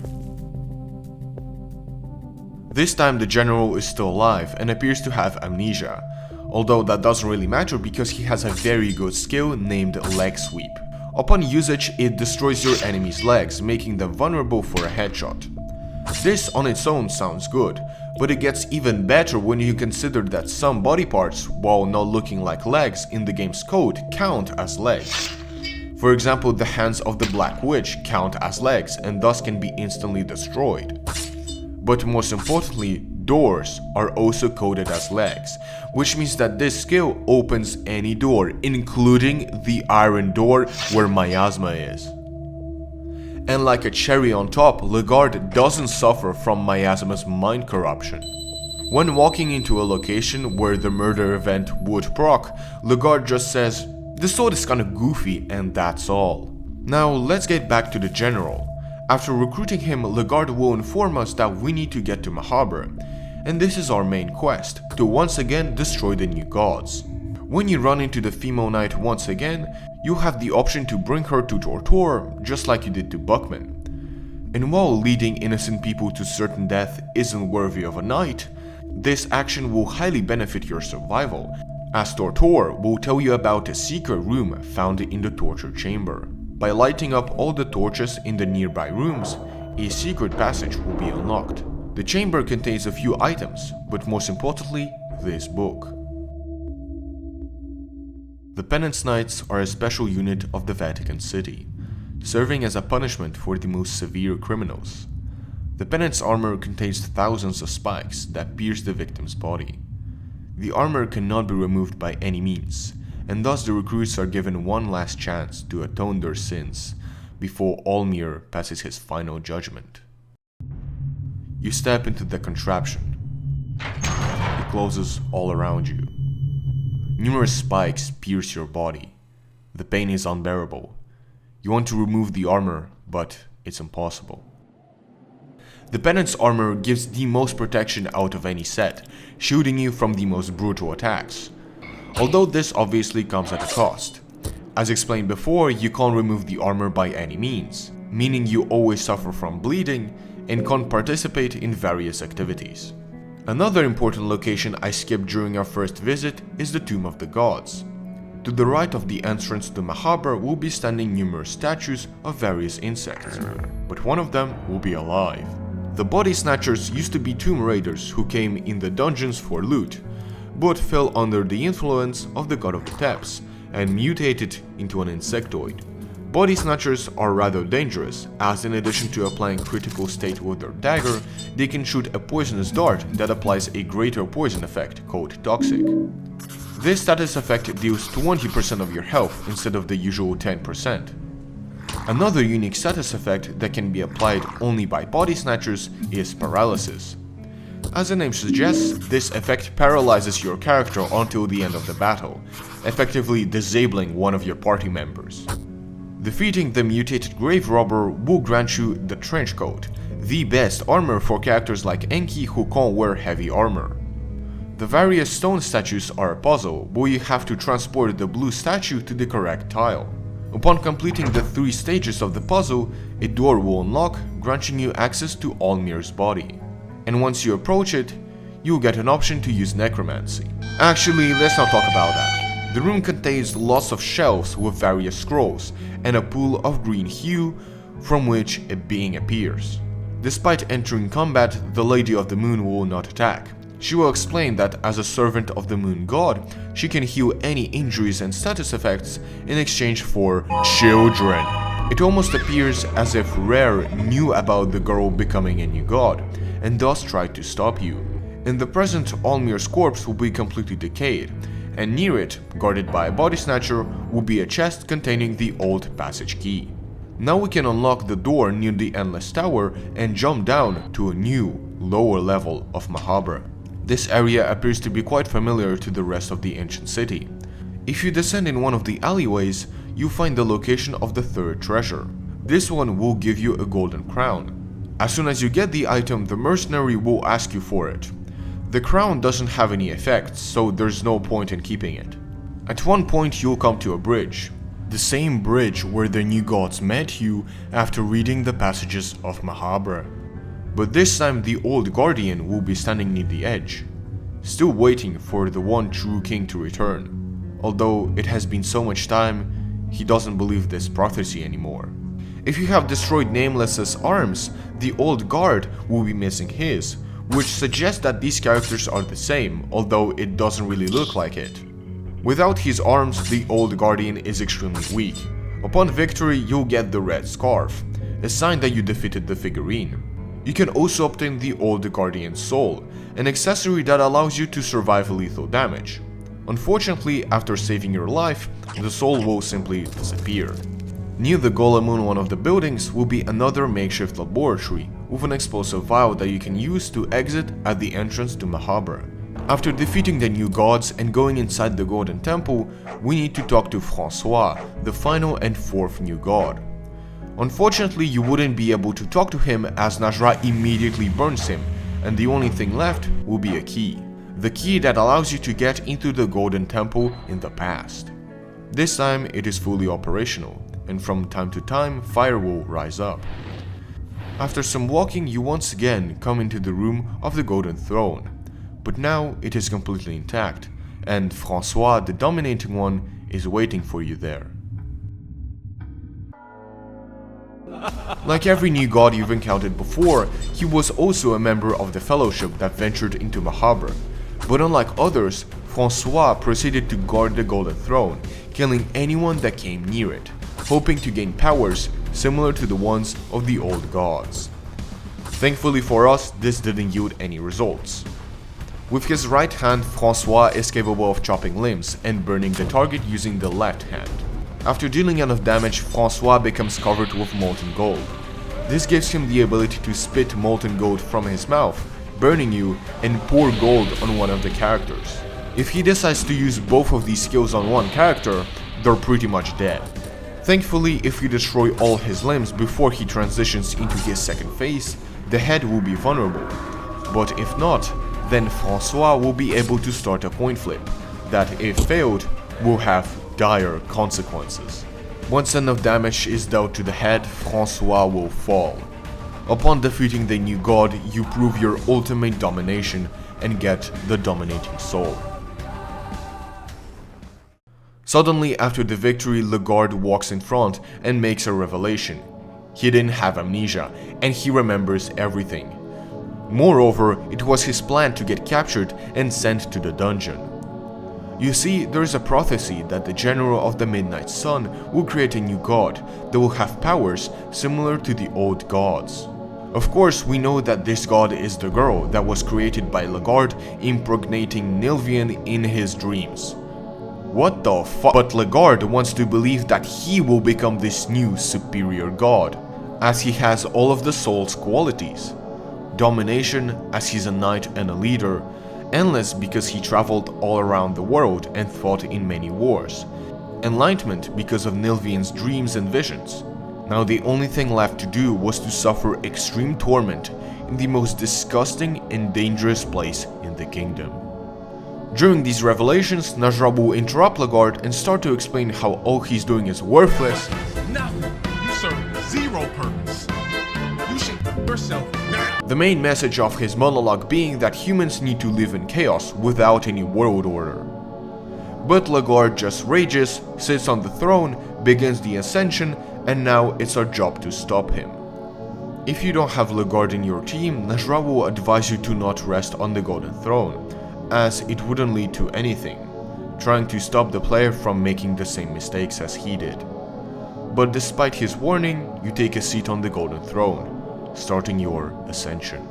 This time the general is still alive and appears to have amnesia, although that doesn't really matter because he has a very good skill named Leg Sweep. Upon usage, it destroys your enemy's legs, making them vulnerable for a headshot. This on its own sounds good, but it gets even better when you consider that some body parts, while not looking like legs in the game's code, count as legs. For example, the hands of the Black Witch count as legs and thus can be instantly destroyed. But most importantly, doors are also coded as legs, which means that this skill opens any door, including the iron door where Miasma is. And like a cherry on top, legarde doesn't suffer from Miasma's mind corruption. When walking into a location where the murder event would proc, legarde just says, "The sword is kinda goofy," and that's all. Now let's get back to the general. After recruiting him, legarde will inform us that we need to get to Mahabre, and this is our main quest, to once again destroy the new gods. When you run into the female knight once again, you have the option to bring her to tortur, just like you did to Buckman. And while leading innocent people to certain death isn't worthy of a knight, this action will highly benefit your survival, as tortur will tell you about a secret room found in the torture chamber. By lighting up all the torches in the nearby rooms, a secret passage will be unlocked. The chamber contains a few items, but most importantly, this book. The Penance Knights are a special unit of the Vatican City, serving as a punishment for the most severe criminals. The Penance Armor contains thousands of spikes that pierce the victim's body. The armor cannot be removed by any means, and thus the recruits are given one last chance to atone their sins before Allmere passes his final judgment. You step into the contraption. It closes all around you. Numerous spikes pierce your body. The pain is unbearable. You want to remove the armor, but it's impossible. The Penance Armor gives the most protection out of any set, shielding you from the most brutal attacks. Although this obviously comes at a cost. As explained before, you can't remove the armor by any means, meaning you always suffer from bleeding and can't participate in various activities. Another important location I skipped during our first visit is the Tomb of the Gods. To the right of the entrance to Mahabre will be standing numerous statues of various insects, but one of them will be alive. The Body Snatchers used to be tomb raiders who came in the dungeons for loot, but fell under the influence of the god of the depths and mutated into an insectoid. Body Snatchers are rather dangerous, as in addition to applying critical state with their dagger, they can shoot a poisonous dart that applies a greater poison effect called Toxic. This status effect deals 20% of your health instead of the usual 10%. Another unique status effect that can be applied only by Body Snatchers is Paralysis. As the name suggests, this effect paralyzes your character until the end of the battle, effectively disabling one of your party members. Defeating the mutated grave robber will grant you the Trenchcoat, the best armor for characters like Enki who can't wear heavy armor. The various stone statues are a puzzle, where you have to transport the blue statue to the correct tile. Upon completing the 3 stages of the puzzle, a door will unlock, granting you access to Allmere's body. And once you approach it, you'll get an option to use necromancy. Actually, let's not talk about that. The room contains lots of shelves with various scrolls, and a pool of green hue from which a being appears. Despite entering combat, the Lady of the Moon will not attack. She will explain that as a servant of the Moon God, she can heal any injuries and status effects in exchange for children. It almost appears as if Rare knew about the girl becoming a new god, and thus tried to stop you. In the present, Allmere's corpse will be completely decayed, and near it, guarded by a Body Snatcher, will be a chest containing the old passage key. Now we can unlock the door near the Endless Tower and jump down to a new, lower level of Mahabre. This area appears to be quite familiar to the rest of the ancient city. If you descend in one of the alleyways, you find the location of the third treasure. This one will give you a golden crown. As soon as you get the item, the mercenary will ask you for it. The crown doesn't have any effects, so there's no point in keeping it. At one point you'll come to a bridge. The same bridge where the new gods met you after reading the passages of Mahabre. But this time the old guardian will be standing near the edge, still waiting for the one true king to return. Although it has been so much time, he doesn't believe this prophecy anymore. If you have destroyed Nameless's arms, the old guard will be missing his, which suggests that these characters are the same, although it doesn't really look like it. Without his arms, the old guardian is extremely weak. Upon victory, you'll get the red scarf, a sign that you defeated the figurine. You can also obtain the old guardian's soul, an accessory that allows you to survive lethal damage. Unfortunately, after saving your life, the soul will simply disappear. Near the golem on one of the buildings will be another makeshift laboratory with an explosive vial that you can use to exit at the entrance to Mahabre. After defeating the new gods and going inside the Golden Temple, we need to talk to Francois, the final and fourth new god. Unfortunately, you wouldn't be able to talk to him as Nas'hrah immediately burns him, and the only thing left will be a key. The key that allows you to get into the Golden Temple in the past. This time it is fully operational, and from time to time fire will rise up. After some walking, you once again come into the room of the Golden Throne, but now it is completely intact, and Francois, the dominating one, is waiting for you there. Like every new god you've encountered before, he was also a member of the Fellowship that ventured into Mahabre. But unlike others, Francois proceeded to guard the Golden Throne, killing anyone that came near it, hoping to gain powers similar to the ones of the old gods. Thankfully for us, this didn't yield any results. With his right hand, Francois is capable of chopping limbs and burning the target using the left hand. After dealing enough damage, Francois becomes covered with molten gold. This gives him the ability to spit molten gold from his mouth, burning you, and pour gold on one of the characters. If he decides to use both of these skills on one character, they're pretty much dead. Thankfully, if you destroy all his limbs before he transitions into his second phase, the head will be vulnerable. But if not, then Francois will be able to start a coin flip, that if failed, will have dire consequences. Once enough damage is dealt to the head, Francois will fall. Upon defeating the new god, you prove your ultimate domination and get the dominating soul. Suddenly, after the victory, legarde walks in front and makes a revelation. He didn't have amnesia, and he remembers everything. Moreover, it was his plan to get captured and sent to the dungeon. You see, there is a prophecy that the General of the Midnight Sun will create a new god that will have powers similar to the old gods. Of course, we know that this god is the girl that was created by legarde impregnating Nilvian in his dreams. What the fuck? But legarde wants to believe that he will become this new superior god, as he has all of the soul's qualities. Domination, as he's a knight and a leader. Endless, because he traveled all around the world and fought in many wars. Enlightenment, because of Nilvian's dreams and visions. Now the only thing left to do was to suffer extreme torment in the most disgusting and dangerous place in the kingdom. During these revelations, Nas'hrah will interrupt legarde and start to explain how all he's doing is worthless. No, you serve zero purpose. You should yourself now. The main message of his monologue being that humans need to live in chaos without any world order. But legarde just rages, sits on the throne, begins the ascension, and now it's our job to stop him. If you don't have legarde in your team, Nas'hrah will advise you to not rest on the Golden Throne, as it wouldn't lead to anything, trying to stop the player from making the same mistakes as he did. But despite his warning, you take a seat on the Golden Throne, starting your ascension.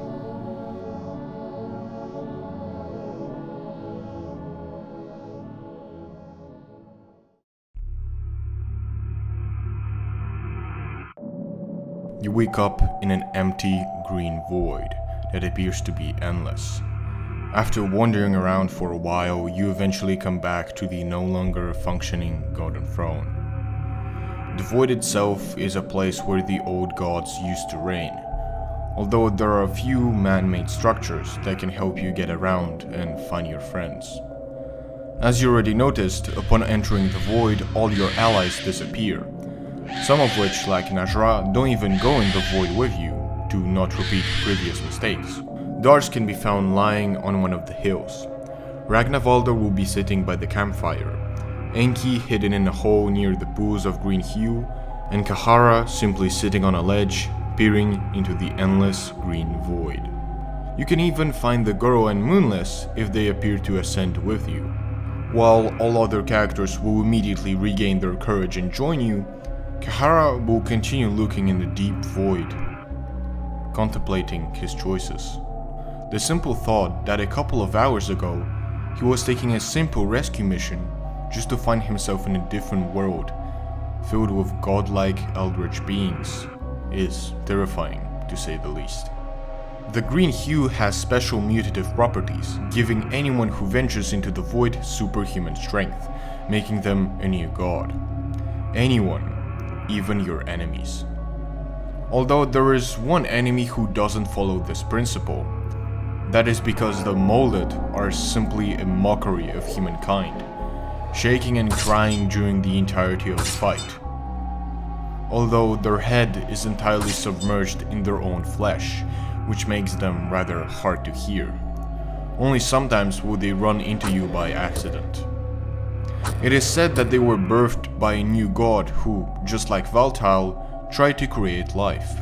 You wake up in an empty green void that appears to be endless. After wandering around for a while, you eventually come back to the no longer functioning golden throne. The void itself is a place where the old gods used to reign, although there are a few man-made structures that can help you get around and find your friends. As you already noticed, upon entering the void, all your allies disappear, some of which, like Nas'hrah, don't even go in the void with you to not repeat previous mistakes. Darce can be found lying on one of the hills. Ragnavalder will be sitting by the campfire, Enki hidden in a hole near the pools of green hue, and Cahara simply sitting on a ledge, peering into the endless green void. You can even find the Goro and Moonless if they appear to ascend with you. While all other characters will immediately regain their courage and join you, Cahara will continue looking in the deep void, contemplating his choices. The simple thought that a couple of hours ago, he was taking a simple rescue mission just to find himself in a different world, filled with godlike eldritch beings, is terrifying, to say the least. The green hue has special mutative properties, giving anyone who ventures into the void superhuman strength, making them a new god. Anyone, even your enemies. Although there is one enemy who doesn't follow this principle. That is because the molded are simply a mockery of humankind, shaking and crying during the entirety of the fight. Although their head is entirely submerged in their own flesh, which makes them rather hard to hear. Only sometimes will they run into you by accident. It is said that they were birthed by a new god who, just like valtiel, tried to create life.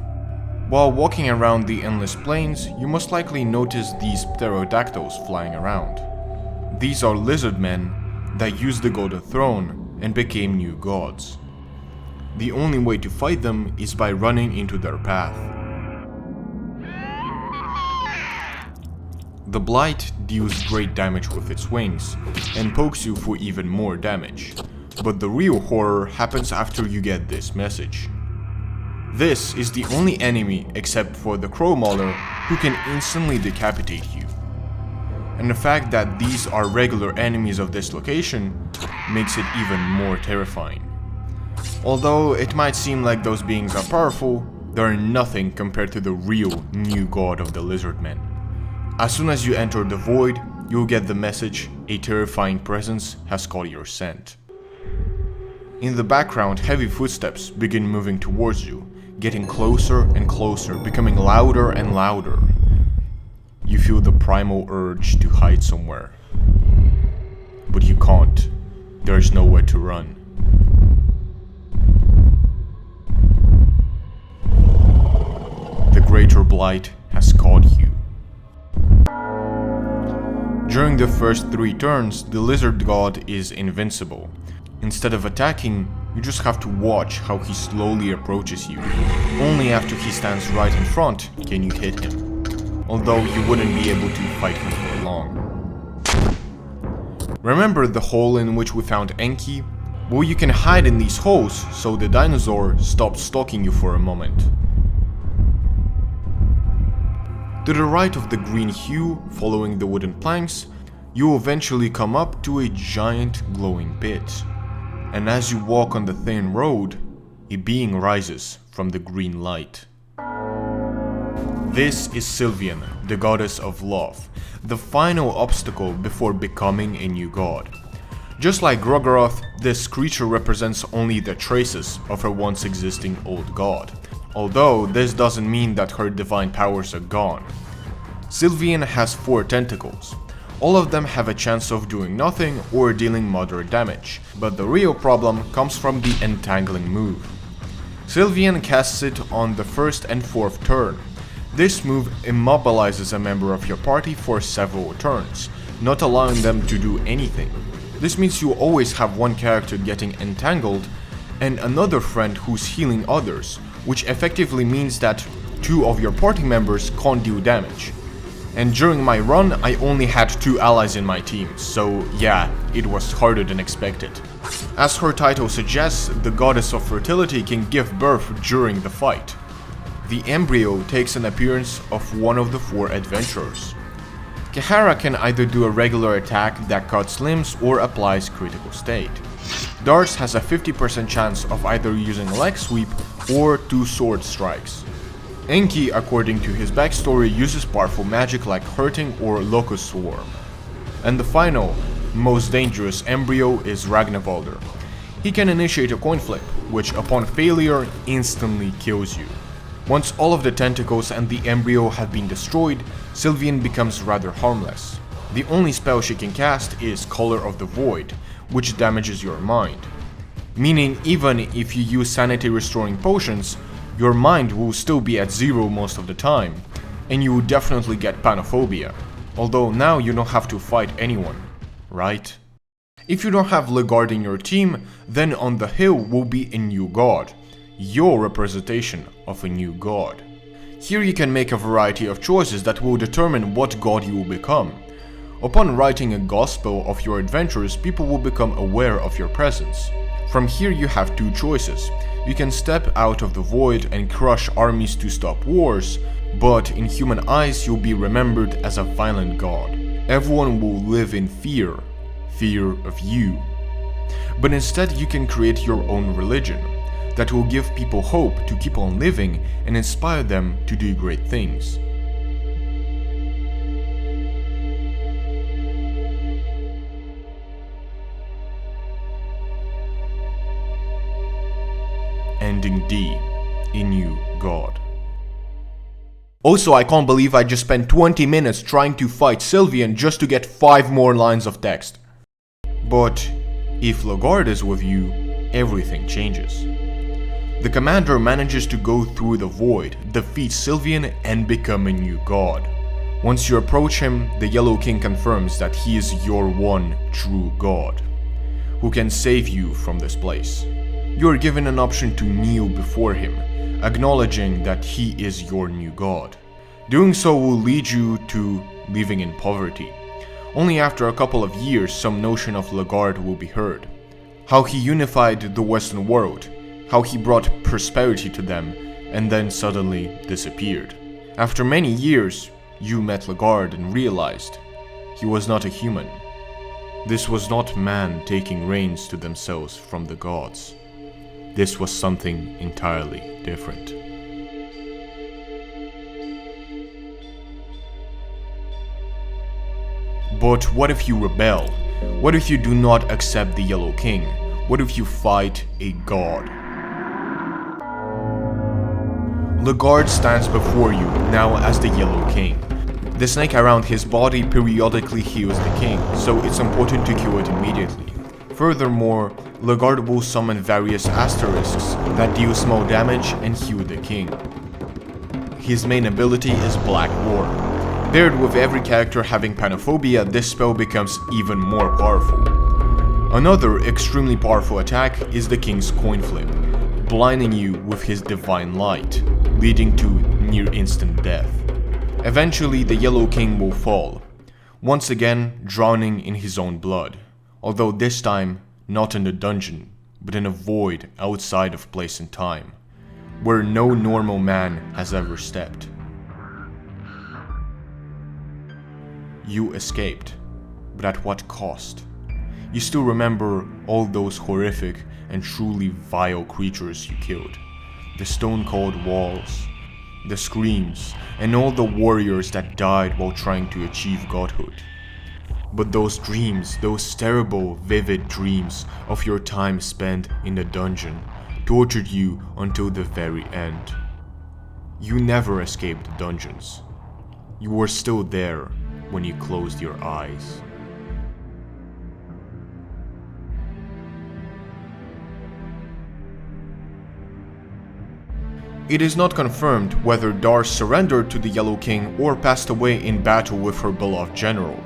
While walking around the endless plains, you most likely notice these pterodactyls flying around. These are lizard men that used the golden throne and became new gods. The only way to fight them is by running into their path. The Blight deals great damage with its wings and pokes you for even more damage, but the real horror happens after you get this message. This is the only enemy, except for the Crow Mauler, who can instantly decapitate you. And the fact that these are regular enemies of this location makes it even more terrifying. Although it might seem like those beings are powerful, they are nothing compared to the real new god of the lizardmen. As soon as you enter the void, you'll get the message, a terrifying presence has caught your scent. In the background, heavy footsteps begin moving towards you, getting closer and closer, becoming louder and louder. You feel the primal urge to hide somewhere. But you can't. There's nowhere to run. The Greater Blight has caught you. During the first 3 turns, the lizard god is invincible. Instead of attacking, you just have to watch how he slowly approaches you. Only after he stands right in front can you hit him, although you wouldn't be able to fight him for long. Remember the hole in which we found Enki? Well, you can hide in these holes so the dinosaur stops stalking you for a moment. To the right of the green hue, following the wooden planks, you eventually come up to a giant glowing pit. And as you walk on the thin road, a being rises from the green light. This is Sylvian, the goddess of love, the final obstacle before becoming a new god. Just like gro-goroth, this creature represents only the traces of her once existing old god, although this doesn't mean that her divine powers are gone. Sylvian has 4 tentacles. All of them have a chance of doing nothing or dealing moderate damage, but the real problem comes from the entangling move. Sylvian casts it on the 1st and 4th turn. This move immobilizes a member of your party for several turns, not allowing them to do anything. This means you always have one character getting entangled and another friend who's healing others, which effectively means that 2 of your party members can't deal damage. And during my run, I only had 2 allies in my team, so yeah, it was harder than expected. As her title suggests, the goddess of fertility can give birth during the fight. The embryo takes an appearance of one of the 4 adventurers. Cahara can either do a regular attack that cuts limbs or applies critical state. Darce has a 50% chance of either using leg sweep or 2 sword strikes. Enki, according to his backstory, uses powerful magic like hurting or locust swarm. And the final, most dangerous embryo is Ragnavalder. He can initiate a coin flip, which upon failure instantly kills you. Once all of the tentacles and the embryo have been destroyed, Sylvian becomes rather harmless. The only spell she can cast is Color of the Void, which damages your mind. Meaning even if you use sanity restoring potions, your mind will still be at 0 most of the time, and you will definitely get panophobia. Although now you don't have to fight anyone, right? If you don't have legarde in your team, then on the hill will be a new god. Your representation of a new god. Here you can make a variety of choices that will determine what god you will become. Upon writing a gospel of your adventures, people will become aware of your presence. From here you have 2 choices. You can step out of the void and crush armies to stop wars, but in human eyes you'll be remembered as a violent god. Everyone will live in fear of you. But instead you can create your own religion that will give people hope to keep on living and inspire them to do great things. Ending D, a new god. Also, I can't believe I just spent 20 minutes trying to fight Sylvian just to get 5 more lines of text. But if legarde is with you, everything changes. The commander manages to go through the void, defeat Sylvian, and become a new god. Once you approach him, the Yellow King confirms that he is your one true god, who can save you from this place. You are given an option to kneel before him, acknowledging that he is your new god. Doing so will lead you to living in poverty. Only after a couple of years some notion of legarde will be heard. How he unified the Western world, how he brought prosperity to them, and then suddenly disappeared. After many years, you met legarde and realized he was not a human. This was not man taking reins to themselves from the gods. This was something entirely different. But what if you rebel? What if you do not accept the Yellow King? What if you fight a god? Legarde stands before you, now as the Yellow King. The snake around his body periodically heals the king, so it's important to kill it immediately. Furthermore, legarde will summon various asterisks that deal small damage and heal the king. His main ability is Black War. Paired with every character having panophobia, this spell becomes even more powerful. Another extremely powerful attack is the king's coin flip, blinding you with his divine light, leading to near instant death. Eventually the Yellow King will fall, once again drowning in his own blood, although this time not in the dungeon, but in a void outside of place and time, where no normal man has ever stepped. You escaped, but at what cost? You still remember all those horrific and truly vile creatures you killed. The stone-cold walls, the screams, and all the warriors that died while trying to achieve godhood. But those dreams, those terrible, vivid dreams of your time spent in the dungeon, tortured you until the very end. You never escaped the dungeons. You were still there when you closed your eyes. It is not confirmed whether Darce surrendered to the Yellow King or passed away in battle with her beloved general,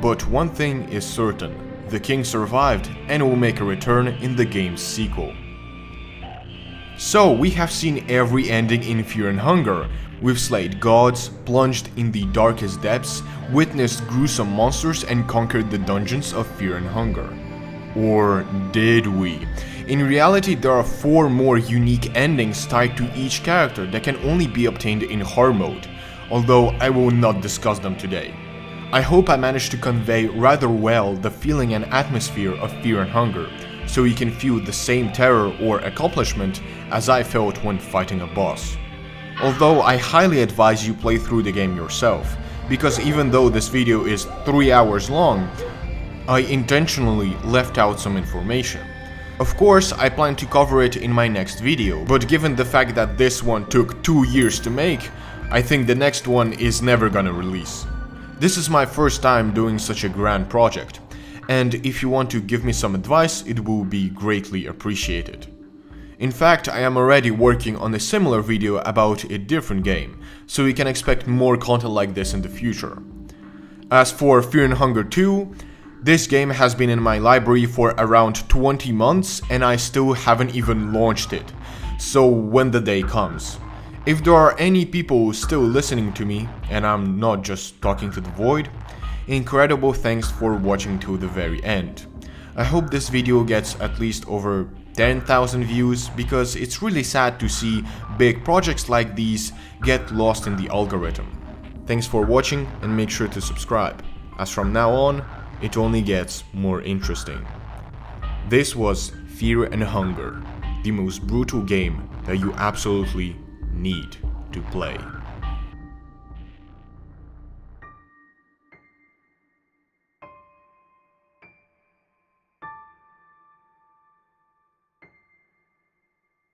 but one thing is certain, the king survived and will make a return in the game's sequel. So we have seen every ending in Fear and Hunger. We've slayed gods, plunged in the darkest depths, witnessed gruesome monsters, and conquered the dungeons of Fear and Hunger. Or did we? In reality, there are 4 more unique endings tied to each character that can only be obtained in hard mode, although I will not discuss them today. I hope I managed to convey rather well the feeling and atmosphere of Fear and Hunger, so you can feel the same terror or accomplishment as I felt when fighting a boss. Although I highly advise you play through the game yourself, because even though this video is 3 hours long, I intentionally left out some information. Of course, I plan to cover it in my next video, but given the fact that this one took 2 years to make, I think the next one is never gonna release. This is my first time doing such a grand project, and if you want to give me some advice, it will be greatly appreciated. In fact, I am already working on a similar video about a different game, so you can expect more content like this in the future. As for Fear and Hunger 2, this game has been in my library for around 20 months and I still haven't even launched it, so when the day comes. If there are any people still listening to me, and I'm not just talking to the void, incredible thanks for watching to the very end. I hope this video gets at least over 10,000 views, because it's really sad to see big projects like these get lost in the algorithm. Thanks for watching and make sure to subscribe, as from now on, it only gets more interesting. This was Fear and Hunger, the most brutal game that you absolutely need to play.